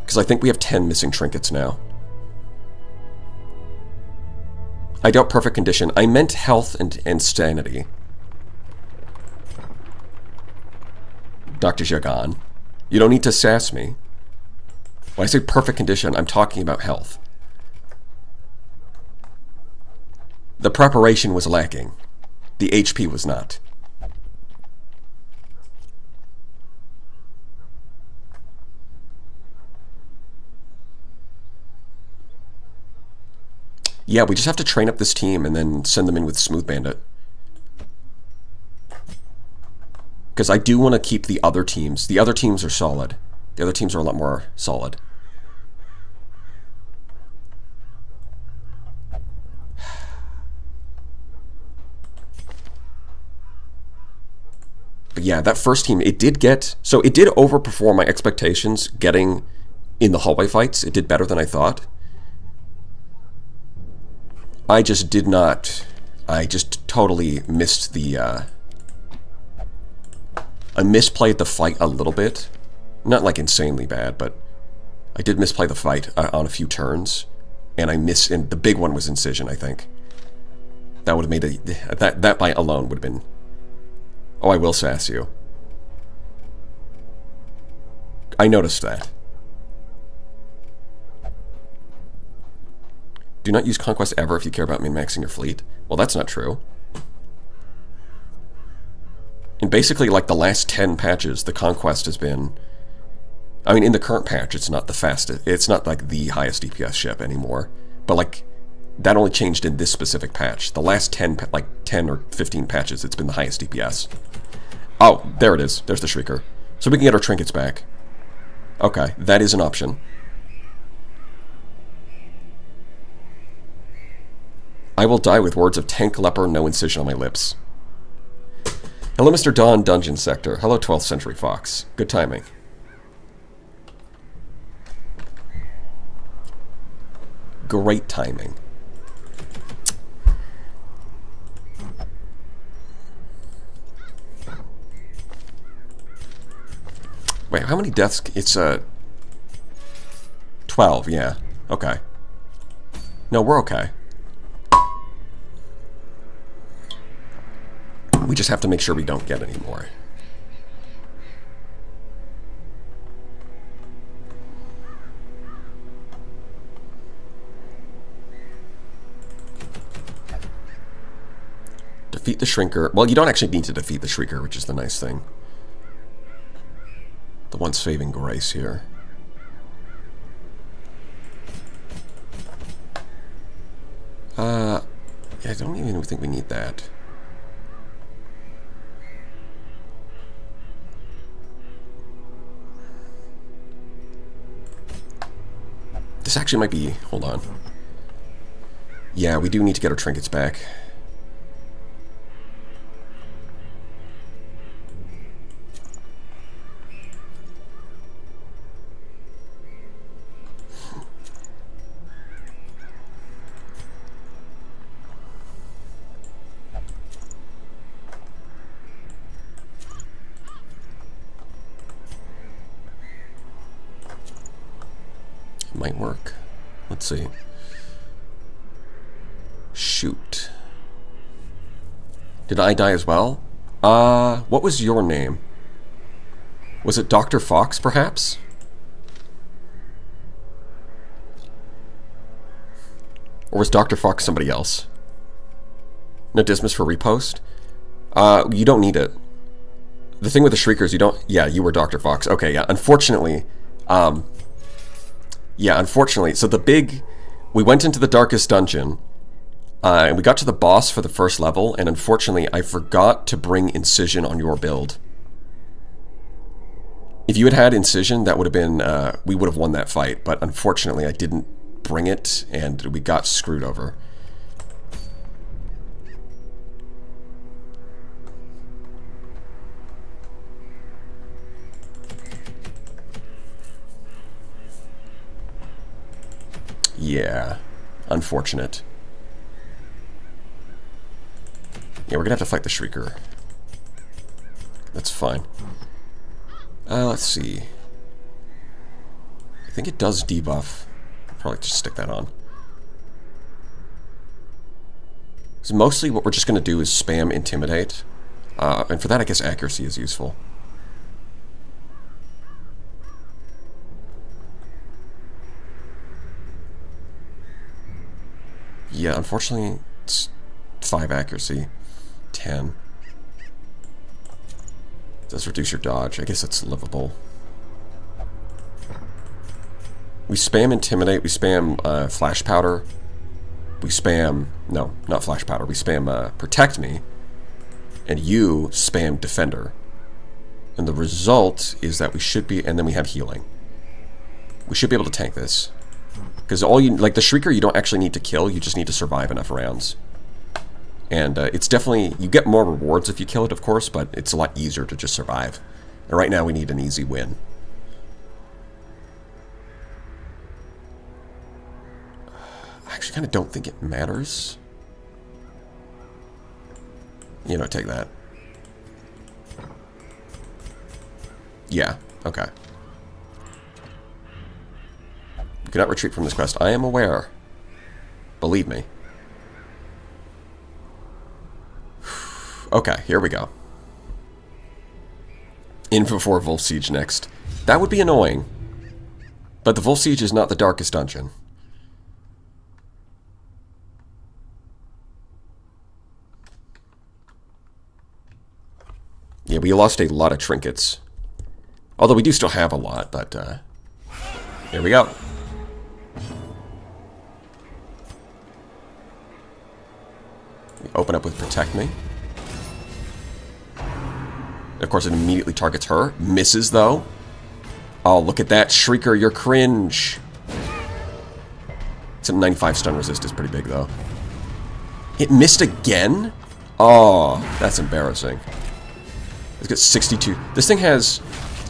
Because I think we have 10 missing trinkets now. I doubt perfect condition. I meant health and sanity. Dr. Jagan. You don't need to sass me. When I say perfect condition, I'm talking about health. The preparation was lacking. The HP was not. Yeah, we just have to train up this team and then send them in with Smooth Bandit. Because I do want to keep the other teams. The other teams are solid. The other teams are a lot more solid. But yeah, that first team, it did get... So it did overperform my expectations getting in the hallway fights. It did better than I thought. I just did not... I just totally missed the... I misplayed the fight a little bit. Not like insanely bad, but I did misplay the fight on a few turns. And and the big one was Incision, I think. That would have made a... That by alone would have been... Oh, I will sass you. I noticed that. Do not use Conquest ever if you care about min-maxing your fleet. Well, that's not true. And basically, like the last 10 patches, the Conquest has been... I mean, in the current patch, it's not the fastest... It's not like the highest DPS ship anymore. But like, that only changed in this specific patch. The last 10 or 15 patches, it's been the highest DPS. Oh, there it is. There's the Shrieker. So we can get our trinkets back. Okay, that is an option. I will die with words of Tank Leper, no incision on my lips. Hello, Mr. Dawn, Dungeon Sector. Hello, 12th Century Fox. Good timing. Great timing. Wait, how many deaths? It's 12, yeah. Okay. No, we're okay. We just have to make sure we don't get any more. Defeat the Shrinker. Well, you don't actually need to defeat the Shrieker, which is the nice thing. The one saving grace here. Yeah, I don't even think we need that. This actually might be... Hold on. Yeah, we do need to get our trinkets back. Might work. Let's see. Shoot. Did I die as well? What was your name? Was it Dr. Fox, perhaps? Or was Dr. Fox somebody else? No Dismas for repost? You don't need it. The thing with the Shriekers, you don't... Yeah, you were Dr. Fox. Okay, yeah. Unfortunately, Yeah, unfortunately. So the big... We went into the darkest dungeon. And we got to the boss for the first level, and unfortunately, I forgot to bring Incision on your build. If you had had Incision, that would have been, we would have won that fight, but unfortunately, I didn't bring it, and we got screwed over. Yeah, unfortunate. Yeah, we're gonna have to fight the Shrieker. That's fine. Let's see. I think it does debuff. Probably just stick that on. So mostly what we're just gonna do is spam Intimidate. And for that, I guess accuracy is useful. Yeah, unfortunately, it's 5 accuracy. 10. It does reduce your dodge. I guess it's livable. We spam Intimidate, we spam Flash Powder, we spam... No, not Flash Powder. We spam Protect Me, and you spam Defender. And the result is that we should be... And then we have Healing. We should be able to tank this. Because all you... Like, the Shrieker you don't actually need to kill, you just need to survive enough rounds. And it's definitely... You get more rewards if you kill it, of course, but it's a lot easier to just survive. And right now we need an easy win. I actually kind of don't think it matters. You know, take that. Yeah, okay. You cannot retreat from this quest. I am aware. Believe me. Okay, here we go. Info for Wolf Siege next. That would be annoying. But the Wolf Siege is not the darkest dungeon. Yeah, we lost a lot of trinkets. Although we do still have a lot, but here we go. We open up with Protect Me. Of course, it immediately targets her. Misses, though. Oh, look at that. Shrieker, you're cringe. It's a 95 stun resist is pretty big, though. It missed again? Oh, that's embarrassing. It's got 62. This thing has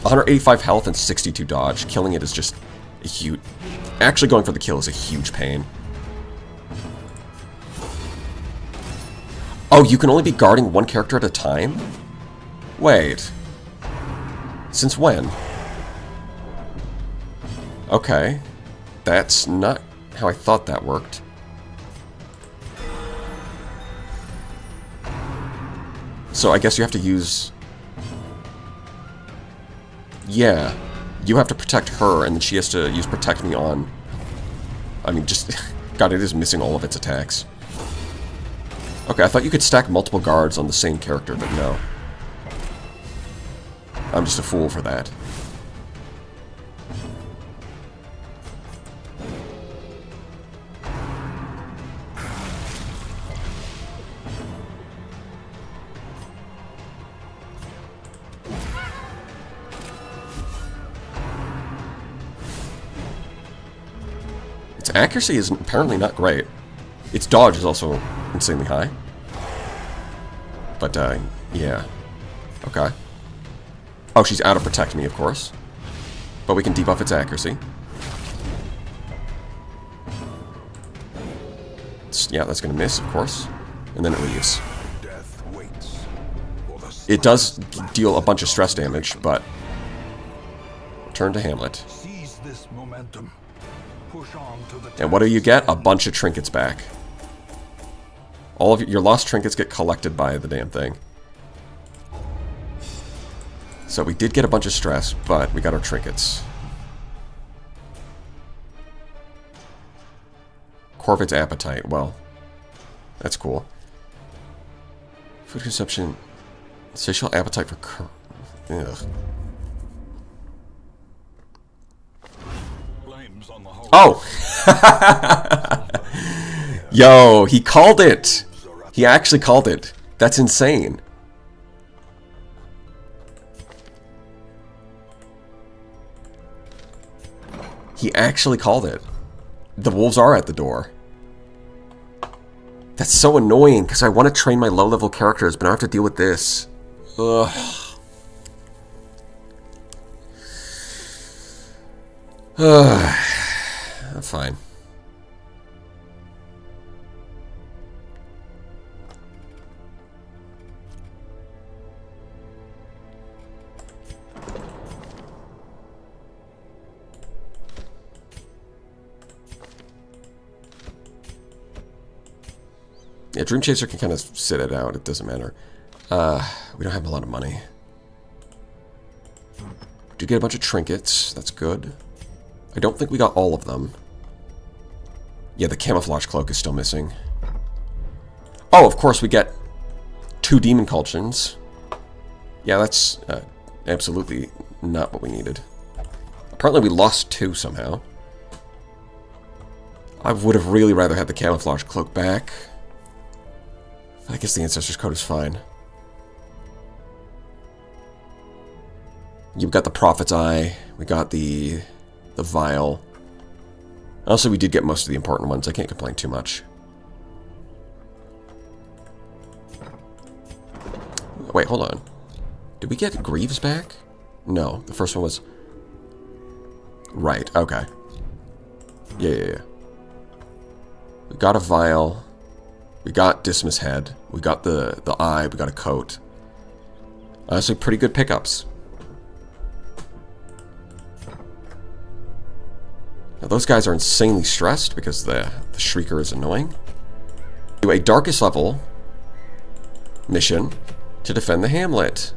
185 health and 62 dodge. Killing it is just a huge... Actually going for the kill is a huge pain. Oh, you can only be guarding one character at a time? Wait. Since when? Okay. That's not how I thought that worked. So I guess you have to use... Yeah. You have to protect her, and then she has to use Protect Me on... I mean, just... God, it is missing all of its attacks. Okay, I thought you could stack multiple guards on the same character, but no. I'm just a fool for that. Its accuracy is apparently not great. Its dodge is also insanely high. But, yeah. Okay. Oh, she's out of Protect Me, of course. But we can debuff its accuracy. Yeah, that's going to miss, of course. And then it leaves. It does deal a bunch of stress damage, but... Turn to Hamlet. Seize this momentum. Push on to the And what do you get? A bunch of trinkets back. All of your lost trinkets get collected by the damn thing. So we did get a bunch of stress, but we got our trinkets. Corvid's Appetite. Well, that's cool. Food consumption. Satial appetite for... Ugh. flames on the whole. Oh! Yo, he called it! He actually called it. That's insane. He actually called it. The wolves are at the door. That's so annoying, because I want to train my low-level characters, but I have to deal with this. Ugh. Fine. Yeah, Dream Chaser can kind of sit it out. It doesn't matter. We don't have a lot of money. Do get a bunch of trinkets. That's good. I don't think we got all of them. Yeah, the camouflage cloak is still missing. Oh, of course we get 2 demon cauldrons. Yeah, that's absolutely not what we needed. Apparently we lost 2 somehow. I would have really rather had the camouflage cloak back. I guess the Ancestor's Code is fine. You've got the Prophet's Eye. We got the Vial. Also, we did get most of the important ones. I can't complain too much. Wait, hold on. Did we get Greaves back? No, the first one was... Right, okay. Yeah. We got a Vial. We got Dismas Head. We got the Eye. We got a coat. Honestly, pretty good pickups. Now, those guys are insanely stressed because the Shrieker is annoying. Do a Darkest level mission to defend the Hamlet.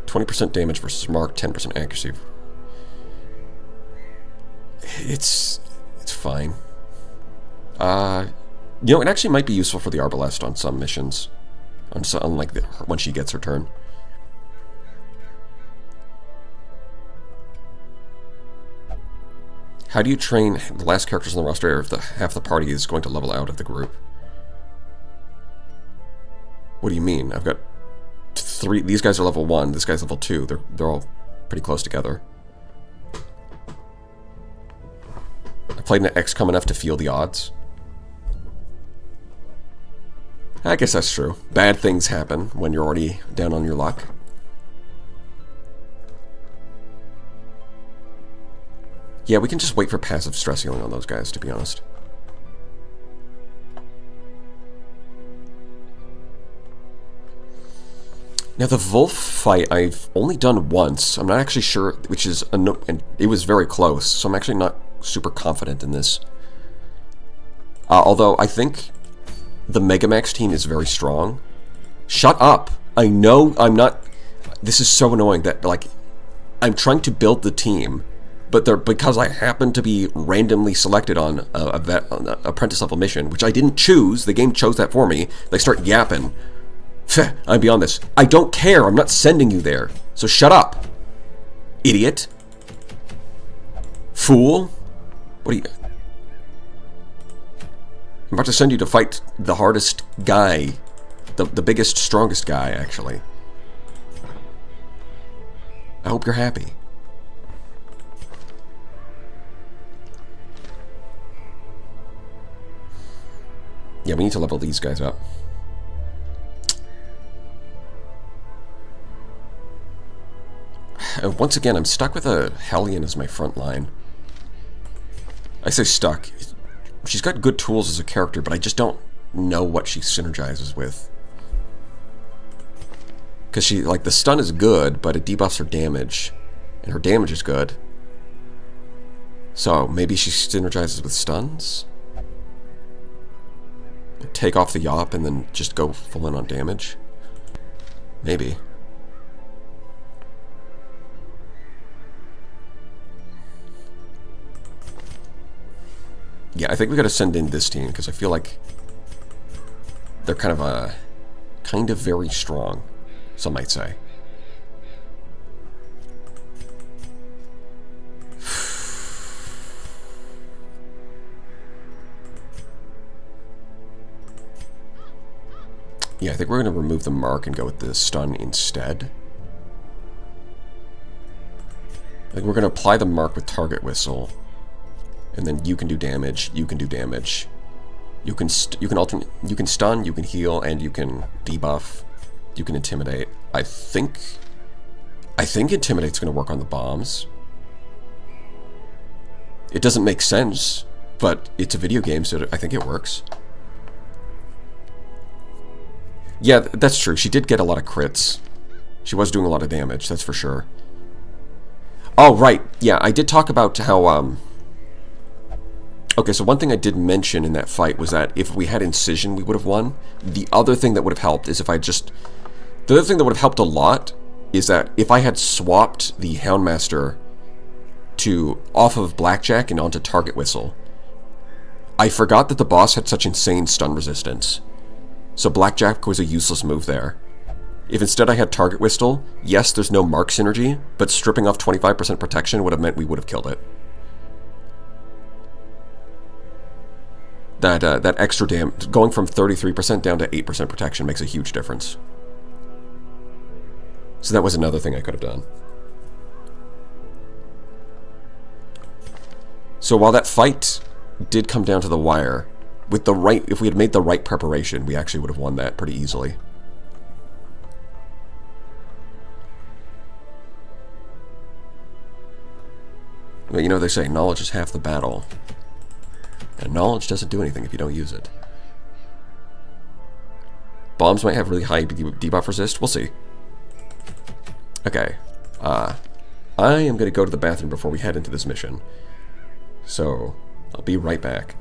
20% damage versus mark, 10% accuracy. It's fine. You know, it actually might be useful for the Arbalest on some missions. On like when she gets her turn. How do you train the last characters on the roster if half the party is going to level out of the group? What do you mean? I've got 3. These guys are level 1. This guy's level 2. They're all pretty close together. I played an XCOM enough to feel the odds. I guess that's true. Bad things happen when you're already down on your luck. Yeah, we can just wait for passive stress healing on those guys, to be honest. Now, the Wolf fight I've only done once. I'm not actually sure, which is... and it was very close, so I'm actually not super confident in this. Although, I think the Megamax team is very strong. Shut up! I know I'm not... This is so annoying that, like, I'm trying to build the team... But because I happen to be randomly selected on an apprentice level mission, which I didn't choose, the game chose that for me, they start yapping. I'm beyond this. I don't care, I'm not sending you there. So shut up. Idiot. Fool. What are you... I'm about to send you to fight the hardest guy. The biggest, strongest guy, actually. I hope you're happy. Yeah, we need to level these guys up. And once again, I'm stuck with a Hellion as my front line. I say stuck. She's got good tools as a character, but I just don't know what she synergizes with. Because she, like, the stun is good, but it debuffs her damage. And her damage is good. So, maybe she synergizes with stuns? Take off the Yop and then just go full in on damage? Maybe. Yeah, I think we gotta send in this team because I feel like they're kind of very strong, some might say. Yeah, I think we're going to remove the mark and go with the stun instead. I think we're going to apply the mark with target whistle. And then you can do damage, you can do damage. You can stun, you can heal, and you can debuff. You can intimidate. I think intimidate's going to work on the bombs. It doesn't make sense, but it's a video game, so I think it works. Yeah, that's true. She did get a lot of crits. She was doing a lot of damage, that's for sure. Oh, right. Yeah, I did talk about how, okay, so one thing I did mention in that fight was that if we had Incision, we would have won. The other thing that would have helped is if I just... The other thing that would have helped a lot is that if I had swapped the Houndmaster off of Blackjack and onto Target Whistle, I forgot that the boss had such insane stun resistance. So Blackjack was a useless move there. If instead I had Target Whistle, yes, there's no mark synergy, but stripping off 25% protection would have meant we would have killed it. That extra damage, going from 33% down to 8% protection makes a huge difference. So that was another thing I could have done. So while that fight did come down to the wire, with the right, if we had made the right preparation, we actually would have won that pretty easily. But you know, they say knowledge is half the battle. And knowledge doesn't do anything if you don't use it. Bombs might have really high debuff resist. We'll see. Okay. I am going to go to the bathroom before we head into this mission. So, I'll be right back.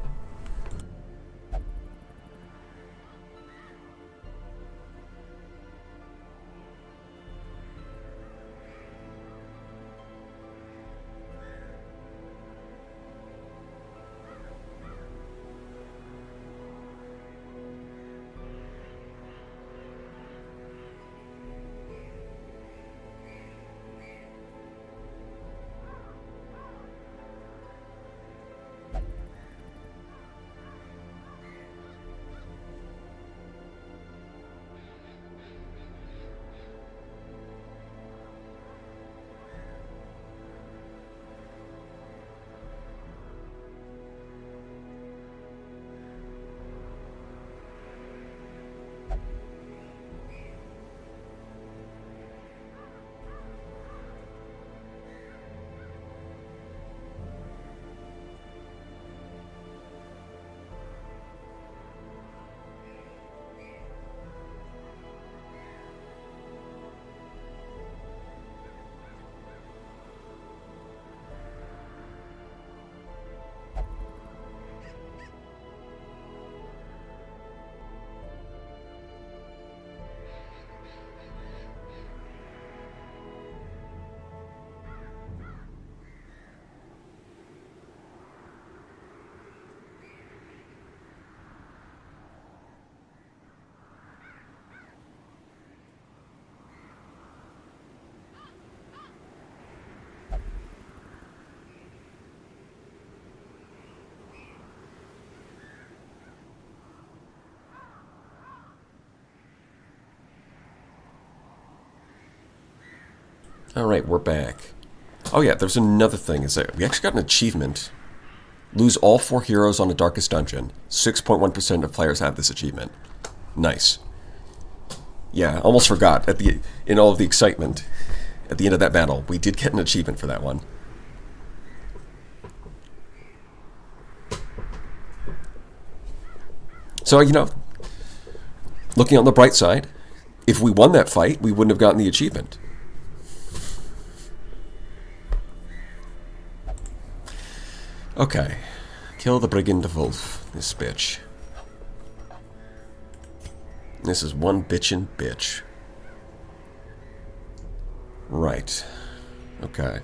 Alright, we're back. Oh yeah, there's another thing, is that we actually got an achievement. Lose all 4 heroes on the Darkest Dungeon. 6.1% of players have this achievement. Nice. Yeah, almost forgot, in all of the excitement, at the end of that battle, we did get an achievement for that one. So, you know, looking on the bright side, if we won that fight, we wouldn't have gotten the achievement. Okay. Kill the Brigand Wolf, this bitch. This is one bitchin' bitch. Right. Okay.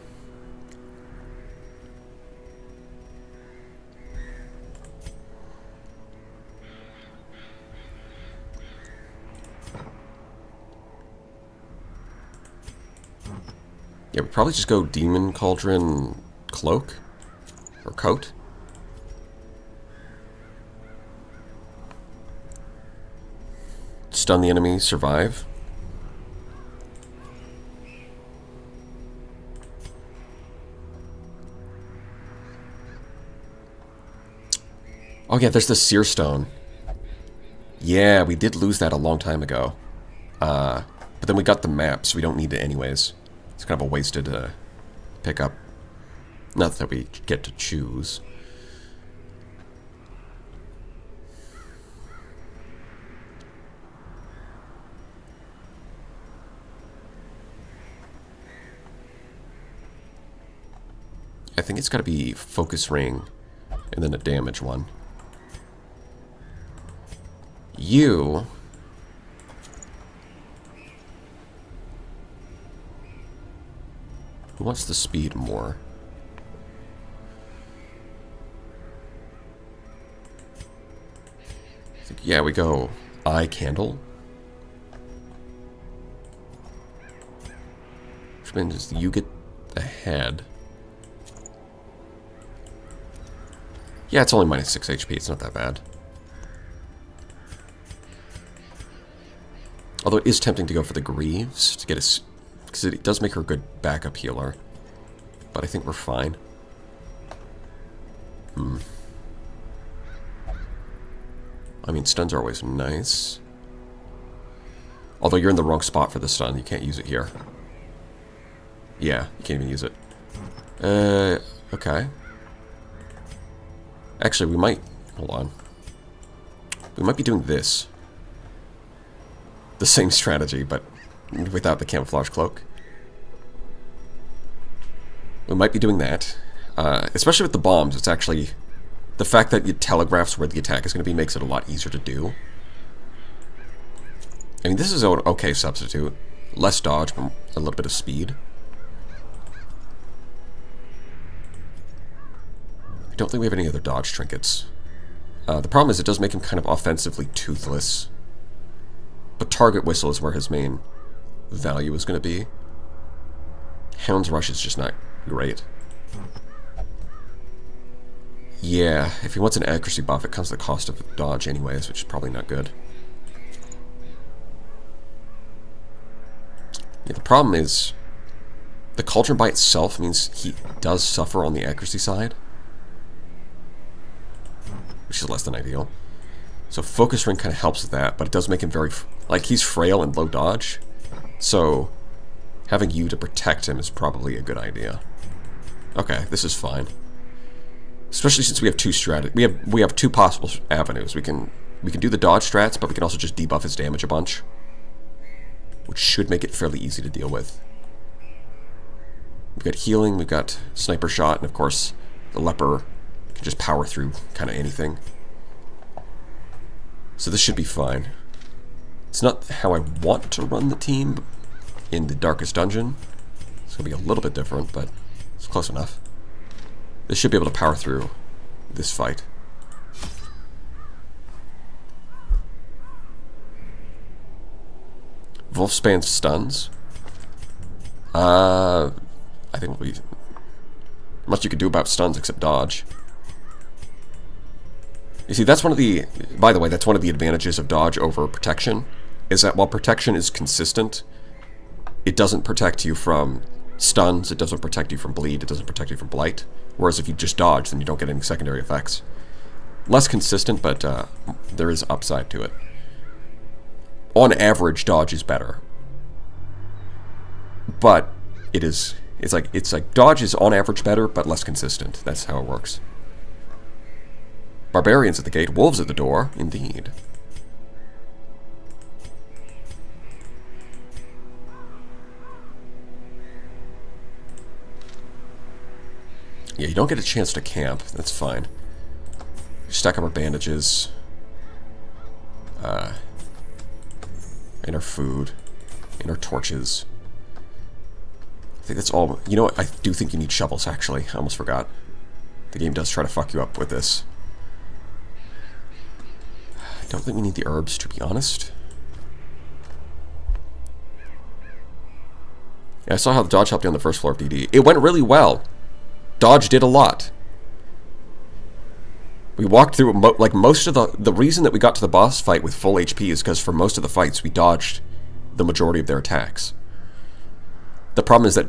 Yeah, we'd probably just go Demon Cauldron Cloak? Or Coat? stun the enemy, survive. Oh yeah, there's the Seer Stone. Yeah, we did lose that a long time ago. But then we got the map, so we don't need it anyways. It's kind of a wasted pickup. Not that we get to choose. I think it's got to be Focus Ring and then a damage one. You... Who wants the speed more? I think, yeah, we go Eye Candle. Which means you get the head. Yeah, it's only minus 6 HP. It's not that bad. Although it is tempting to go for the Greaves to get a... because it does make her a good backup healer. But I think we're fine. I mean, stuns are always nice. Although you're in the wrong spot for the stun. You can't use it here. Yeah, you can't even use it. Okay. Actually, we might... Hold on. We might be doing this. The same strategy, but without the camouflage cloak. We might be doing that. Especially with the bombs, it's actually... The fact that it telegraphs where the attack is going to be makes it a lot easier to do. I mean, this is an okay substitute. Less dodge, but a little bit of speed. I don't think we have any other dodge trinkets. The problem is it does make him kind of offensively toothless. But Target Whistle is where his main value is going to be. Hound's Rush is just not great. Yeah, if he wants an accuracy buff, it comes at the cost of dodge anyways, which is probably not good. Yeah, the problem is the Cauldron by itself means he does suffer on the accuracy side, which is less than ideal. So Focus Ring kind of helps with that, but it does make him very... Like, he's frail and low dodge, so having you to protect him is probably a good idea. Okay, this is fine. Especially since we have two we have two possible avenues. We can do the dodge strats, but we can also just debuff his damage a bunch, which should make it fairly easy to deal with. We've got healing, we've got sniper shot, and of course the leper can just power through kind of anything. So this should be fine. It's not how I want to run the team in the Darkest Dungeon. It's going to be a little bit different, but it's close enough. This should be able to power through this fight. Wolfsbane stuns. I think we... much you could do about stuns except dodge. You see, that's one of the... By the way, that's one of the advantages of dodge over protection, is that while protection is consistent, it doesn't protect you from stuns, it doesn't protect you from bleed, it doesn't protect you from blight. Whereas if you just dodge, then you don't get any secondary effects. Less consistent, but there is upside to it. On average, dodge is better. But it's like dodge is on average better, but less consistent. That's how it works. Barbarians at the gate, wolves at the door, indeed. Yeah, you don't get a chance to camp. That's fine. Stack up our bandages. And our food. And our torches. I think that's all. You know what? I do think you need shovels, actually. I almost forgot. The game does try to fuck you up with this. I don't think we need the herbs, to be honest. Yeah, I saw how the dodge helped you on the first floor of DD. It went really well. Dodge did a lot. We walked through, like, most of the reason that we got to the boss fight with full HP is because for most of the fights, we dodged the majority of their attacks. The problem is that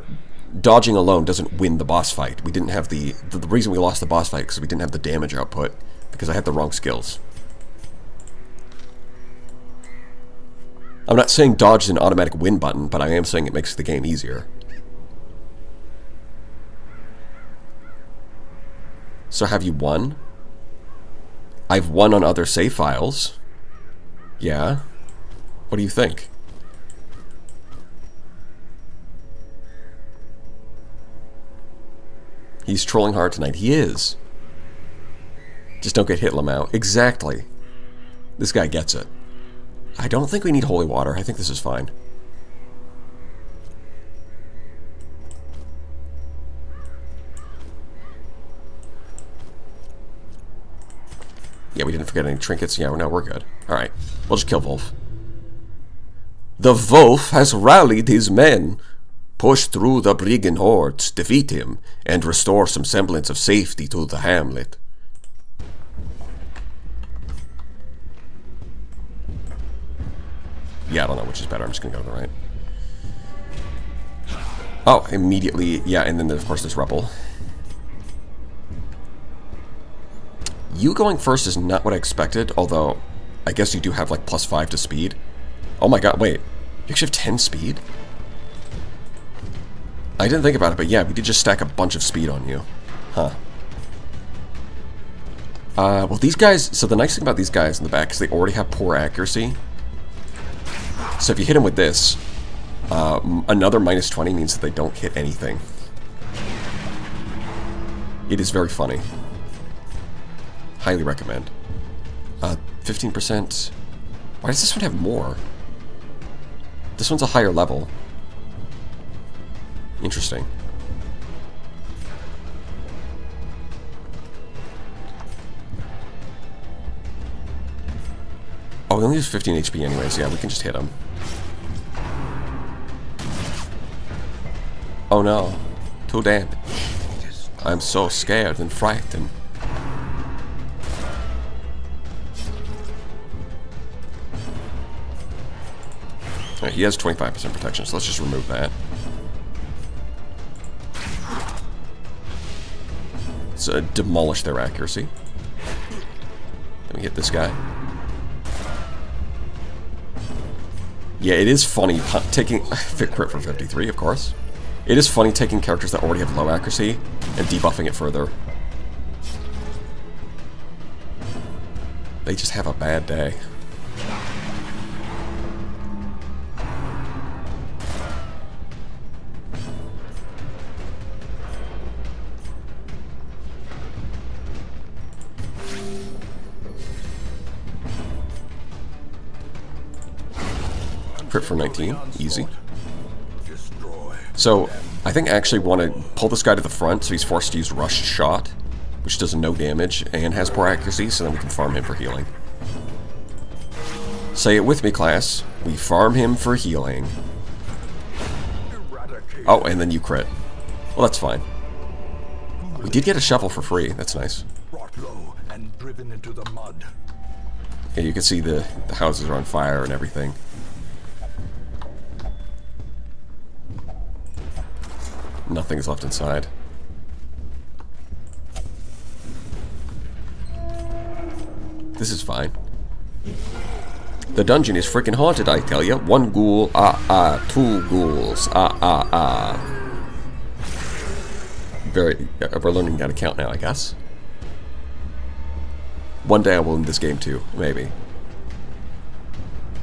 dodging alone doesn't win the boss fight. We didn't have the reason we lost the boss fight because we didn't have the damage output, because I had the wrong skills. I'm not saying dodge is an automatic win button, but I am saying it makes the game easier. So have you won? I've won on other save files. Yeah. What do you think? He's trolling hard tonight. He is. Just don't get hit, Lamau. Exactly. This guy gets it. I don't think we need holy water. I think this is fine. Yeah, we didn't forget any trinkets. Yeah, no, we're good. Alright, we'll just kill Wolf. The Wolf has rallied his men. Push through the brigand hordes, defeat him, and restore some semblance of safety to the hamlet. Yeah, I don't know which is better. I'm just gonna go to the right. Oh, immediately. Yeah, and then of course there's Rebel. You going first is not what I expected, although I guess you do have like +5 to speed. Oh my god, wait. You actually have 10 speed? I didn't think about it, but yeah, we did just stack a bunch of speed on you. Huh. Well, these guys... So the nice thing about these guys in the back is they already have poor accuracy. So if you hit them with this, another -20 means that they don't hit anything. It is very funny. Highly recommend. 15%. Why does this one have more? This one's a higher level. Interesting. Oh, we only use 15 HP anyways. Yeah, we can just hit him. Oh no. Too damn. I'm so scared and frightened. Right, he has 25% protection, so let's just remove that. So demolish their accuracy. Let me hit this guy. Yeah, it is funny taking... Crit for 53, of course. It is funny taking characters that already have low accuracy and debuffing it further. They just have a bad day. Crit for 19, easy. So, I think I actually want to pull this guy to the front so he's forced to use Rushed Shot, which does no damage and has poor accuracy, so then we can farm him for healing. Say it with me, class. We farm him for healing. Oh, and then you crit. Well, that's fine. We did get a shovel for free. That's nice. Yeah, you can see the houses are on fire and everything. Nothing's left inside. This is fine. The dungeon is freaking haunted, I tell you. 1 ghoul, 2 ghouls, Very, we're learning how to count now, I guess. One day I will win this game too, maybe.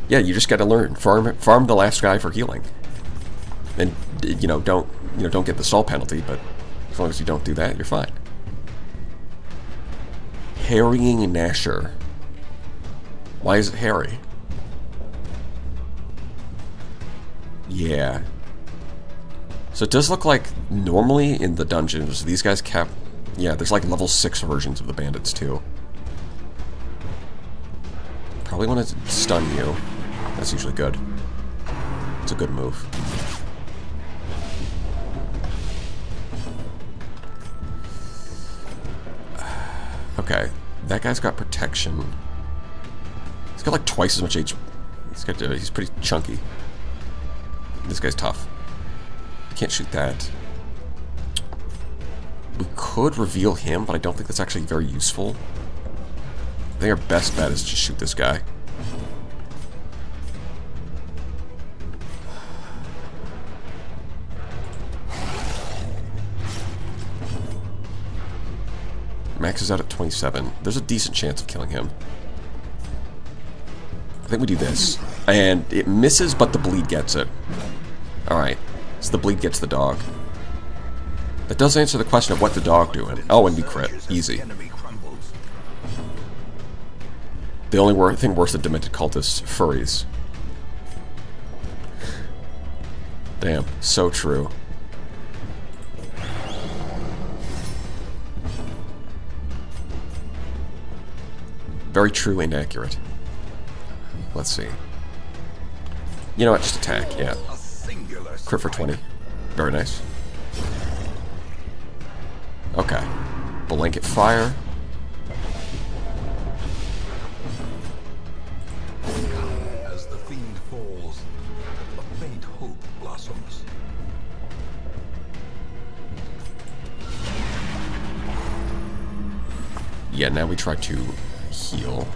Yeah, you just gotta learn. Farm the last guy for healing. And, don't get the stall penalty, but as long as you don't do that, you're fine. Harrying Nasher. Why is it Harry? Yeah. So it does look like normally in the dungeons, these guys yeah, there's like level 6 versions of the bandits too. Probably want to stun you. That's usually good. It's a good move. Okay. That guy's got protection. He's got like twice as much HP. He's pretty chunky. This guy's tough. Can't shoot that. We could reveal him, but I don't think that's actually very useful. I think our best bet is to just shoot this guy. Max is out at 27. There's a decent chance of killing him. I think we do this. And it misses, but the bleed gets it. Alright. So the bleed gets the dog. That does answer the question of what the dog doing. Oh, and we crit. Easy. The only thing worse than demented cultists, furries. Damn, so true. Very true and accurate. Let's see. You know what? Just attack, yeah. Crit for 20. Very nice. Okay. Blanket fire. As the fiend falls, a faint hope blossoms. Yeah, now we try to heal.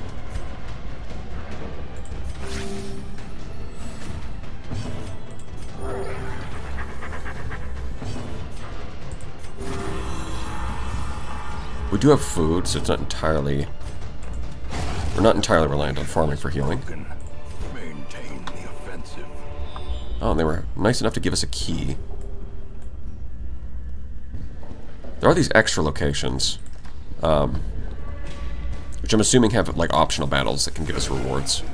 We do have food, so it's not entirely... We're not entirely reliant on farming for healing. Maintain the offensive. Oh, and they were nice enough to give us a key. There are these extra locations, which I'm assuming have like optional battles that can give us rewards.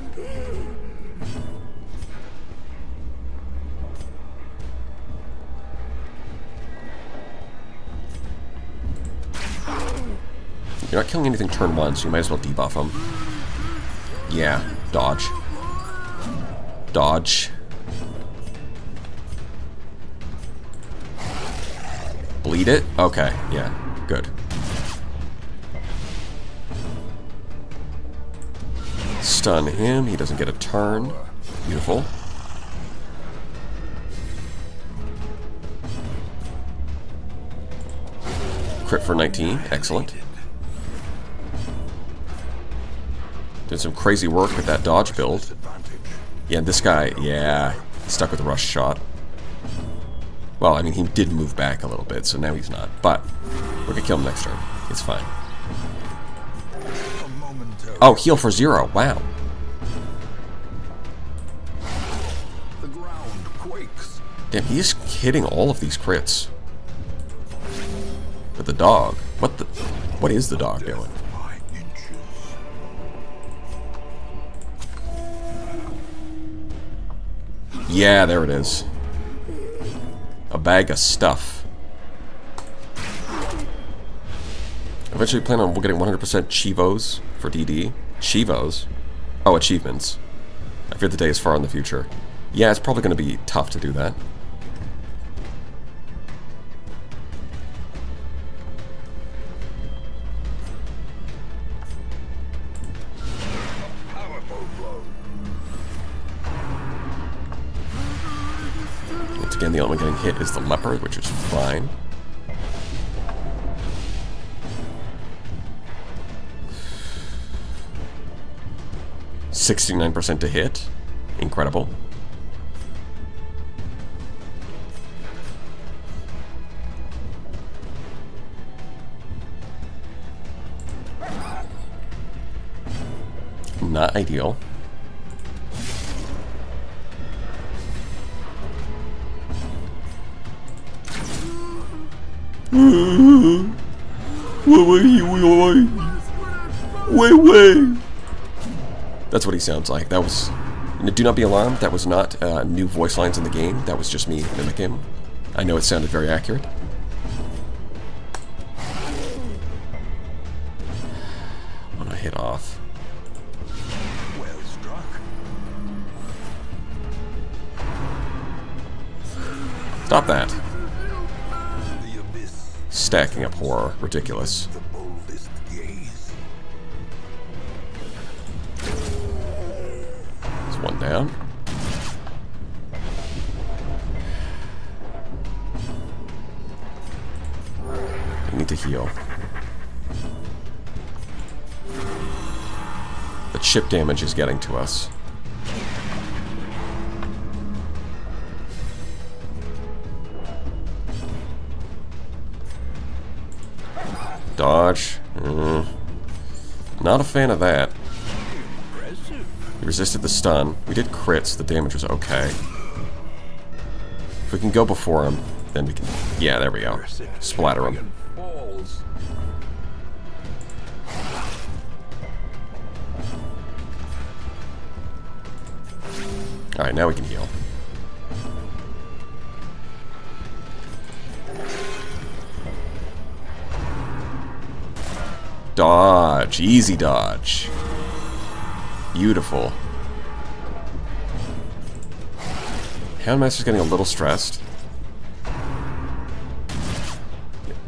You're not killing anything turn 1, so you might as well debuff them. Yeah, dodge. Dodge. Bleed it? Okay, yeah, good. Stun him, he doesn't get a turn. Beautiful. Crit for 19, excellent. Did some crazy work with that dodge build. Yeah, this guy, yeah, stuck with the rush shot. Well, I mean, he did move back a little bit, so now he's not. But we're gonna kill him next turn. It's fine. Oh, heal for 0. Wow. The ground quakes. Damn, he's hitting all of these crits. But the dog, what is the dog doing? By inches. Yeah, there it is. A bag of stuff. Eventually plan on getting 100% Chivos for DD. Chivos? Oh, achievements. I fear the day is far in the future. Yeah, it's probably going to be tough to do that. Once again, the only one getting hit is the leopard, which is fine. %69% to hit. Incredible. Not ideal. Wait. That's what he sounds like. That was... Do not be alarmed. That was not new voice lines in the game. That was just me mimicking him. I know it sounded very accurate. I'm gonna hit off. Well struck. Stop that. The abyss. Stacking up horror. Ridiculous. The boldest gaze. down. We need to heal. The chip damage is getting to us. Dodge. Not a fan of that. He resisted the stun. We did crits. The damage was okay. If we can go before him, then we can... Yeah, there we go. Splatter him. Alright, now we can heal. Dodge. Easy dodge. Beautiful. Houndmaster's getting a little stressed.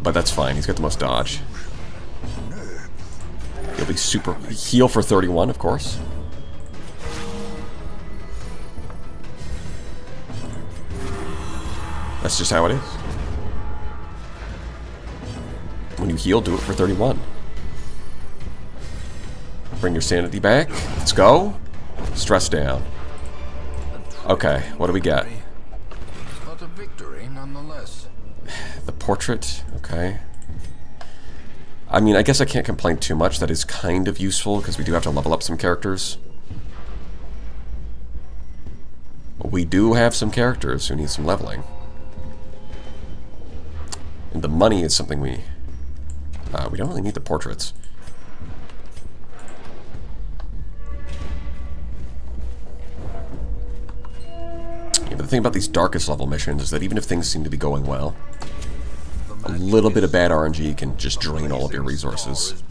But that's fine. He's got the most dodge. He'll be super... Heal for 31, of course. That's just how it is. When you heal, do it for 31. Bring your sanity back. Let's go. Stress down. Okay, what do we get? But a victory nonetheless. The portrait. Okay. I mean, I guess I can't complain too much. That is kind of useful, because we do have to level up some characters. We do have some characters who need some leveling. And the money is something we don't really need the portraits. Yeah, but the thing about these darkest level missions is that even if things seem to be going well, a little bit of bad RNG can just drain all of your resources.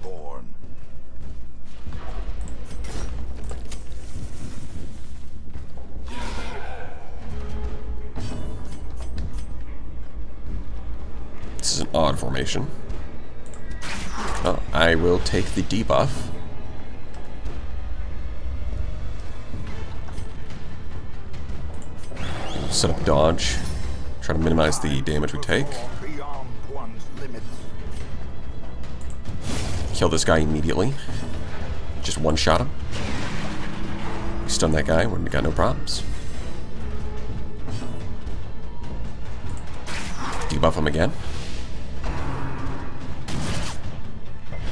This is an odd formation. Oh, I will take the debuff. Set up dodge. Try to minimize the damage we take. Kill this guy immediately. Just one-shot him. Stun that guy when we got no problems. Debuff him again.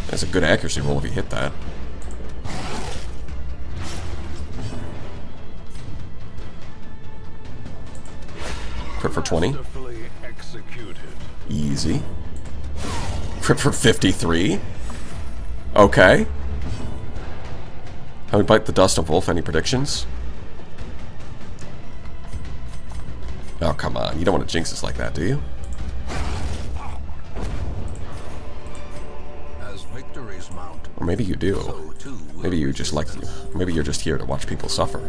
That's a good accuracy roll if you hit that. Crit for 20. Easy. Crit for 53. Okay. How we bite the dust of Wolf? Any predictions? Oh, come on. You don't want to jinx us like that, do you? Or maybe you do. Maybe you just like... Maybe you're just here to watch people suffer.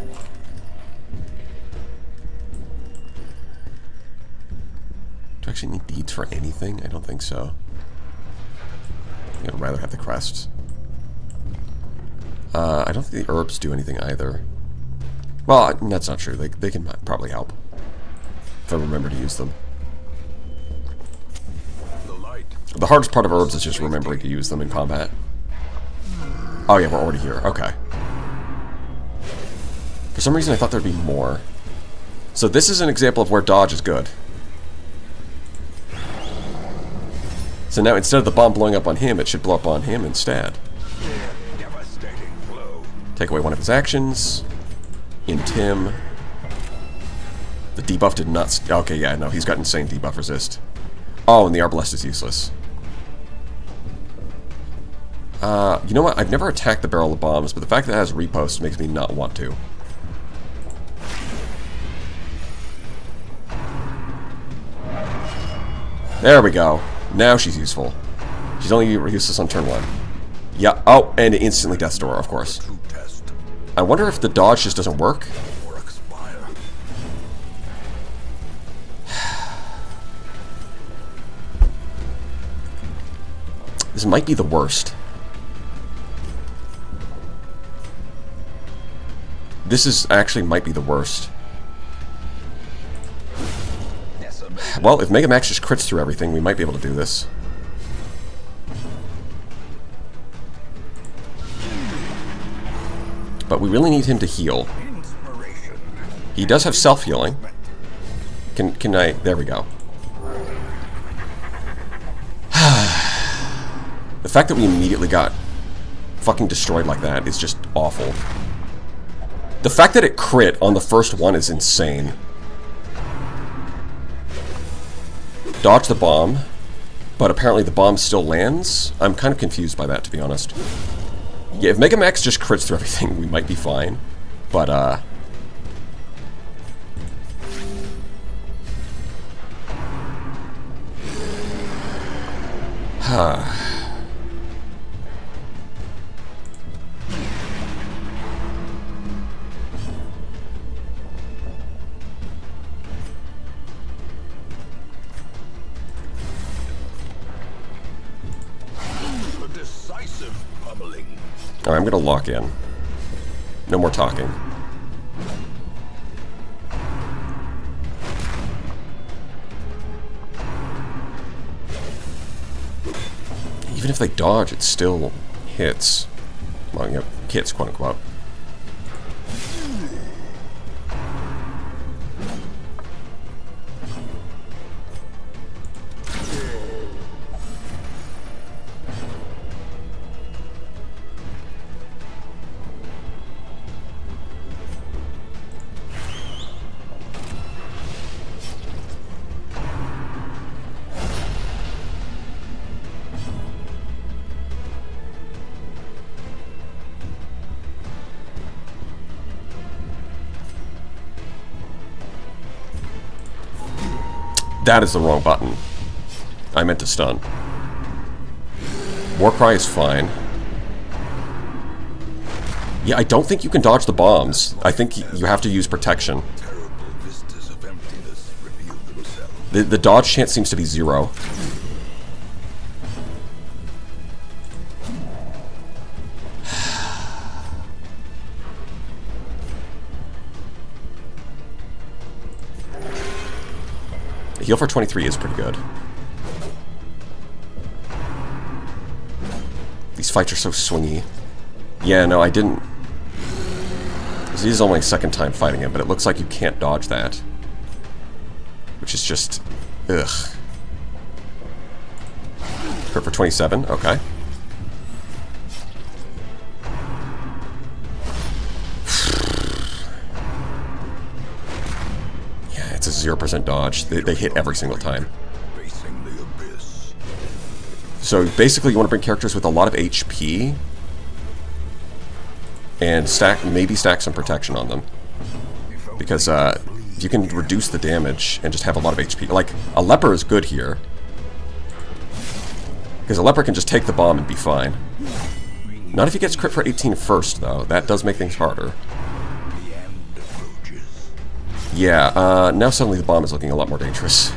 Do I actually need deeds for anything? I don't think so. I'd rather have the crests. I don't think the herbs do anything either. Well, that's not true. They can probably help. If I remember to use them. The hardest part of herbs is just remembering to use them in combat. Oh yeah, we're already here. Okay. For some reason I thought there'd be more. So this is an example of where dodge is good. So now instead of the bomb blowing up on him, it should blow up on him instead. Take away one of his actions. Int him. The debuff did not... Okay, yeah, no, he's got insane debuff resist. Oh, and the Arbalest is useless. You know what? I've never attacked the barrel of bombs, but the fact that it has repost makes me not want to. There we go. Now she's useful. She's only useless on turn 1. Yeah. Oh, and instantly Death's Door, of course. I wonder if the dodge just doesn't work. This might be the worst. This is actually might be the worst. Well, if Mega Max just crits through everything, we might be able to do this. But we really need him to heal. He does have self-healing. Can I... There we go. The fact that we immediately got fucking destroyed like that is just awful. The fact that it crit on the first one is insane. Dodge the bomb, but apparently the bomb still lands. I'm kind of confused by that, to be honest. Yeah, if Mega Max just crits through everything, we might be fine. But, Alright, I'm gonna lock in. No more talking. Even if they dodge, it still hits. Well, you know, hits, quote unquote. That is the wrong button. I meant to stun. Warcry is fine. Yeah, I don't think you can dodge the bombs. I think you have to use protection. The dodge chance seems to be 0. Heal for 23 is pretty good. These fights are so swingy. Yeah, no, I didn't... This is only my second time fighting him, but it looks like you can't dodge that. Which is just... Ugh. Crit for 27, okay. It's a 0% dodge. They hit every single time. So basically you want to bring characters with a lot of HP and maybe stack some protection on them. Because you can reduce the damage and just have a lot of HP. Like, a leper is good here. Because a leper can just take the bomb and be fine. Not if he gets crit for 18 first, though. That does make things harder. Yeah, now suddenly the bomb is looking a lot more dangerous.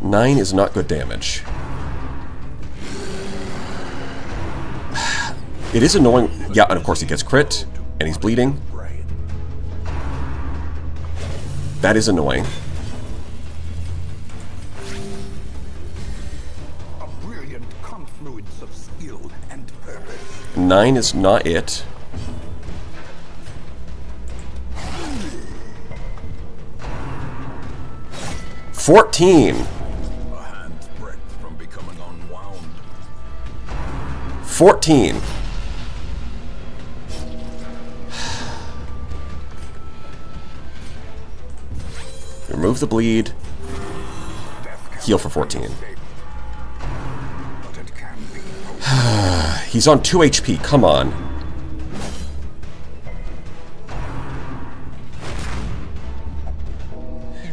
Nine is not good damage. It is annoying. Yeah, and of course he gets crit, and he's bleeding. That is annoying. 9 is not it. $14. 14. Remove the bleed. Heal for 14. He's on 2 HP, come on.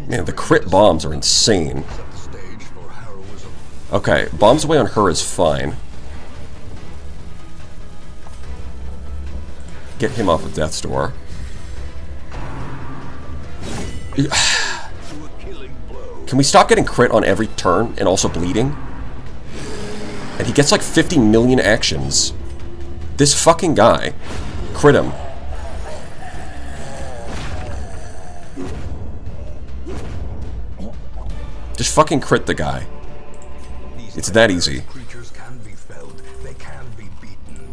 Man, the crit bombs are insane. Okay, bombs away on her is fine. Get him off of Death's Door. Can we stop getting crit on every turn and also bleeding? And he gets like 50 million actions. This fucking guy. Crit him. Just fucking crit the guy. It's that easy. Creatures can be felled. They can be beaten.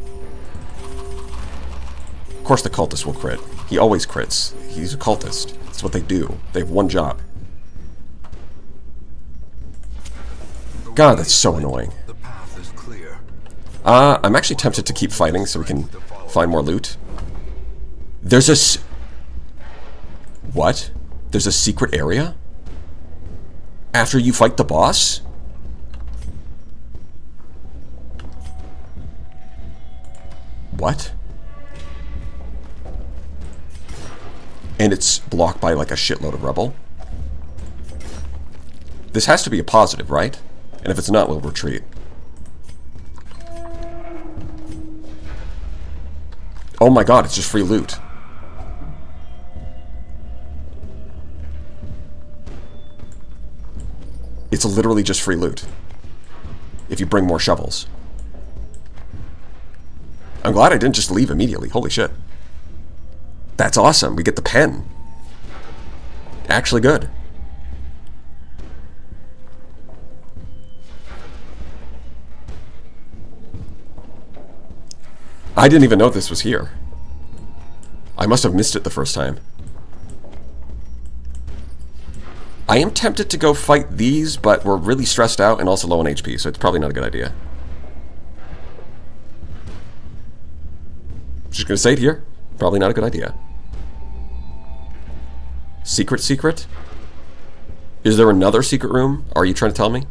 Of course the cultist will crit. He always crits. He's a cultist. That's what they do. They have one job. God, that's so annoying. The path is clear. I'm actually tempted to keep fighting so we can find more loot. There's a what? There's a secret area? After you fight the boss? What? And it's blocked by like a shitload of rubble? This has to be a positive, right? And if it's not, we'll retreat. Oh my god, it's just free loot. It's literally just free loot. If you bring more shovels. I'm glad I didn't just leave immediately. Holy shit. That's awesome. We get the pen. Actually good. I didn't even know this was here. I must have missed it the first time. I am tempted to go fight these, but we're really stressed out and also low on HP, so it's probably not a good idea. Just gonna say it here. Probably not a good idea. Secret? Is there another secret room? Are you trying to tell me?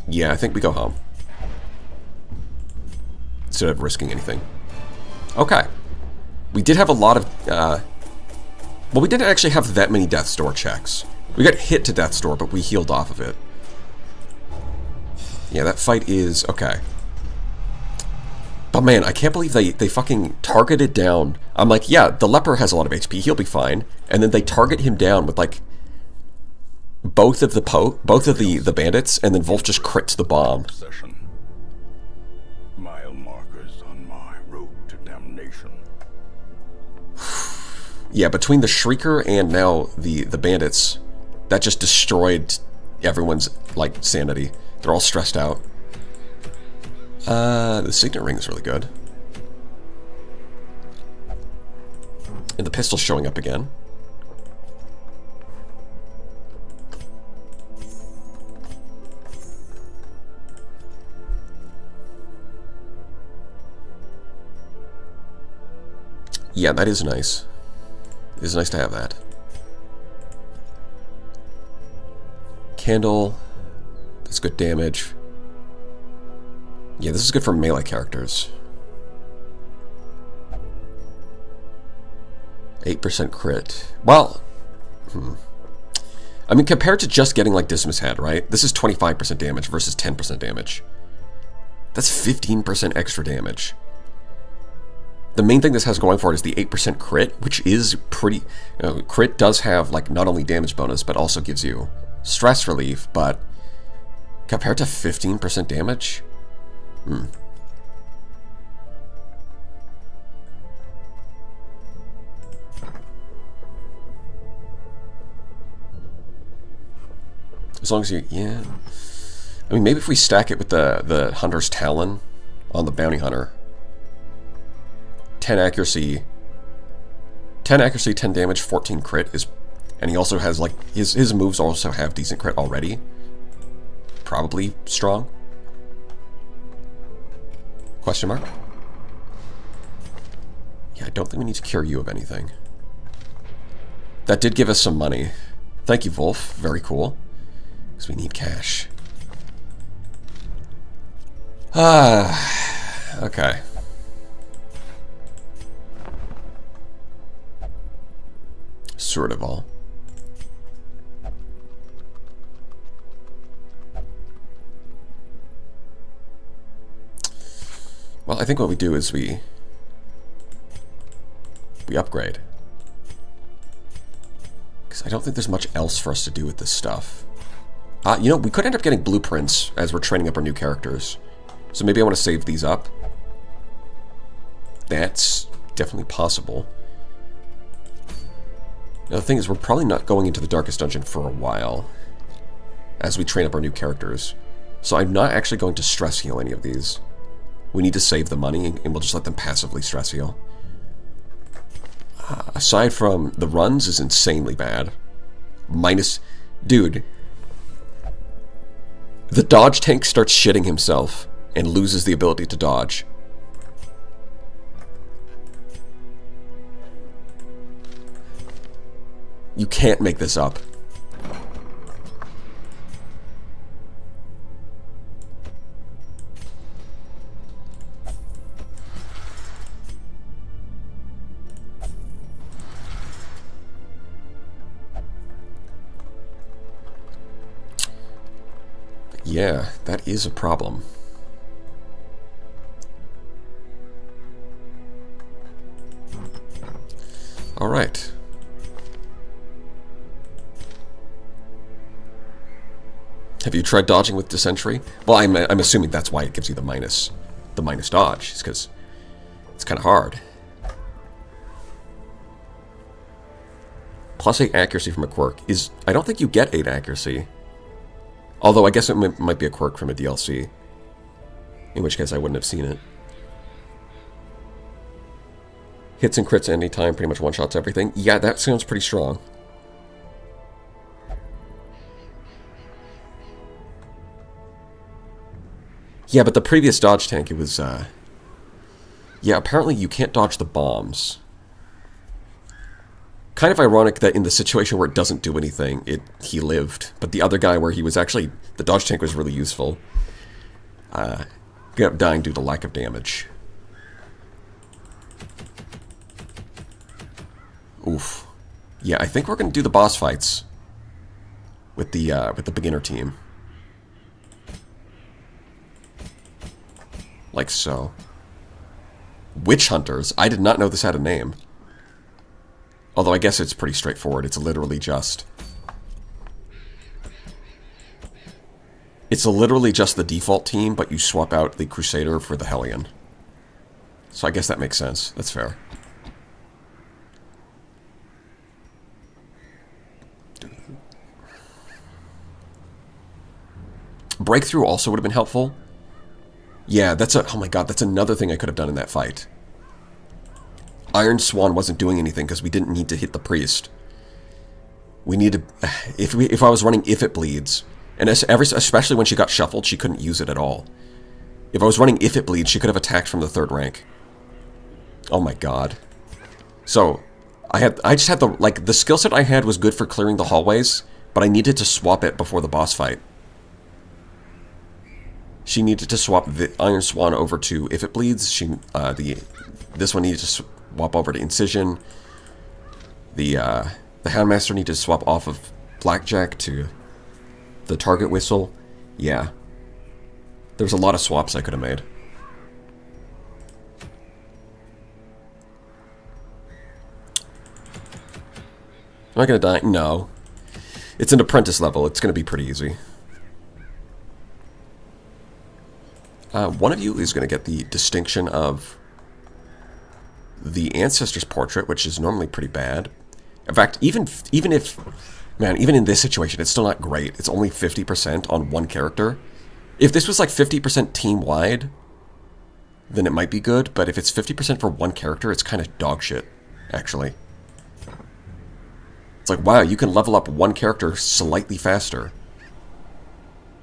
Yeah, I think we go home. Instead of risking anything. Okay. We did have a lot of, well, we didn't actually have that many Death's Door checks. We got hit to Death's Door, but we healed off of it. Yeah, that fight is, okay. But man, I can't believe they fucking targeted down. I'm like, yeah, the leper has a lot of HP, he'll be fine. And then they target him down with like both of the bandits, and then Wolf just crits the bomb. Obsession. Mile markers on my road to damnation. Yeah, between the Shrieker and now the bandits, that just destroyed everyone's like sanity. They're all stressed out. The Signet Ring is really good. And the pistol's showing up again. Yeah, that is nice. It is nice to have that. Candle. That's good damage. Yeah, this is good for melee characters. 8% crit. Well, I mean, compared to just getting like Dismas had, right? This is 25% damage versus 10% damage. That's 15% extra damage. The main thing this has going for it is the 8% crit, which is pretty... crit does have, like, not only damage bonus, but also gives you stress relief, but compared to 15% damage? As long as you... yeah. I mean, maybe if we stack it with the Hunter's Talon on the Bounty Hunter... 10 accuracy, 10 damage, 14 crit is, and he also has like, his moves also have decent crit already. Probably strong. Question mark? Yeah, I don't think we need to cure you of anything. That did give us some money. Thank you, Wolf. Very cool. Because we need cash. Okay. sort of all. Well, I think what we do is we upgrade. Because I don't think there's much else for us to do with this stuff. You know, we could end up getting blueprints as we're training up our new characters. So maybe I want to save these up. That's definitely possible. Now the thing is, we're probably not going into the Darkest Dungeon for a while as we train up our new characters. So I'm not actually going to stress heal any of these. We need to save the money, and we'll just let them passively stress heal. Aside from the runs is insanely bad. Minus... Dude. The dodge tank starts shitting himself and loses the ability to dodge. You can't make this up. Yeah, that is a problem. All right. Have you tried dodging with Dysentry? Well, I'm assuming that's why it gives you the minus dodge. It's because it's kind of hard. +8 accuracy from a quirk is... I don't think you get 8 accuracy. Although I guess it might be a quirk from a DLC. In which case I wouldn't have seen it. Hits and crits anytime, pretty much one-shots everything. Yeah, that sounds pretty strong. Yeah, but the previous dodge tank, it was, yeah, apparently you can't dodge the bombs. Kind of ironic that in the situation where it doesn't do anything, he lived. But the other guy where he was actually... The dodge tank was really useful. Ended up dying due to lack of damage. Oof. Yeah, I think we're going to do the boss fights with the beginner team. Like so. Witch Hunters. I did not know this had a name. Although I guess it's pretty straightforward. It's literally just... It's literally just the default team, but you swap out the Crusader for the Hellion. So I guess that makes sense. That's fair. Breakthrough also would have been helpful. Yeah, that's a... Oh my god, that's another thing I could have done in that fight. Iron Swan wasn't doing anything because we didn't need to hit the priest. We need to... If I was running If It Bleeds, and especially when she got shuffled, she couldn't use it at all. If I was running If It Bleeds, she could have attacked from the 3rd rank. Oh my god. So, I just had the skill set I had was good for clearing the hallways, but I needed to swap it before the boss fight. She needed to swap the Iron Swan over to If It Bleeds. This one needed to swap over to Incision. The Houndmaster needed to swap off of Blackjack to the Target Whistle. Yeah. There was a lot of swaps I could have made. Am I going to die? No. It's an apprentice level. It's going to be pretty easy. One of you is going to get the distinction of the Ancestor's Portrait, which is normally pretty bad. In fact, even if... Man, even in this situation, it's still not great. It's only 50% on one character. If this was like 50% team-wide, then it might be good, but if it's 50% for one character, it's kind of dog shit, actually. It's like, wow, you can level up one character slightly faster.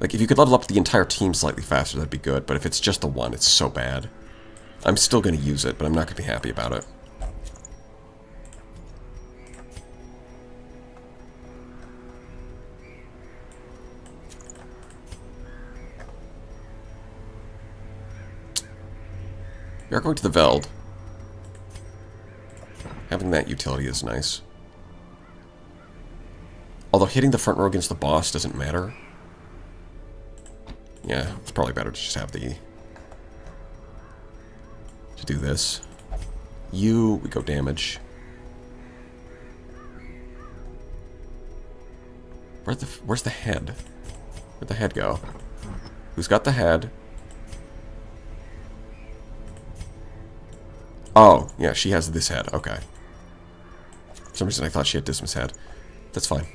Like, if you could level up the entire team slightly faster, that'd be good, but if it's just the one, it's so bad. I'm still going to use it, but I'm not going to be happy about it. We are going to the Veld. Having that utility is nice. Although hitting the front row against the boss doesn't matter. Yeah, it's probably better to just have the... to do this. We go damage. Where's the head? Where'd the head go? Who's got the head? Oh, yeah, she has this head. Okay. For some reason I thought she had Disma's head. That's fine.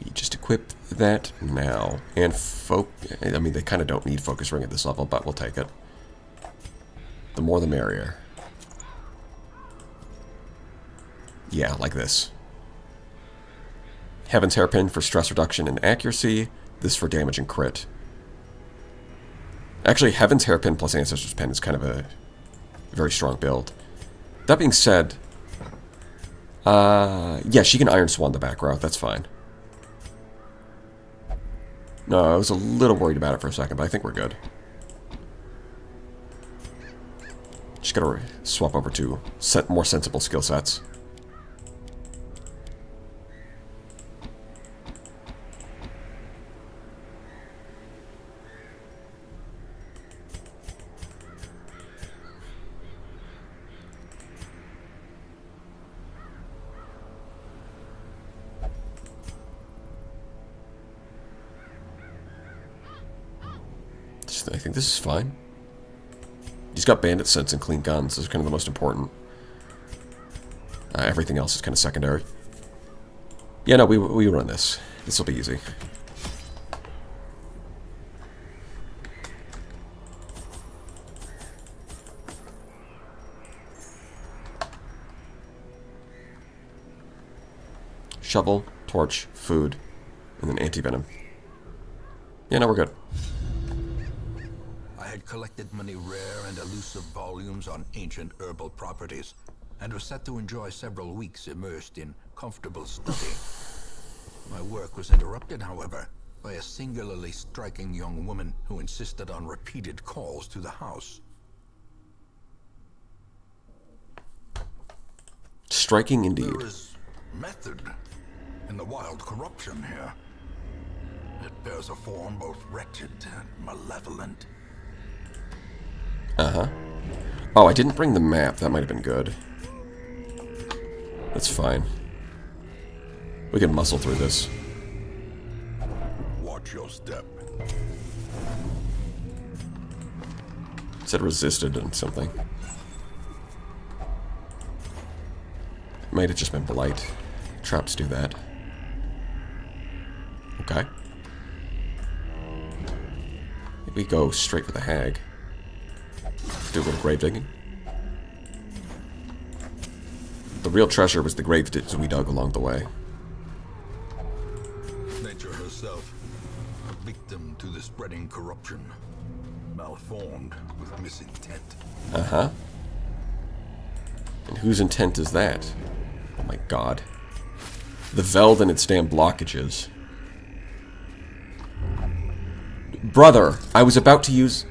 We just equip that now. And I mean, they kind of don't need focus ring at this level, but we'll take it. The more the merrier. Yeah, like this. Heaven's Hairpin for stress reduction and accuracy. This for damage and crit. Actually, Heaven's Hairpin plus Ancestor's Pen is kind of a very strong build. That being said, yeah, she can Iron Swan the back row. That's fine. No, I was a little worried about it for a second, but I think we're good. Just gotta swap over to more sensible skill sets. I think this is fine. He's got bandit sense and clean guns. Those are kind of the most important. Everything else is kind of secondary. Yeah, no, we run this. This will be easy. Shovel, torch, food, and then anti-venom. Yeah, no, we're good. I had collected many rare and elusive volumes on ancient herbal properties, and was set to enjoy several weeks immersed in comfortable study. My work was interrupted, however, by a singularly striking young woman who insisted on repeated calls to the house. Striking indeed. There is method in the wild corruption here. It bears a form both wretched and malevolent. Uh-huh. Oh, I didn't bring the map. That might have been good. That's fine. We can muscle through this. Watch your step. It said resisted and something. Might have just been blight. Traps do that. Okay. We go straight for the hag. Do a little grave digging. The real treasure was the grave that we dug along the way. Nature herself, a victim to the spreading corruption, malformed with misintent. Uh-huh. And whose intent is that? Oh my god. The Veld and its damn blockages. Brother, I was about to use...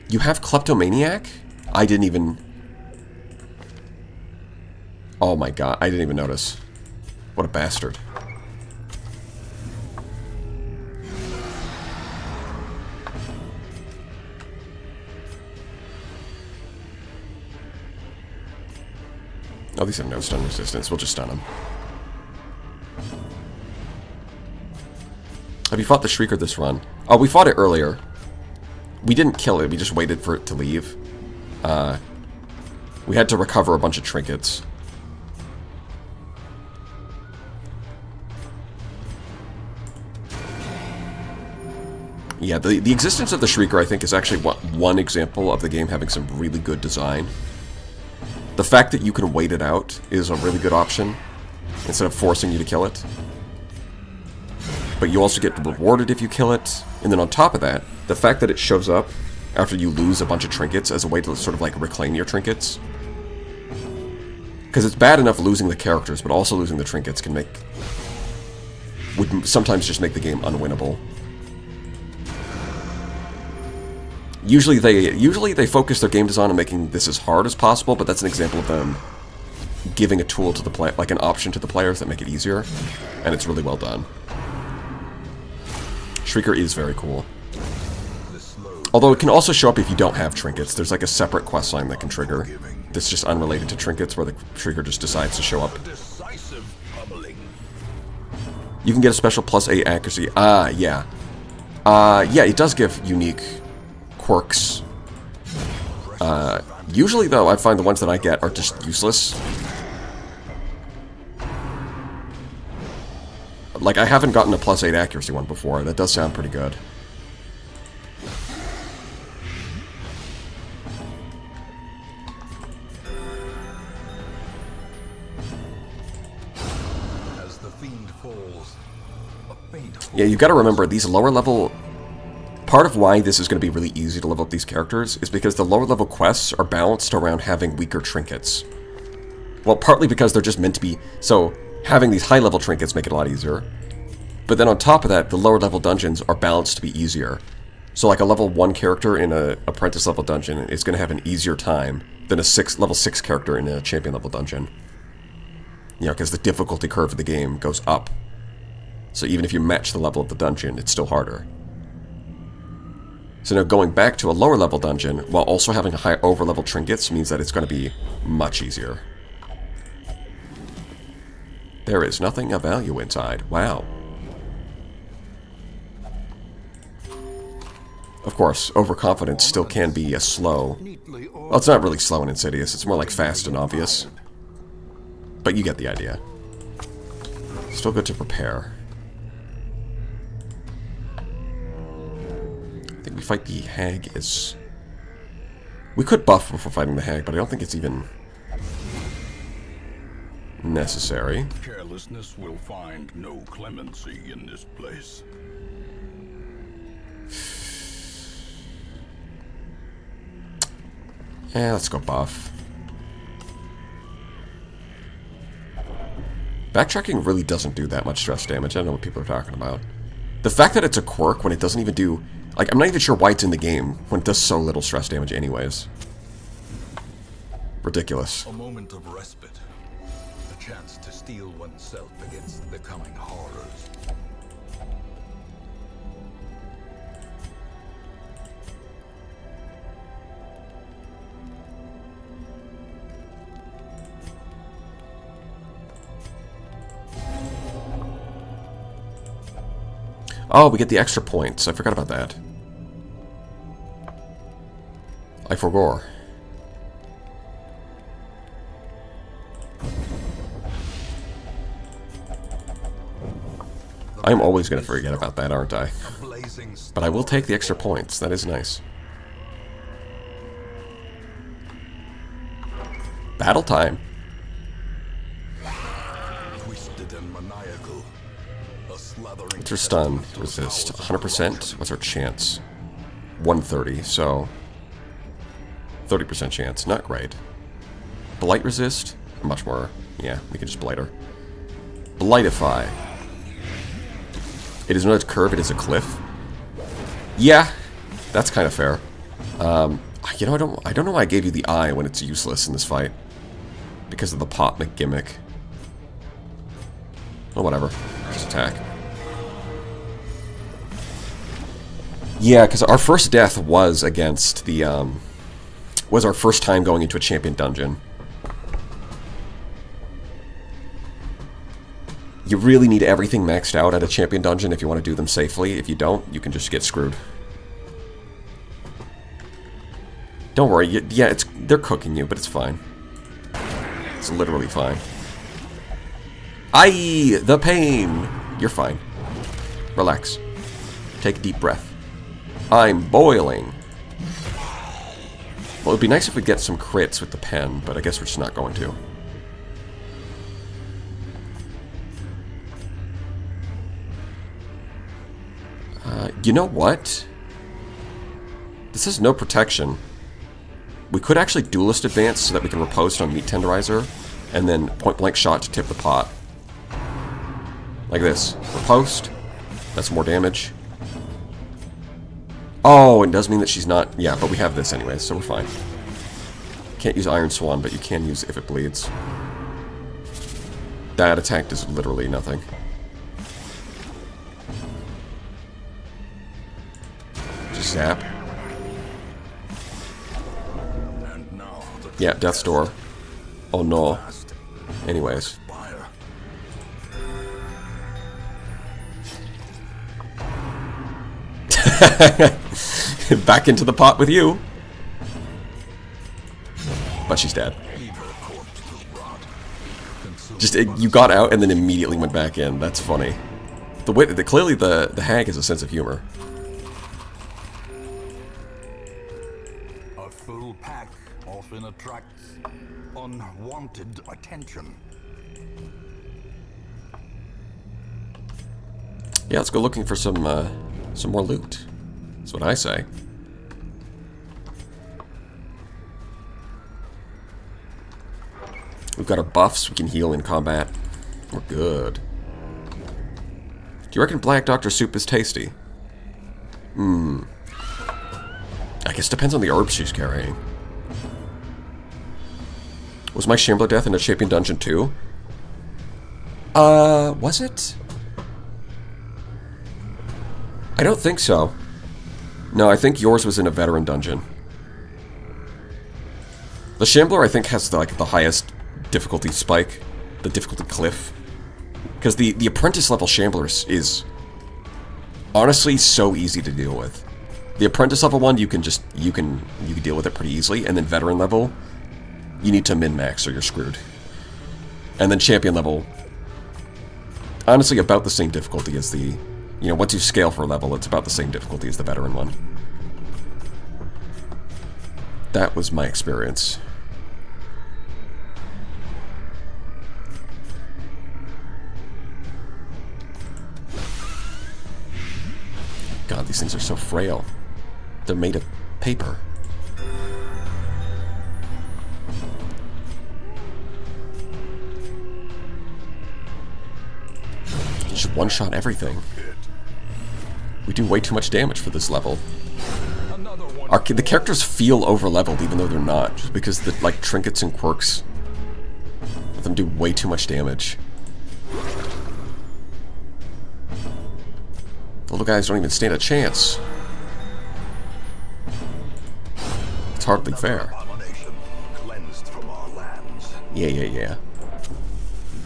You have Kleptomaniac? I didn't even... Oh my god, I didn't even notice. What a bastard. Oh, these have no stun resistance. We'll just stun them. Have you fought the Shrieker this run? Oh, we fought it earlier. We didn't kill it. We just waited for it to leave. We had to recover a bunch of trinkets. Yeah, the existence of the Shrieker, I think, is actually one example of the game having some really good design. The fact that you can wait it out is a really good option, instead of forcing you to kill it. But you also get rewarded if you kill it, and then on top of that, the fact that it shows up after you lose a bunch of trinkets as a way to sort of like reclaim your trinkets. Because it's bad enough losing the characters, but also losing the trinkets would sometimes just make the game unwinnable. Usually they focus their game design on making this as hard as possible, but that's an example of them giving a tool to the play, like an option to the players that make it easier, and it's really well done. Shrieker is very cool. Although it can also show up if you don't have trinkets. There's like a separate quest line that can trigger. That's just unrelated to trinkets, where the Shrieker just decides to show up. You can get a special +8 accuracy. Yeah. Yeah, it does give unique quirks. Usually, though, I find the ones that I get are just useless. Like, I haven't gotten a +8 accuracy one before. That does sound pretty good. As the fiend falls, a faint Yeah, you gotta remember, these lower level... Part of why this is going to be really easy to level up these characters is because the lower level quests are balanced around having weaker trinkets. Well, partly because they're just meant to be... So, having these high level trinkets make it a lot easier. But then on top of that, the lower level dungeons are balanced to be easier. So like a level 1 character in a apprentice level dungeon is going to have an easier time than a level 6 character in a champion level dungeon. You know, because the difficulty curve of the game goes up. So even if you match the level of the dungeon, it's still harder. So now going back to a lower level dungeon, while also having high over level trinkets, means that it's going to be much easier. There is nothing of value inside. Wow. Of course, overconfidence still can be a slow... Well, it's not really slow and insidious, it's more like fast and obvious. But you get the idea. Still good to prepare. I think we fight the hag is... We could buff before fighting the hag, but I don't think it's even... necessary. carelessness will find no clemency in this place. Yeah, let's go buff. Backtracking really doesn't do that much stress damage. I don't know what people are talking about. The fact that it's a quirk when it doesn't even do... Like, I'm not even sure why it's in the game when it does so little stress damage anyways. Ridiculous. A moment of respite. A chance to steel oneself against the coming horrors. Oh, we get the extra points. I forgot about that. I forgot. I'm always going to forget about that, aren't I? But I will take the extra points. That is nice. Battle time. Twisted and maniacal. What's her stun? Resist. 100%? What's her chance? 130, so... 30% chance. Not great. Blight resist? Much more. Yeah, we can just blight her. Blightify. It is not a curve, it is a cliff. Yeah, that's kind of fair. You know, I don't know why I gave you the eye when it's useless in this fight. Because of the pot gimmick. Oh, whatever. Just attack. Yeah, because our first death was against the, was our first time going into a champion dungeon. You really need everything maxed out at a champion dungeon if you want to do them safely. If you don't, you can just get screwed. Don't worry, yeah, they're cooking you, but it's fine. It's literally fine. Aye, the pain! You're fine. Relax. Take a deep breath. I'm boiling. Well, it'd be nice if we get some crits with the pen, but I guess we're just not going to. You know what? This has no protection. We could actually duelist advance so that we can riposte on Meat Tenderizer, and then point-blank shot to tip the pot. Like this. Riposte. That's more damage. Oh, it does mean that she's not... Yeah, but we have this anyway, so we're fine. Can't use Iron Swan, but you can use If It Bleeds. That attack does literally nothing. Just zap. And now the Yeah, Death's Door. Oh no. last Anyways. fire. Back into the pot with you. But she's dead. Evil corpse to rot. Consumed Just you got out and then immediately went back in. That's funny. The way clearly the hag has a sense of humor. A full pack often attracts unwanted attention. Yeah, let's go looking for some more loot. That's what I say. We've got our buffs. We can heal in combat. We're good. Do you reckon Black Doctor soup is tasty? I guess it depends on the herbs she's carrying. Was my Shambler death in a Champion Dungeon too? Was it? I don't think so. No, I think yours was in a veteran dungeon. The Shambler, I think, has the highest difficulty spike, the difficulty cliff. Because the apprentice level Shambler is honestly so easy to deal with. The apprentice level one, you can deal with it pretty easily, and then veteran level, you need to min-max or you're screwed. And then champion level, honestly about the same difficulty as the, once you scale for a level, it's about the same difficulty as the veteran one. That was my experience. God, these things are so frail. They're made of paper. You should one-shot everything. We do way too much damage for this level. Another one. The characters feel over-leveled even though they're not, just because the trinkets and quirks let them do way too much damage. The little guys don't even stand a chance. It's hardly fair. Abomination cleansed from our lands. Yeah.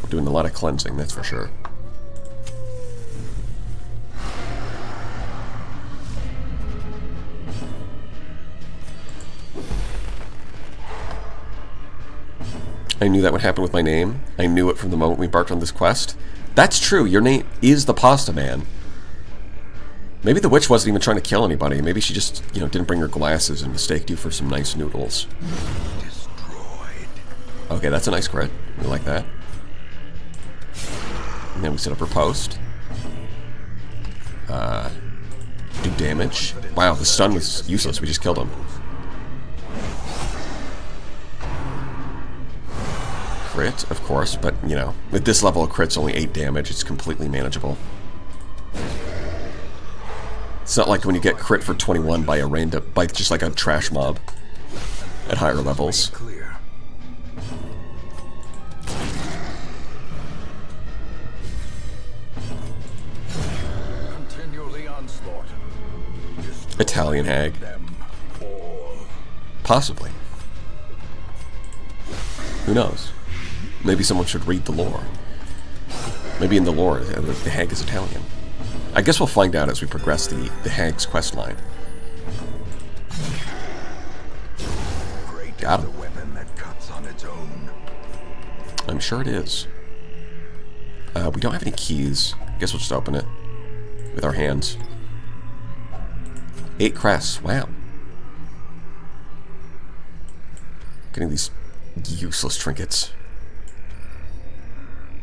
We're doing a lot of cleansing, that's for sure. I knew that would happen with my name. I knew it from the moment we embarked on this quest. That's true, your name is the Pasta Man. Maybe the witch wasn't even trying to kill anybody. Maybe she just, didn't bring her glasses and mistaked you for some nice noodles. Destroyed. Okay, that's a nice crit. We like that. And then we set up her post. Do damage. Wow, the stun was useless. We just killed him. Crit, of course, but, with this level of crit's only 8 damage. It's completely manageable. It's not like when you get crit for 21 by just like a trash mob at higher levels. Clear. Continue the onslaught. Destroy Italian hag. them all. Possibly. Who knows? Maybe someone should read the lore. Maybe in the lore, the hag is Italian. I guess we'll find out as we progress the hag's quest line. Great Got is him. the weapon that cuts on its own. I'm sure it is. We don't have any keys. Guess we'll just open it with our hands. 8 crests. Wow. Getting these useless trinkets.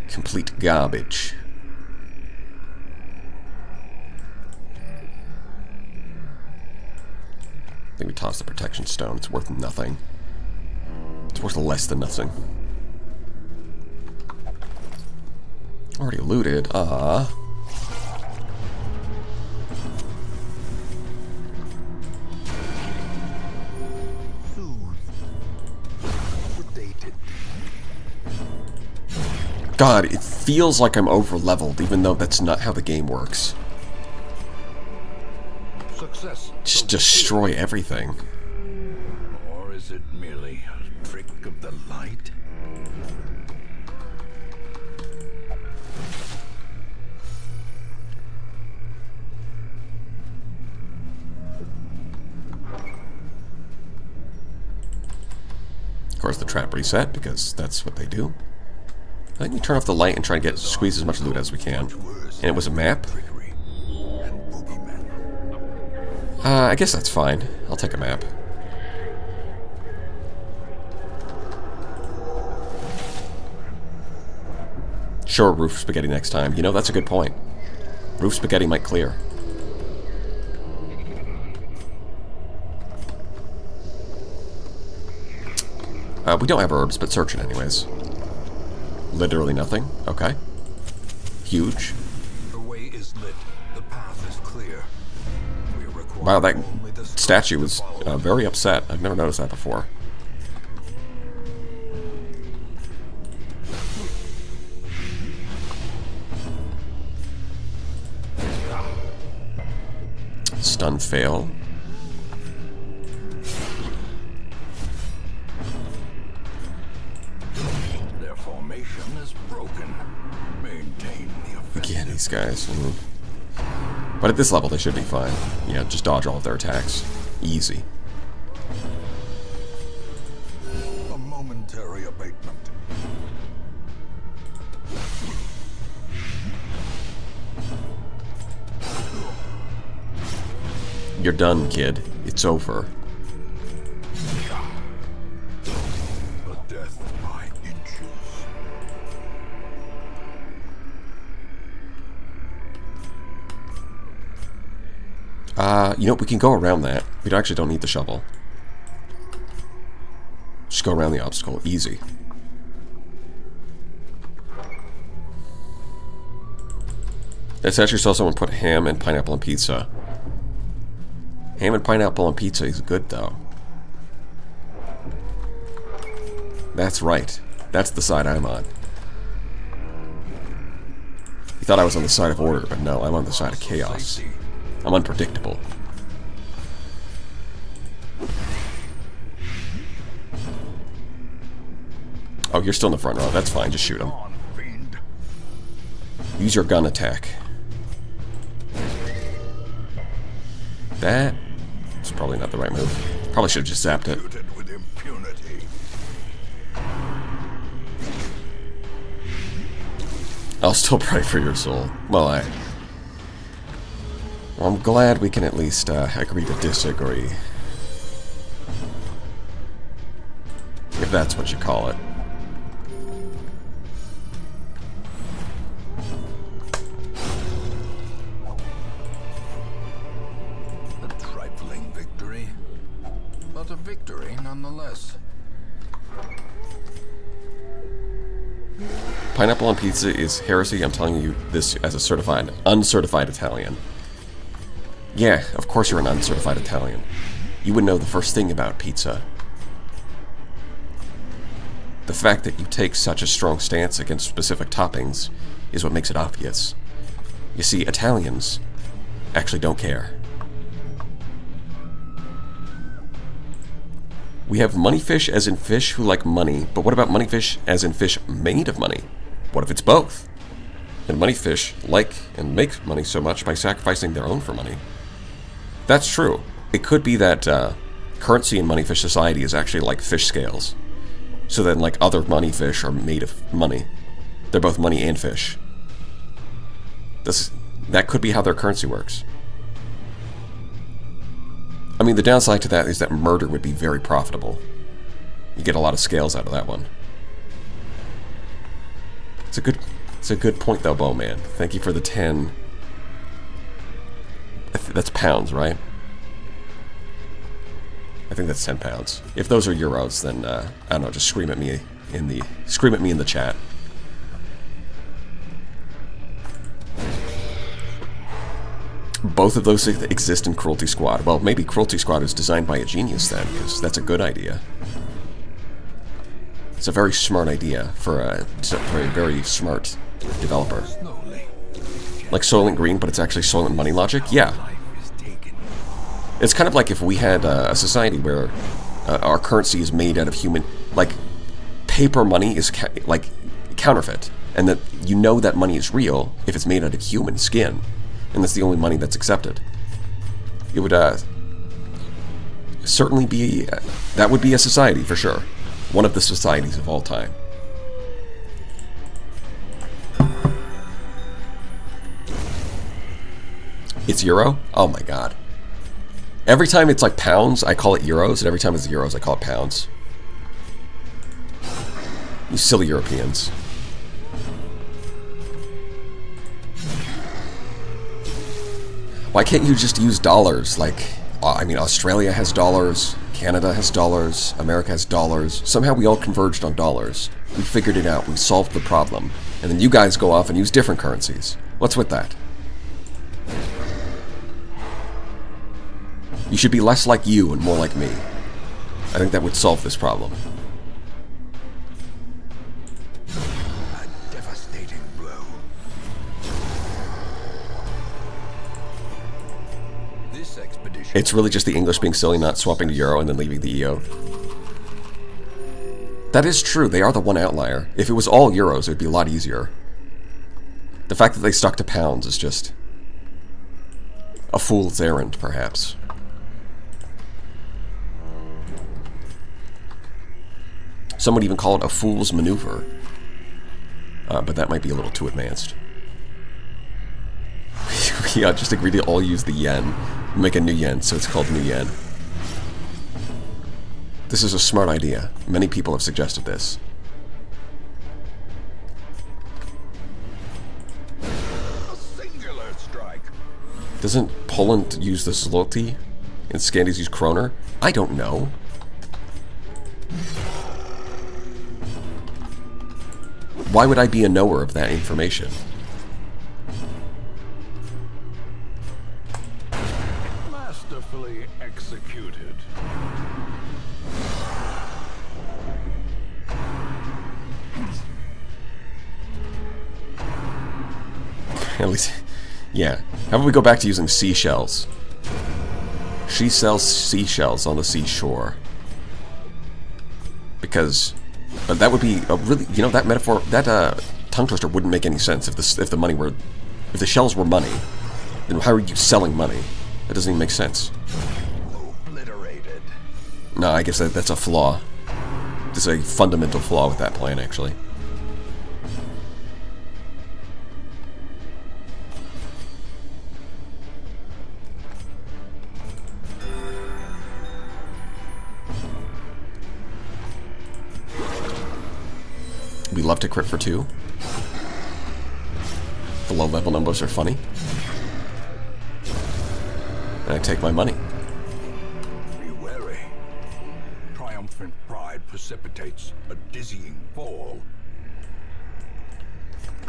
Complete garbage. I think we tossed the protection stone. It's worth nothing. It's worth less than nothing. Already looted. Soothed. Sedated. God, it feels like I'm over-leveled, even though that's not how the game works. Success. Just destroy everything. Or is it merely a trick of the light? Of course, the trap reset, because that's what they do. I think we turn off the light and try to squeeze as much loot as we can. And it was a map? Trickery and boogeymen. I guess that's fine. I'll take a map. Sure, roof spaghetti next time. You know, that's a good point. Roof spaghetti might clear. We don't have herbs, but search it anyways. Literally nothing. Okay. Huge. The way is lit. The path is clear. We require Wow, that only the statue was structure to follow. very upset. I've never noticed that before. Stun fail. Their formation is broken. Maintain the offensive. Again, these guys. But at this level, they should be fine. Yeah, just dodge all of their attacks. Easy. A momentary abatement. You're done, kid. It's over. A death by inches. You know, we can go around that. We actually don't need the shovel. Just go around the obstacle. Easy. I actually saw someone put ham and pineapple on pizza. Ham and pineapple on pizza is good, though. That's right. That's the side I'm on. You thought I was on the side of order, but no, I'm on the side of chaos. Safety. I'm unpredictable. Oh, you're still in the front row. That's fine. Just shoot him. On, fiend. Use your gun attack. That is probably not the right move. Probably should have just zapped it. Executed with impunity. I'll still pray for your soul. Well, I'm glad we can at least agree to disagree. If that's what you call it. A trifling victory, but a victory nonetheless. Pineapple on pizza is heresy. I'm telling you this as a uncertified Italian. Yeah, of course you're an uncertified Italian. You would know the first thing about pizza. The fact that you take such a strong stance against specific toppings is what makes it obvious. You see, Italians actually don't care. We have money fish as in fish who like money, but what about money fish as in fish made of money? What if it's both? And money fish like and make money so much by sacrificing their own for money. That's true. It could be that currency in money fish society is actually like fish scales. So then, like, other money fish are made of money. They're both money and fish. That could be how their currency works. I mean, the downside to that is that murder would be very profitable. You get a lot of scales out of that one. It's a good point, though, Bowman. Thank you for the 10. That's pounds, right? I think that's 10 pounds. If those are euros, then I don't know. Just scream at me in the chat. Both of those exist in Cruelty Squad. Well, maybe Cruelty Squad is designed by a genius then, because that's a good idea. It's a very smart idea for a very smart developer. Slowly. Like Soylent Green, but it's actually Soylent Money logic? Yeah. Life is taken. It's kind of like if we had a society where our currency is made out of human... Like, paper money is like counterfeit. And that you know that money is real if it's made out of human skin. And that's the only money that's accepted. It would certainly be... that would be a society, for sure. One of the societies of all time. It's euro? Oh my god. Every time it's like pounds, I call it euros, and every time it's euros, I call it pounds. You silly Europeans. Why can't you just use dollars? Like, I mean, Australia has dollars, Canada has dollars, America has dollars. Somehow we all converged on dollars. We figured it out. We solved the problem. And then you guys go off and use different currencies. What's with that? You should be less like you and more like me. I think that would solve this problem. A devastating blow. This expedition. It's really just the English being silly, not swapping to euro and then leaving the EO. That is true. They are the one outlier. If it was all euros, it would be a lot easier. The fact that they stuck to pounds is just a fool's errand, perhaps. Some would even call it a fool's maneuver. But that might be a little too advanced. Yeah, just agree to all use the yen. Make a new yen, so it's called new yen. This is a smart idea. Many people have suggested this. A singular strike. Doesn't Poland use the zloty and Scandies use kroner? I don't know. Why would I be a knower of that information? Masterfully executed. At least, yeah. How about we go back to using seashells? She sells seashells on the seashore. Because, but that would be a really, you know, that metaphor, that tongue twister wouldn't make any sense if the money were, if the shells were money. Then how are you selling money? That doesn't even make sense. Obliterated. No, I guess that's a flaw. There's a fundamental flaw with that plan, actually. We love to crit for 2. The low level numbers are funny. And I take my money. Be wary. Triumphant pride precipitates a dizzying fall.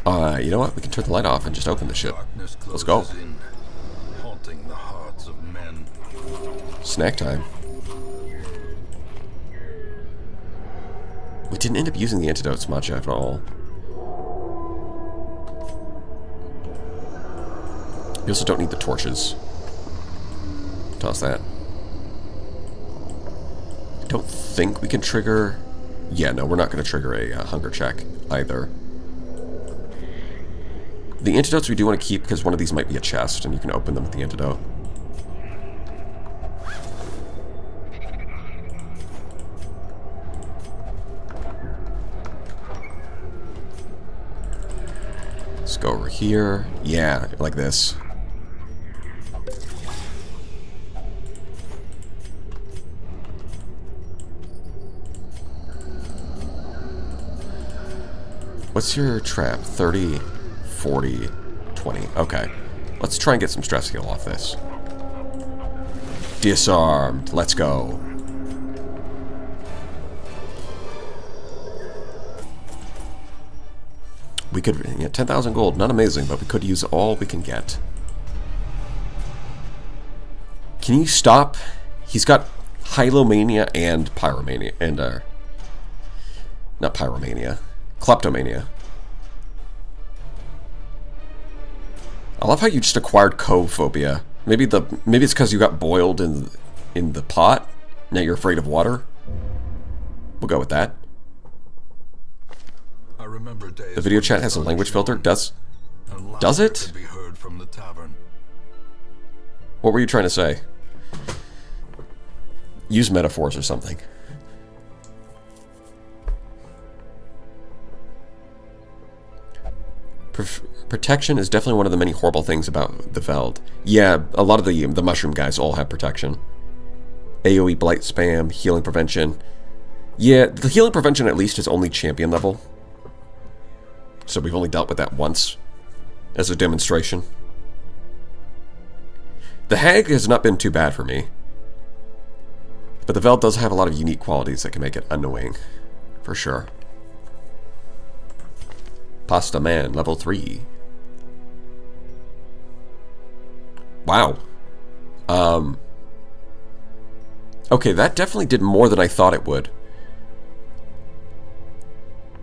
You know what? We can turn the light off and just open the ship. Darkness Let's go. closes in, haunting the hearts of men. Snack time. We didn't end up using the antidotes much at all. We also don't need the torches. Toss that. I don't think we can trigger... Yeah, no, we're not going to trigger a hunger check either. The antidotes we do want to keep because one of these might be a chest and you can open them with the antidote. Let's go over here. Yeah, like this. What's your trap? 30, 40, 20. Okay. Let's try and get some stress heal off this. Disarmed. Let's go. We could, yeah, 10,000 gold, not amazing, but we could use all we can get. Can you stop? He's got Hylomania and Pyromania, and Not pyromania. Kleptomania. I love how you just acquired cove phobia. Maybe it's because you got boiled in the pot. Now you're afraid of water. We'll go with that. I remember days The video when chat the has a sun language filter. shone Does and does laughter it? could be heard from the tavern. What were you trying to say? Use metaphors or something. Protection is definitely one of the many horrible things about the Veld. Yeah, a lot of the mushroom guys all have protection. AoE blight spam, healing prevention. Yeah, the healing prevention at least is only champion level. So we've only dealt with that once as a demonstration. The Hag has not been too bad for me. But the Veld does have a lot of unique qualities that can make it annoying. For sure. Pasta Man, level 3. Wow. Okay, that definitely did more than I thought it would.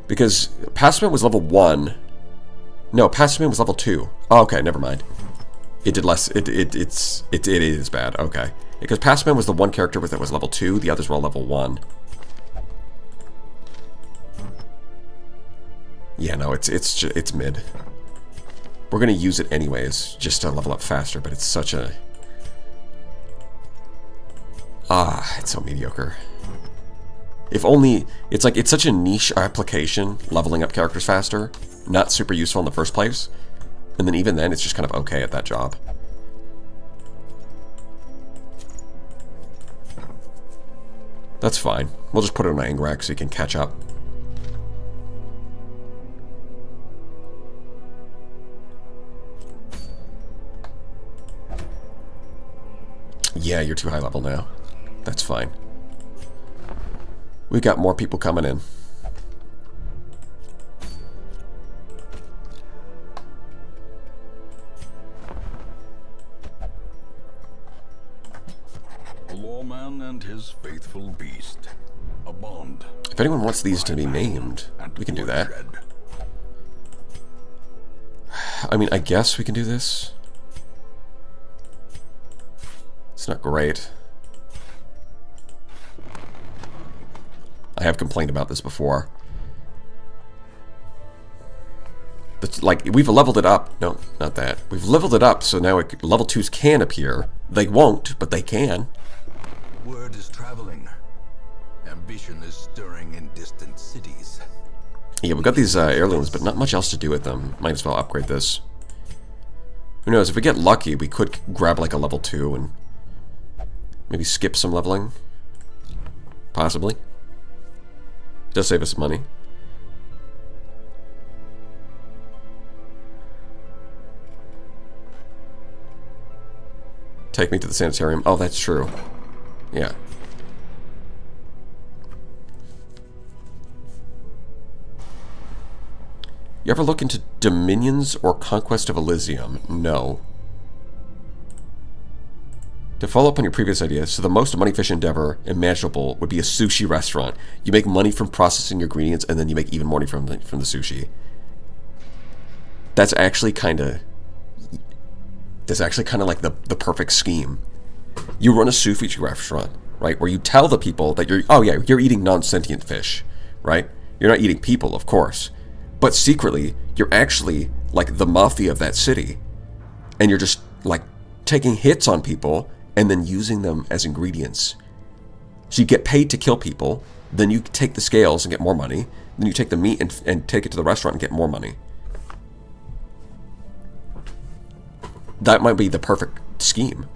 Because Pasta Man was level 1. No, Pasta Man was level 2. Oh, okay, never mind. It did less. It is bad. Okay. Because Pasta Man was the one character that was level 2, the others were all level 1. Yeah, no, it's mid. We're gonna use it anyways, just to level up faster, but it's such a... it's so mediocre. If only... It's like, it's such a niche application, leveling up characters faster. Not super useful in the first place. And then even then, it's just kind of okay at that job. That's fine. We'll just put it on Angrak so you can catch up. Yeah, you're too high level now. That's fine. We got more people coming in. A lawman and his faithful beast. A bond. If anyone wants these to be named, we can do that. bloodshed. I mean, I guess we can do this. It's not great. I have complained about this before. It's like, we've leveled it up. No, not that. We've leveled it up, so now level 2s can appear. They won't, but they can. Word is traveling. Ambition is stirring in distant cities. Yeah, we've got these heirlooms, but not much else to do with them. Might as well upgrade this. Who knows, if we get lucky, we could grab like a level 2 and maybe skip some leveling. Possibly. Does save us money. Take me to the sanitarium. Oh, that's true. Yeah. You ever look into Dominions or Conquest of Elysium? No. To follow up on your previous idea, so the most money-efficient endeavor imaginable would be a sushi restaurant. You make money from processing your ingredients, and then you make even more money from the sushi. That's actually kind of... That's actually kind of like the perfect scheme. You run a sushi restaurant, right, where you tell the people that you're... Oh yeah, you're eating non-sentient fish, right? You're not eating people, of course. But secretly, you're actually like the mafia of that city. And you're just like taking hits on people and then using them as ingredients. So you get paid to kill people, then you take the scales and get more money, then you take the meat and take it to the restaurant and get more money. That might be the perfect scheme.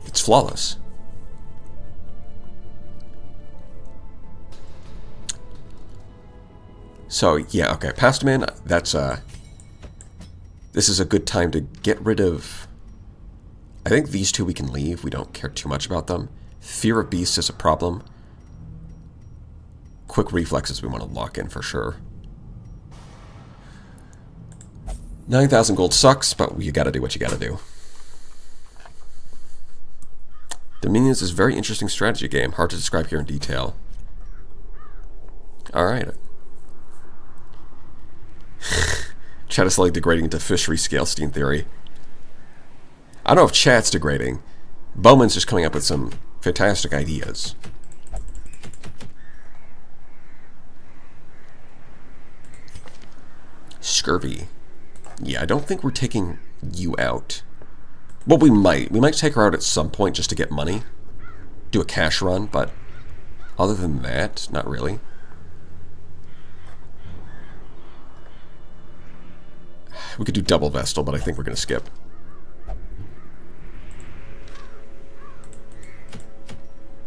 It's flawless. So, yeah, okay, Pasta Man, that's, this is a good time to get rid of... I think these two we can leave. We don't care too much about them. Fear of Beasts is a problem. Quick Reflexes we want to lock in for sure. 9,000 gold sucks, but you gotta do what you gotta do. Dominions is a very interesting strategy game. Hard to describe here in detail. Alright. Chat is slowly degrading into fishery scale steam theory. I don't know if chat's degrading. Bowman's just coming up with some fantastic ideas. Scurvy. Yeah, I don't think we're taking you out. Well, we might. We might take her out at some point just to get money. Do a cash run, but other than that, not really. We could do double Vestal, but I think we're going to skip.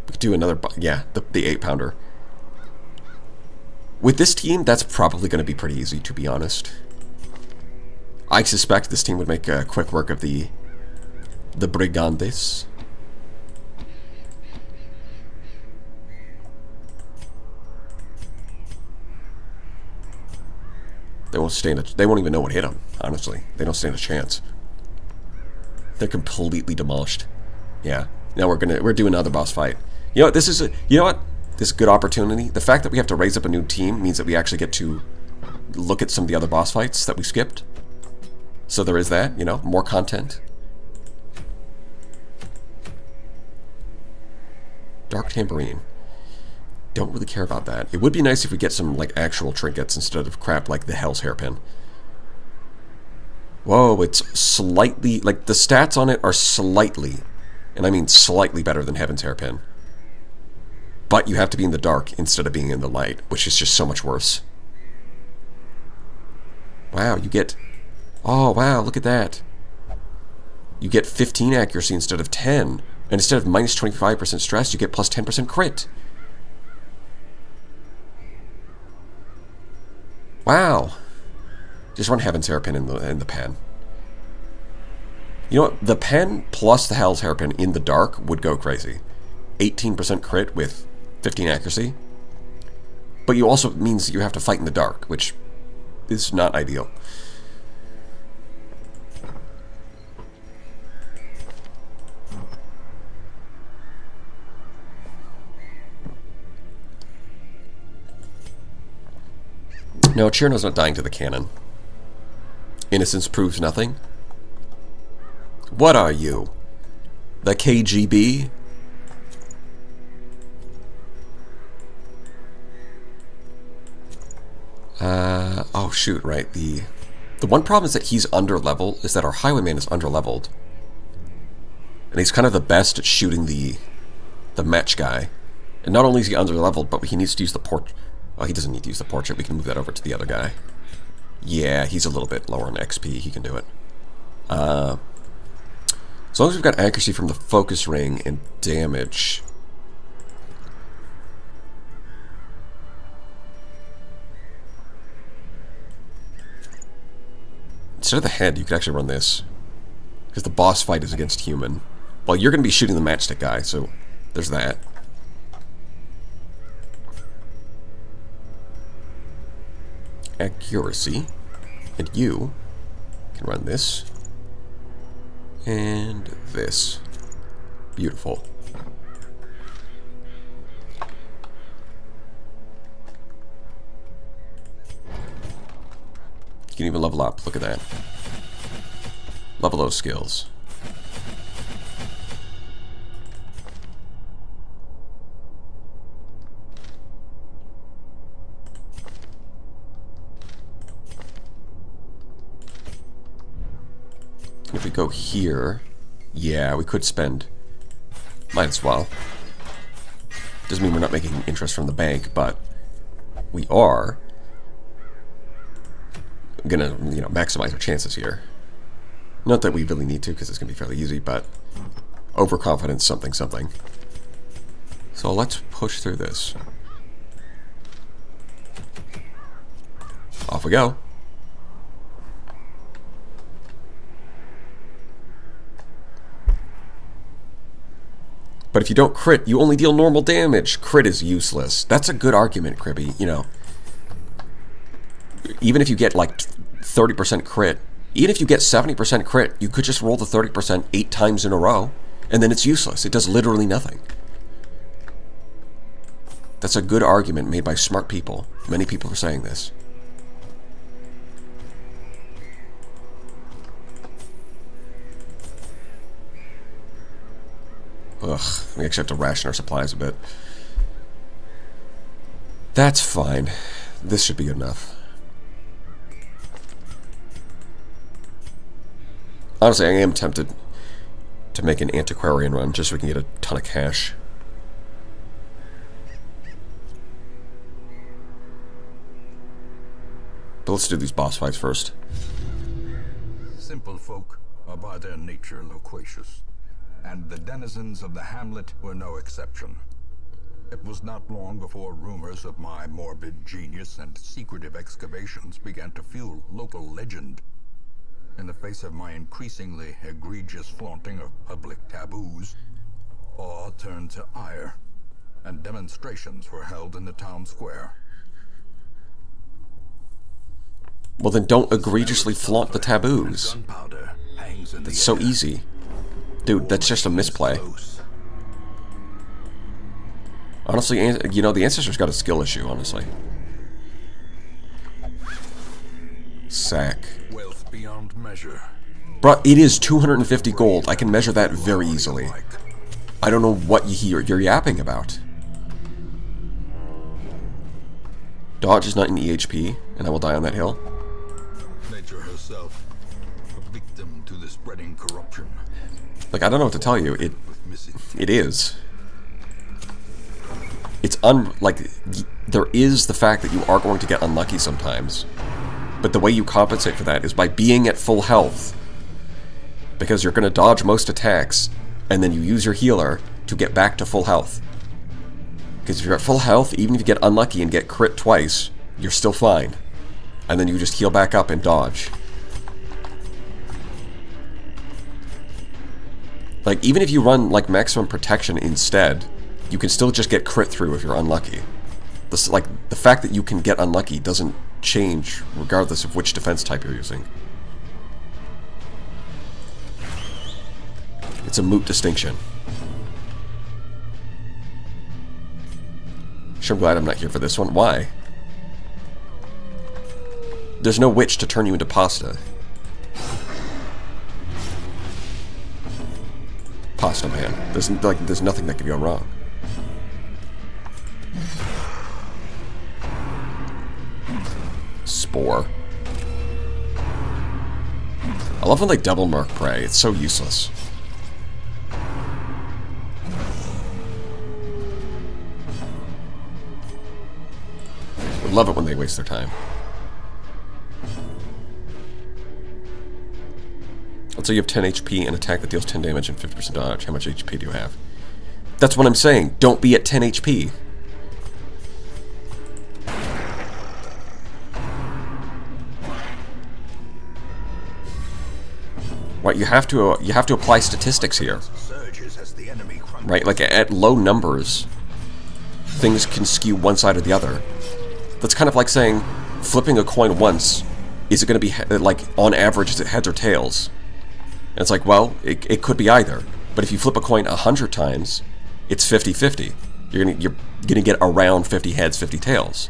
We could do another, yeah, the 8-pounder. With this team, that's probably going to be pretty easy, to be honest. I suspect this team would make quick work of the Brigantes. They won't stand. They won't even know what hit them. Honestly, they don't stand a chance. They're completely demolished. Yeah. Now we're doing another boss fight. You know what? This is a good opportunity. The fact that we have to raise up a new team means that we actually get to look at some of the other boss fights that we skipped. So there is that. You know, more content. Dark Tambourine. Don't really care about that. It would be nice if we get some, like, actual trinkets instead of crap like the Hell's Hairpin. Whoa, it's slightly... Like, the stats on it are slightly, and I mean slightly better than Heaven's Hairpin. But you have to be in the dark instead of being in the light, which is just so much worse. Wow, you get... Oh, wow, look at that. You get 15 accuracy instead of 10. And instead of minus 25% stress, you get plus 10% crit. Wow. Just run Heaven's Hairpin in the pen. You know what? The pen plus the Hell's Hairpin in the dark would go crazy. 18% crit with 15 accuracy. But you also means you have to fight in the dark, which is not ideal. No, Cherno's not dying to the cannon. Innocence proves nothing. What are you? The KGB? Oh shoot, right. The one problem is that he's under-level, is that our Highwayman is under-leveled. And he's kind of the best at shooting the match guy. And not only is he under-leveled, but he needs to use the portrait. Oh, he doesn't need to use the portrait. We can move that over to the other guy. Yeah, he's a little bit lower on XP. He can do it. As long as we've got accuracy from the focus ring and damage. Instead of the head, you could actually run this. Because the boss fight is against human. Well, you're going to be shooting the matchstick guy, so there's that. Accuracy, and you can run this and this. Beautiful. You can even level up. Look at that. Level those skills. If we go here, yeah, we could spend. Might as well. Doesn't mean we're not making interest from the bank, but we are gonna, you know, maximize our chances here. Not that we really need to, because it's gonna be fairly easy, but overconfidence, something, something. So let's push through this. Off we go. But if you don't crit, you only deal normal damage. Crit is useless. That's a good argument, Cribby. You know, even if you get like 30% crit, even if you get 70% crit, you could just roll the 30% 8 times in a row, and then it's useless. It does literally nothing. That's a good argument made by smart people. Many people are saying this. Ugh, we actually have to ration our supplies a bit. That's fine. This should be good enough. Honestly, I am tempted to make an antiquarian run just so we can get a ton of cash. But let's do these boss fights first. Simple folk are by their nature loquacious, and the denizens of the hamlet were no exception. It was not long before rumors of my morbid genius and secretive excavations began to fuel local legend. In the face of my increasingly egregious flaunting of public taboos, awe turned to ire, and demonstrations were held in the town square. Well, then don't egregiously flaunt the taboos. Gunpowder hangs in That's the so air. easy. Dude, that's just a misplay. Close. Honestly, you know, the Ancestor's got a skill issue, honestly. Sack. Wealth beyond measure. Bruh, it is 250 gold. I can measure that very easily. I don't know what you're yapping about. Dodge is not in EHP, and I will die on that hill. Nature herself, a victim to the spreading corruption. Like, I don't know what to tell you. With missing It is. It's there is the fact that you are going to get unlucky sometimes. But the way you compensate for that is by being at full health. Because you're going to dodge most attacks, and then you use your healer to get back to full health. Because if you're at full health, even if you get unlucky and get crit twice, you're still fine. And then you just heal back up and dodge. Like, even if you run, like, maximum protection instead, you can still just get crit through if you're unlucky. This, like, the fact that you can get unlucky doesn't change regardless of which defense type you're using. It's a moot distinction. Sure, I'm glad I'm not here for this one. Why? There's no witch to turn you into pasta. Pasta man. There's nothing that could go wrong. Spore. I love when they double mark prey. It's so useless. I love it when they waste their time. Let's say you have 10 HP, an attack that deals 10 damage and 50% dodge. How much HP do you have? That's what I'm saying. Don't be at 10 HP. Right, you have to apply statistics here. surges as the enemy crunches. Right, like at low numbers, things can skew one side or the other. That's kind of like saying, flipping a coin once, is it going to be, like, on average, is it heads or tails? And it's like, well, it could be either. But if you flip a coin 100 times, it's 50-50. You're gonna get around 50 heads, 50 tails.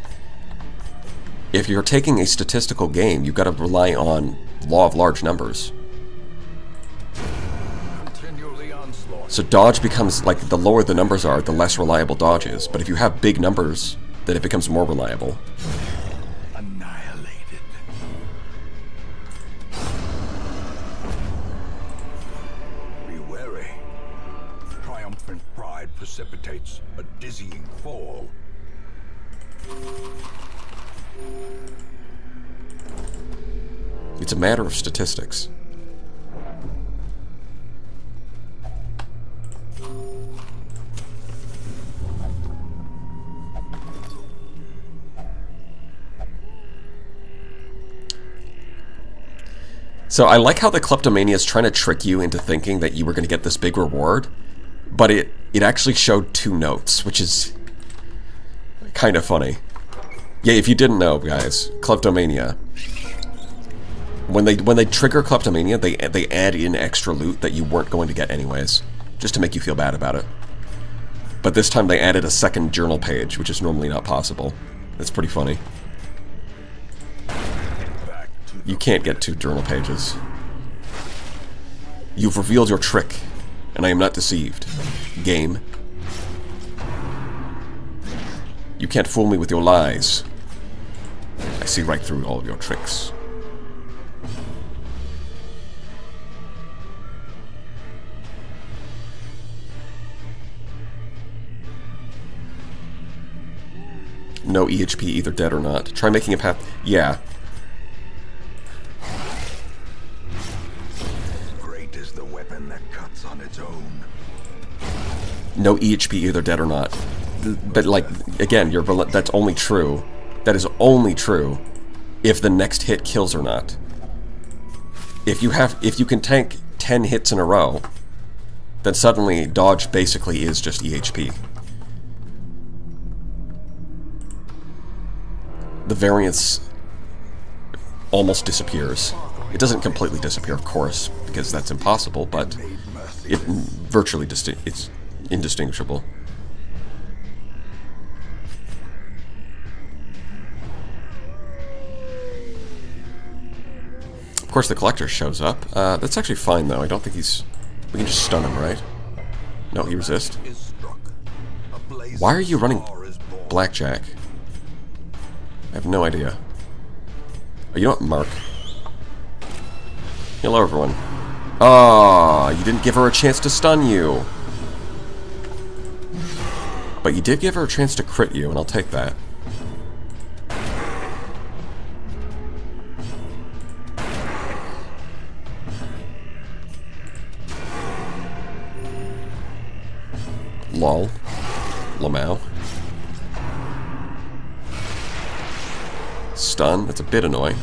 If you're taking a statistical game, you've got to rely on law of large numbers. Continue the onslaught. So dodge becomes, like, the lower the numbers are, the less reliable dodge is. But if you have big numbers, then it becomes more reliable. Annihilated. Be wary. Triumphant pride precipitates a dizzying fall. It's a matter of statistics. So I like how the Kleptomania is trying to trick you into thinking that you were going to get this big reward, but it actually showed 2 notes, which is kind of funny. Yeah, if you didn't know, guys, Kleptomania. When they trigger Kleptomania, they add in extra loot that you weren't going to get anyways, just to make you feel bad about it. But this time they added a second journal page, which is normally not possible. That's pretty funny. You can't get 2 journal pages. You've revealed your trick, and I am not deceived. Game. You can't fool me with your lies. I see right through all of your tricks. No EHP, either dead or not. Try making a path. Yeah. Great is the weapon that cuts on its own. No EHP, either dead or not. But, like, again, that's only true. That is only true if the next hit kills or not. If you can tank 10 hits in a row, then suddenly dodge basically is just EHP. The variance almost disappears. It doesn't completely disappear, of course, because that's impossible, but it virtually it's indistinguishable. Of course, the collector shows up. That's actually fine, though. I don't think he's... We can just stun him, right? No, he resists. Why are you running Blackjack? I have no idea. Oh, you know what? Mark. Hello, everyone. Ah, you didn't give her a chance to stun you. But you did give her a chance to crit you, and I'll take that. Lol. Lamau. Stun, that's a bit annoying.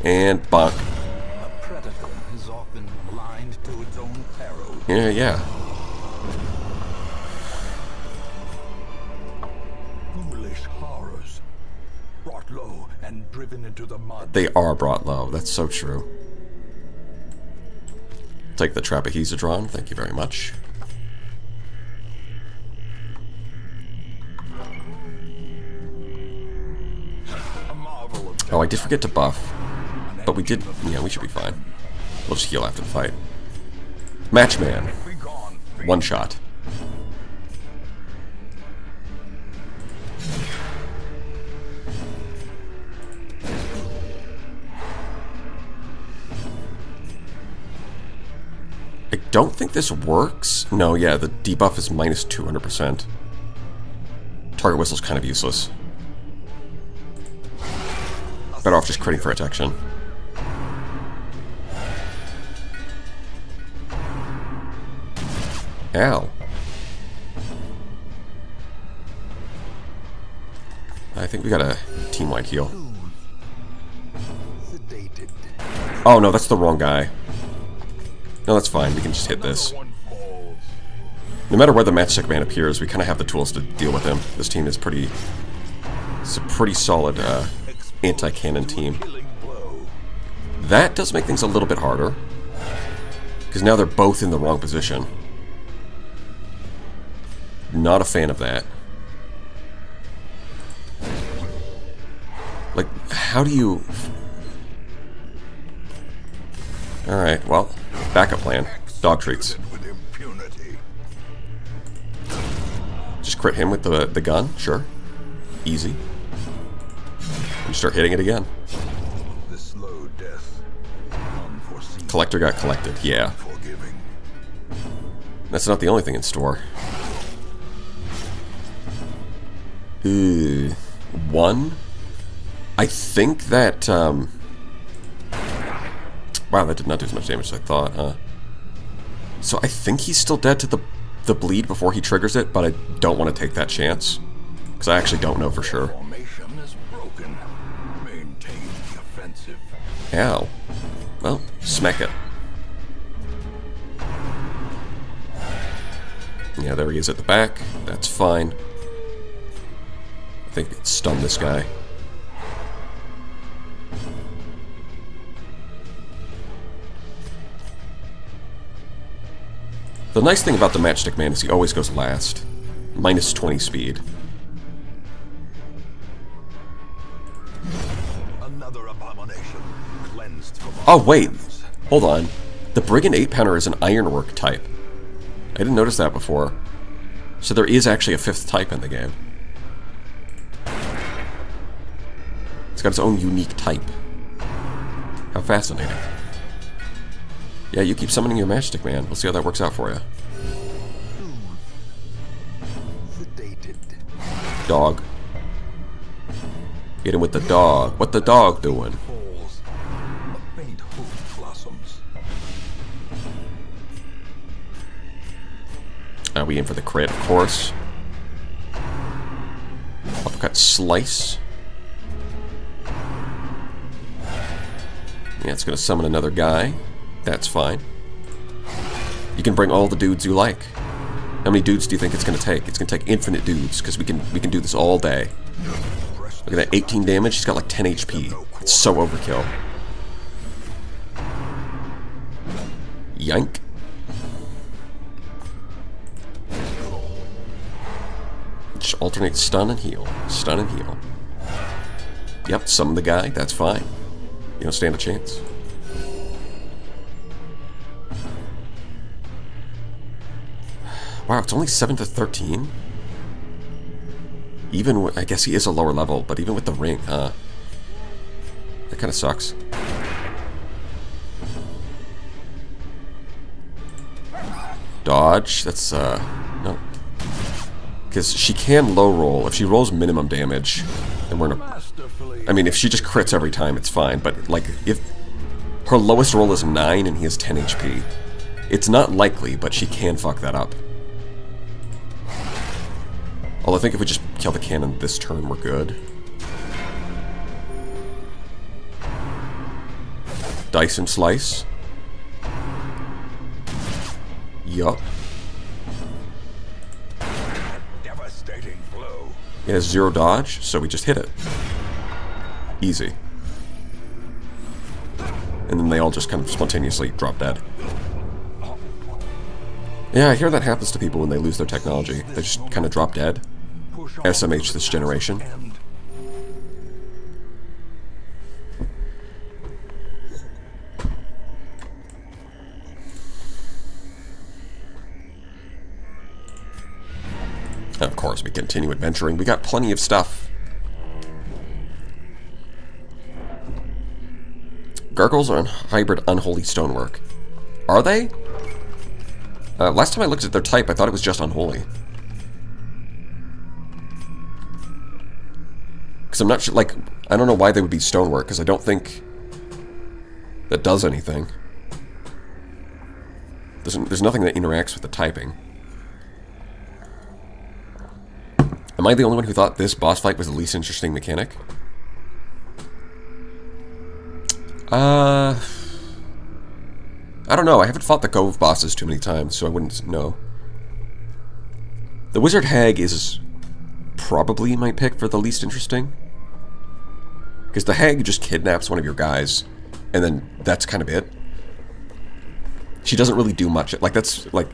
And bonk. A predator is often blind to its own peril. Yeah. Foolish horrors. Brought low and driven into the mud. They are brought low, that's so true. Take the Trapahedron, thank you very much. Oh, I did forget to buff. But we did... Yeah, we should be fine. We'll just heal after the fight. Matchman. One shot. I don't think this works. No, yeah, the debuff is minus 200%. Target whistle's kind of useless. Better off just critting for protection. Ow. I think we got a team-wide heal. Oh no, that's the wrong guy. No, that's fine. We can just hit this. No matter where the Matchstick Man appears, we kind of have the tools to deal with him. This team is pretty... It's a pretty solid anti-cannon team. That does make things a little bit harder. Because now they're both in the wrong position. Not a fan of that. Like, how do you... Alright, well, backup plan. Dog treats. Just crit him with the gun, sure. Easy. And start hitting it again. The slow death. Collector got collected, yeah. That's not the only thing in store. One? I think that, wow, that did not do as much damage as I thought, huh? So I think he's still dead to the bleed before he triggers it, but I don't want to take that chance. Because I actually don't know for sure. Formation is broken. Maintain the offensive. Ow. Well, smack it. Yeah, there he is at the back. That's fine. I think it stunned this guy. The nice thing about the Matchstick Man is he always goes last. minus 20 speed. Another abomination cleansed from Oh, wait. Hold on. The Brigand 8-pounder is an ironwork type. I didn't notice that before. So there is actually a 5th type in the game. It's got its own unique type. How fascinating. Yeah, you keep summoning your Matchstick Man. We'll see how that works out for you. sedated. Dog. Hit him with the dog. What the dog doing? Falls. A faint hope blossoms. We aim for the crit, of course. Uppercut slice. Yeah, it's going to summon another guy. That's fine. You can bring all the dudes you like. How many dudes do you think it's going to take? It's going to take infinite dudes, because we can do this all day. Look at that, 18 damage. He's got like 10 HP. It's so overkill. Yank. Just alternate stun and heal. Stun and heal. Yep, summon the guy. That's fine. You don't stand a chance. Wow, it's only 7 to 13? Even with, I guess he is a lower level, but even with the ring, huh? That kind of sucks. Dodge, that's, no. Because she can low roll. If she rolls minimum damage, then we're in a... I mean, if she just crits every time, it's fine, but, like, if her lowest roll is 9 and he has 10 HP, it's not likely, but she can fuck that up. Although I think if we just kill the cannon this turn, we're good. Dice and slice. Yup. Devastating blow. It has 0 dodge, so we just hit it. Easy. And then they all just kind of spontaneously drop dead. Yeah, I hear that happens to people when they lose their technology. They just kind of drop dead. SMH this generation. And of course, we continue adventuring. We got plenty of stuff. Gargoyles are hybrid unholy stonework. Are they? Last time I looked at their type, I thought it was just unholy. Because I'm not sure, like, I don't know why they would be stonework, because I don't think that does anything. There's nothing that interacts with the typing. Am I the only one who thought this boss fight was the least interesting mechanic? I don't know. I haven't fought the Cove bosses too many times, so I wouldn't know. The Wizard Hag is probably my pick for the least interesting. Because the Hag just kidnaps one of your guys, and then that's kind of it. She doesn't really do much. Like, that's, like...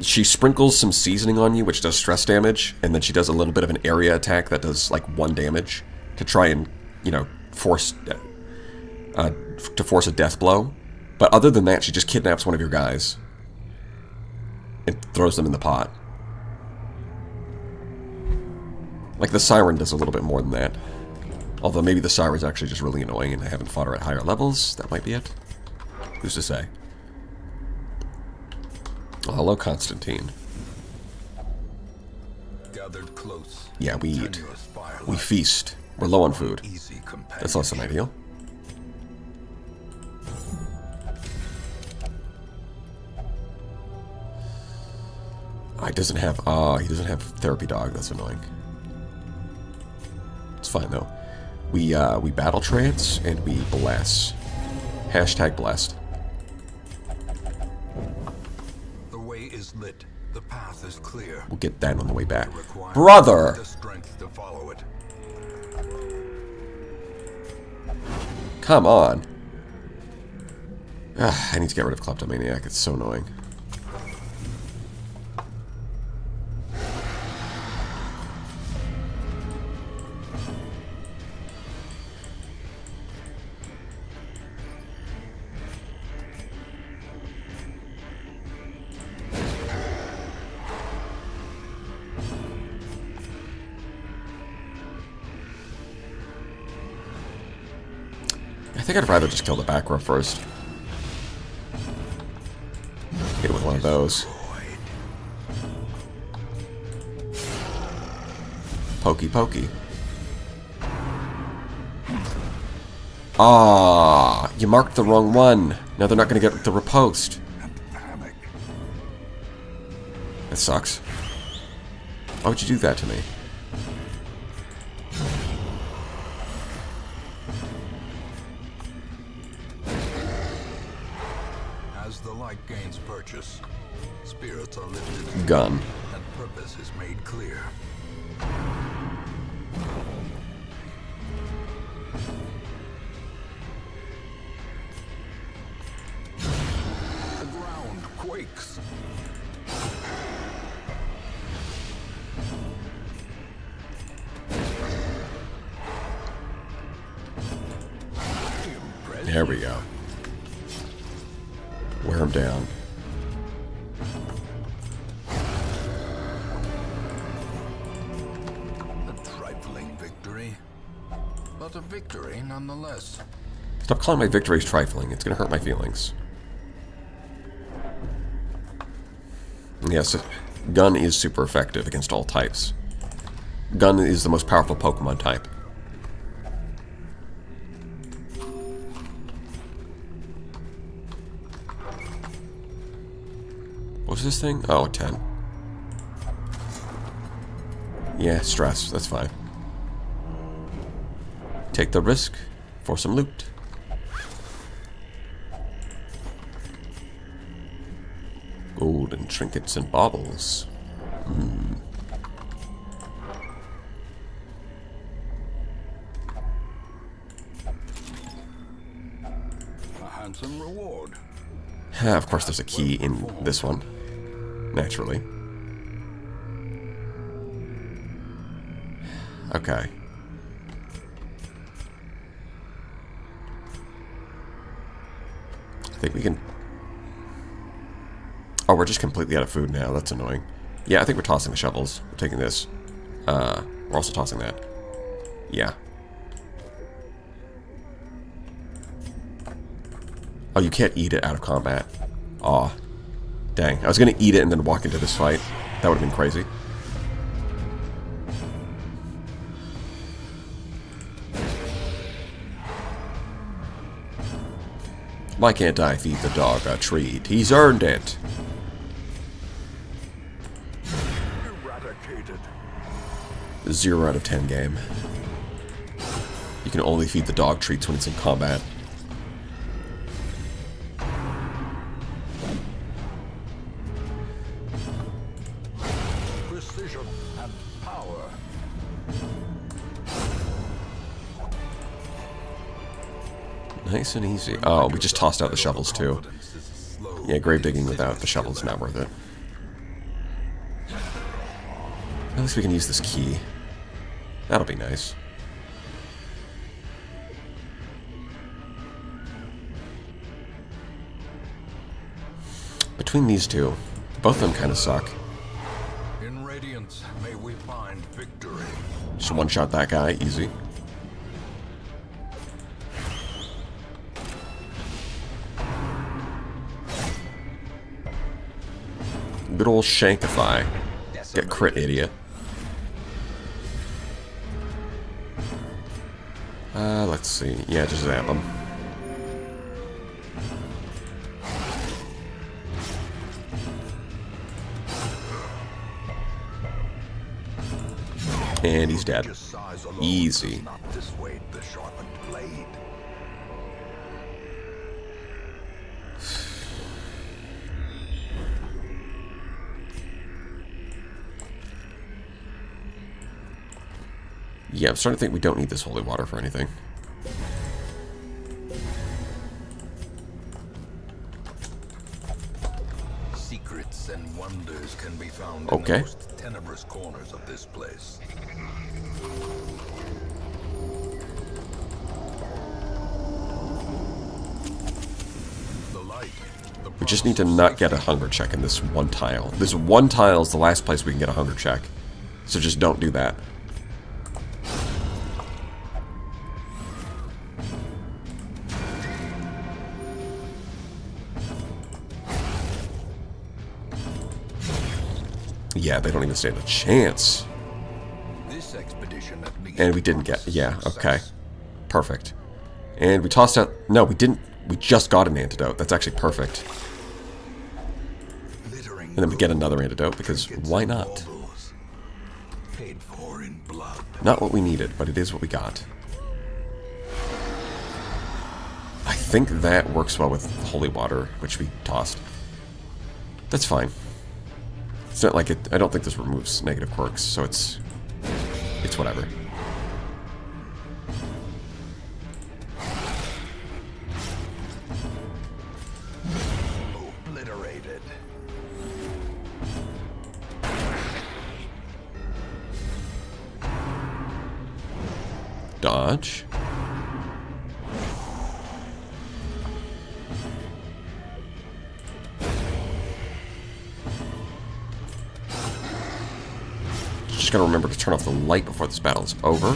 She sprinkles some seasoning on you, which does stress damage, and then she does a little bit of an area attack that does, like, 1 damage to try and, you know, force a death blow. But other than that, she just kidnaps one of your guys and throws them in the pot. Like, the Siren does a little bit more than that. Although maybe the Siren's actually just really annoying and I haven't fought her at higher levels. That might be it. Who's to say? Well, hello, Constantine. Gathered close. Yeah, we eat. We feast. We're low on food. That's less than ideal. He doesn't have therapy dog. That's annoying. It's fine though. We battle trance and we bless. Hashtag blessed. The way is lit. The path is clear. We'll get that on the way back. Brother! The strength to follow it. Come on. I need to get rid of Kleptomaniac. It's so annoying. I think I'd rather just kill the back row first. Hit it with one of those. Pokey pokey. Ah, you marked the wrong one. Now they're not going to get the riposte. That sucks. Why would you do that to me? As the light gains purchase, spirits are lifted Gun. and purpose is made clear. The ground quakes. There we go. Wear him down. A trifling victory, but a victory nonetheless. Stop calling my victories trifling. It's going to hurt my feelings. Yes, Gun is super effective against all types. Gun is the most powerful Pokemon type. What's this thing? Oh, 10. Yeah, stress. That's fine. Take the risk for some loot. Gold and trinkets and baubles. A handsome reward. Of course, there's a key in this one. Naturally. Okay. I think we can... Oh, we're just completely out of food now. That's annoying. Yeah, I think we're tossing the shovels. We're taking this. We're also tossing that. Yeah. Oh, you can't eat it out of combat. Aw. Dang. I was going to eat it and then walk into this fight. That would have been crazy. Why can't I feed the dog a treat? He's earned it. Eradicated. 0 out of 10 game. You can only feed the dog treats when it's in combat. Precision and power. Nice and easy. Oh, we just tossed out the shovels too. Yeah, grave digging without the shovels is not worth it. At least we can use this key. That'll be nice. Between these two, both of them kind of suck. In Radiance, may we find victory. Just one-shot that guy, easy. Good old Shankify. Get crit, idiot. Let's see. Yeah, just zap him. And he's dead. Just size alone Easy. does not dissuade the sharpened blade. Yeah, I'm starting to think we don't need this holy water for anything. Secrets and wonders can be found Okay. in the most tenebrous corners of this place. The light, the We just need to not get a hunger check in this one tile. This one tile is the last place we can get a hunger check. So just don't do that. Yeah, they don't even stand a chance. This expedition at least And we didn't get... promises Yeah, success. okay. Perfect. And we tossed out... No, we didn't. We just got an antidote. That's actually perfect. Glittering And then we get another antidote, because trinkets why and not? baubles, paid for in blood. Not what we needed, but it is what we got. I think that works well with holy water, which we tossed. That's fine. It's not like it... I don't think this removes negative quirks, so it's whatever. Obliterated. Dodge. Just gotta remember to turn off the light before this battle is over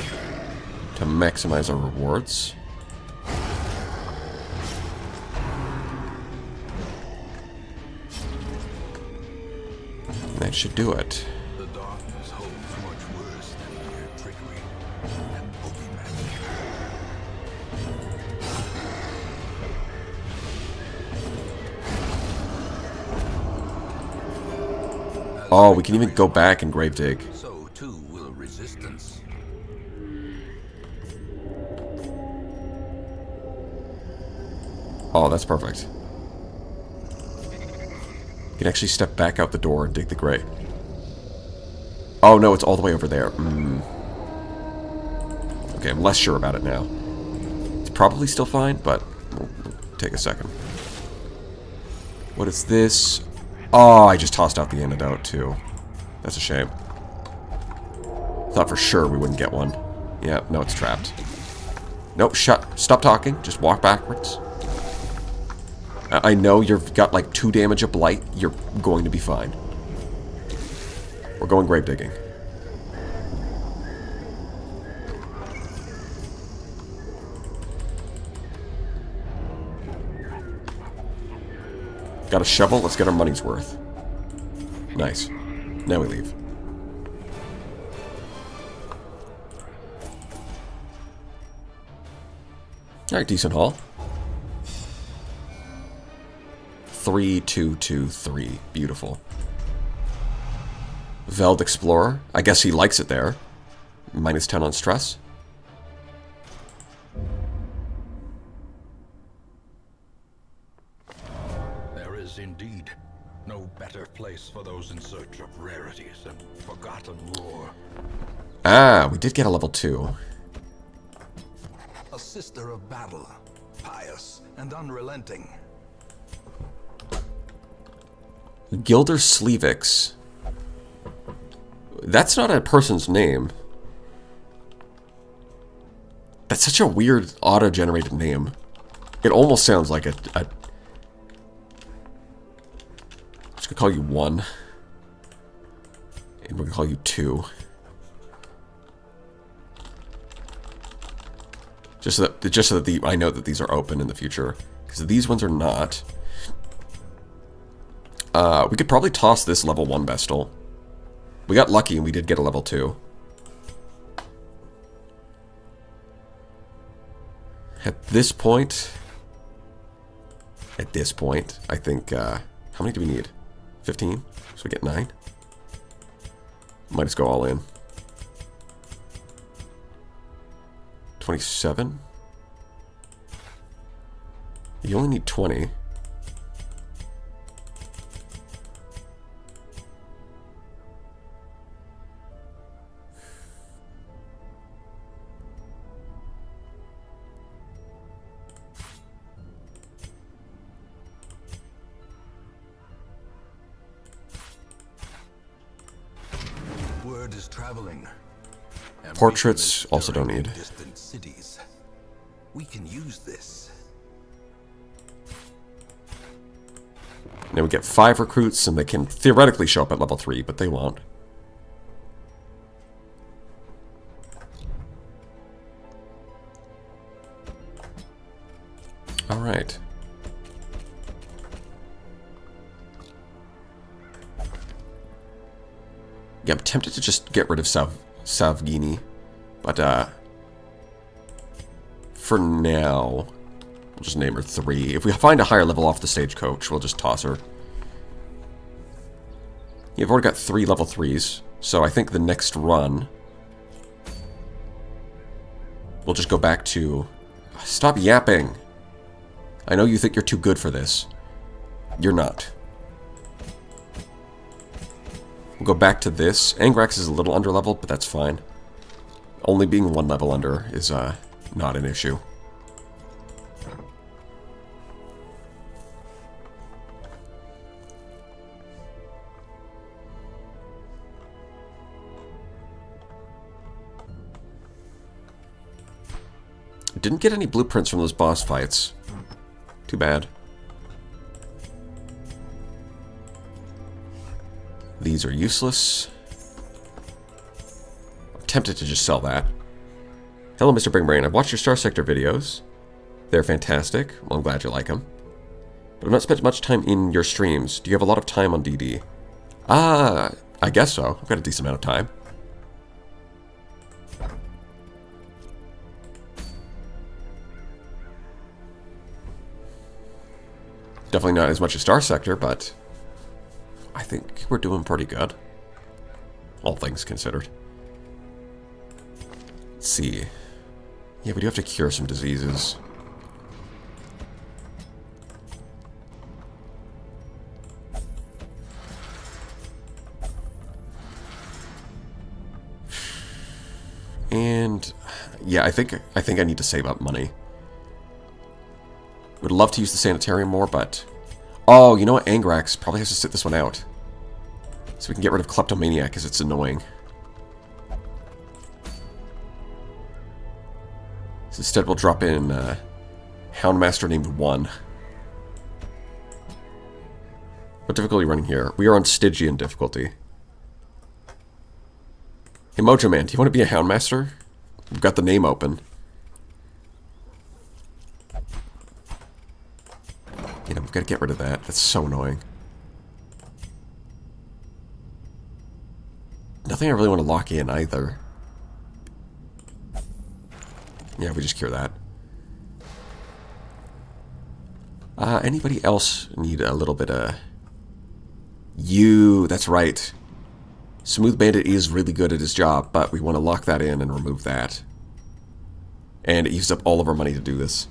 to maximize our rewards. And that should do it. The darkness holds much worse than mere trickery and boogeyman. Oh, we can even go back and grave dig. So too will resistance. Oh, that's perfect. You can actually step back out the door and dig the grave. Oh no, it's all the way over there. Okay, I'm less sure about it now. It's probably still fine, but we'll take a second. What is this? Oh, I just tossed out the antidote too. That's a shame. Thought for sure we wouldn't get one. Yeah, no, it's trapped. Nope, shut. Stop talking. Just walk backwards. I know you've got like 2 damage of blight. You're going to be fine. We're going grave digging. Got a shovel. Let's get our money's worth. Nice. Now we leave. Alright, decent haul. 3-2-2-3. Beautiful. Veld Explorer. I guess he likes it there. -10 on stress. There is indeed no better place for those in search of rarities and forgotten lore. Ah, we did get a level 2. A sister of battle, pious and unrelenting. Gilder Slevix. That's not a person's name. That's such a weird auto-generated name. It almost sounds like a... I'm just gonna call you 1. And we're gonna call you 2. Just so that I know that these are open in the future. Because these ones are not. We could probably toss this level 1 Vestal. We got lucky and we did get a level 2. At this point, I think, how many do we need? 15? So we get 9? Might just go all in. 27? You only need 20. Word is traveling. Portraits Ambition is also don't stirring need. in distant cities. We can use this. Now we get 5 recruits, and they can theoretically show up at level 3, but they won't. Alright. Yeah, I'm tempted to just get rid of Savgini. But, for now, we'll just name her 3. If we find a higher level off the stagecoach, we'll just toss her. Yeah, I've already got 3 level 3s, so I think the next run, we'll just go back to... Stop yapping! I know you think you're too good for this. You're not. We'll go back to this. Angrax is a little underleveled, but that's fine. Only being 1 level under is not an issue. Didn't get any blueprints from those boss fights. Too bad. These are useless. I'm tempted to just sell that. Hello, Mr. Big Brain. I've watched your Star Sector videos. They're fantastic. Well, I'm glad you like them. But I've not spent much time in your streams. Do you have a lot of time on DD? I guess so. I've got a decent amount of time. Definitely not as much as Star Sector, but I think we're doing pretty good. All things considered. Let's see. Yeah, we do have to cure some diseases. And yeah, I think I need to save up money. Would love to use the sanitarium more, but... Oh, you know what? Angrax probably has to sit this one out. So we can get rid of Kleptomaniac, because it's annoying. So instead we'll drop in Houndmaster named 1. What difficulty are you running here? We are on Stygian difficulty. Hey Mojo Man, do you want to be a Houndmaster? We've got the name open. You know, we've got to get rid of that. That's so annoying. Nothing I really want to lock in either. Yeah, we just cure that. Anybody else need a little bit of... That's right. Smooth Bandit is really good at his job, but we want to lock that in and remove that. And it used up all of our money to do this.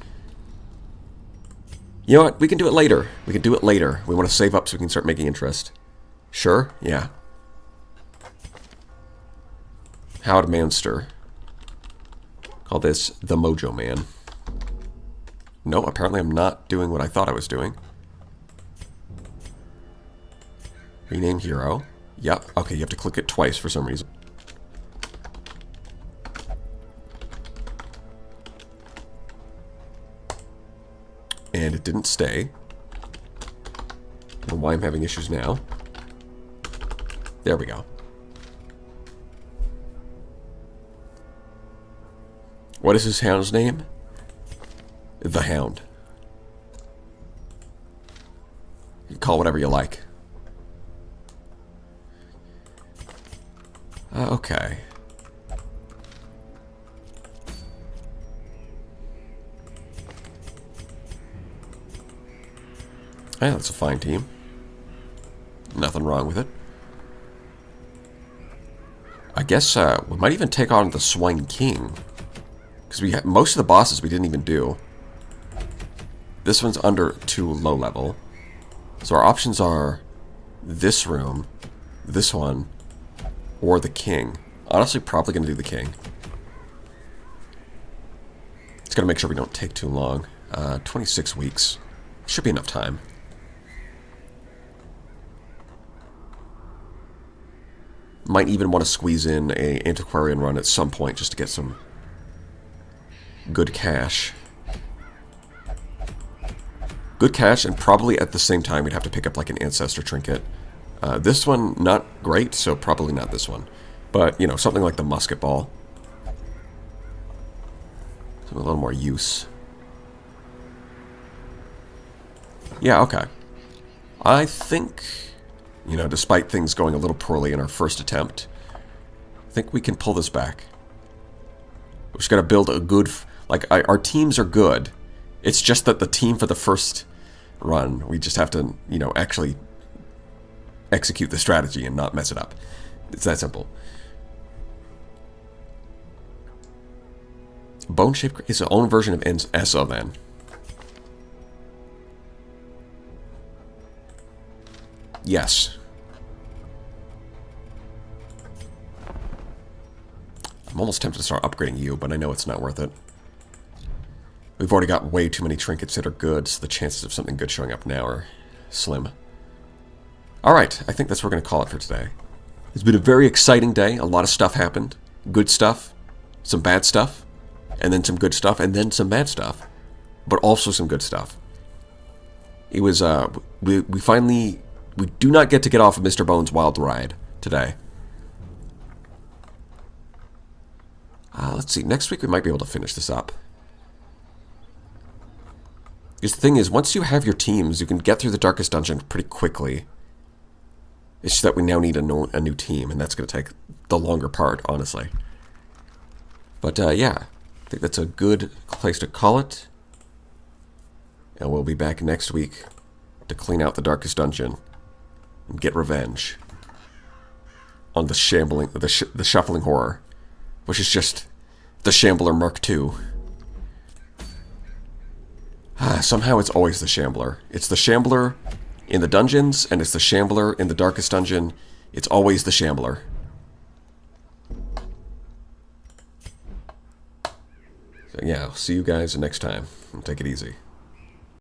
You know what? We can do it later. We can do it later. We want to save up so we can start making interest. Sure? Yeah. Howard Manster. Call this the Mojo Man. No, apparently I'm not doing what I thought I was doing. Rename hero. Yep. Okay, you have to click it twice for some reason. And it didn't stay. I don't know why I'm having issues now. There we go. What is his hound's name? The Hound. You can call it whatever you like. Okay. Yeah, that's a fine team. Nothing wrong with it. I guess we might even take on the Swine King. Because we most of the bosses we didn't even do. This one's under 2 low level. So our options are this room, this one, or the King. Honestly, probably going to do the King. It's got to make sure we don't take too long. 26 weeks. Should be enough time. Might even want to squeeze in a Antiquarian run at some point just to get some good cash. Good cash, and probably at the same time we'd have to pick up like an Ancestor Trinket. This one, not great, so probably not this one. But, you know, something like the Musket Ball. So a little more use. Yeah, okay. I think You know, despite things going a little poorly in our first attempt, I think we can pull this back. We just got to build a good... Like, our teams are good. It's just that the team for the first run, we just have to, you know, actually execute the strategy and not mess it up. It's that simple. Bone Shape is its own version of ESO, then. Yes. I'm almost tempted to start upgrading you, but I know it's not worth it. We've already got way too many trinkets that are good, so the chances of something good showing up now are slim. Alright, I think that's what we're going to call it for today. It's been a very exciting day. A lot of stuff happened. Good stuff, some bad stuff, and then some good stuff, and then some bad stuff. But also some good stuff. It was, we finally... We do not get to get off of Mr. Bones' wild ride today. Let's see. Next week we might be able to finish this up. Because the thing is, once you have your teams, you can get through the Darkest Dungeon pretty quickly. It's just that we now need a new team, and that's going to take the longer part, honestly. But, yeah. I think that's a good place to call it. And we'll be back next week to clean out the Darkest Dungeon and get revenge on the shuffling horror, which is just the Shambler Mark II. Somehow it's always the Shambler. It's the Shambler in the dungeons, and it's the Shambler in the Darkest Dungeon. It's always the Shambler. So yeah, I'll see you guys next time. Take it easy.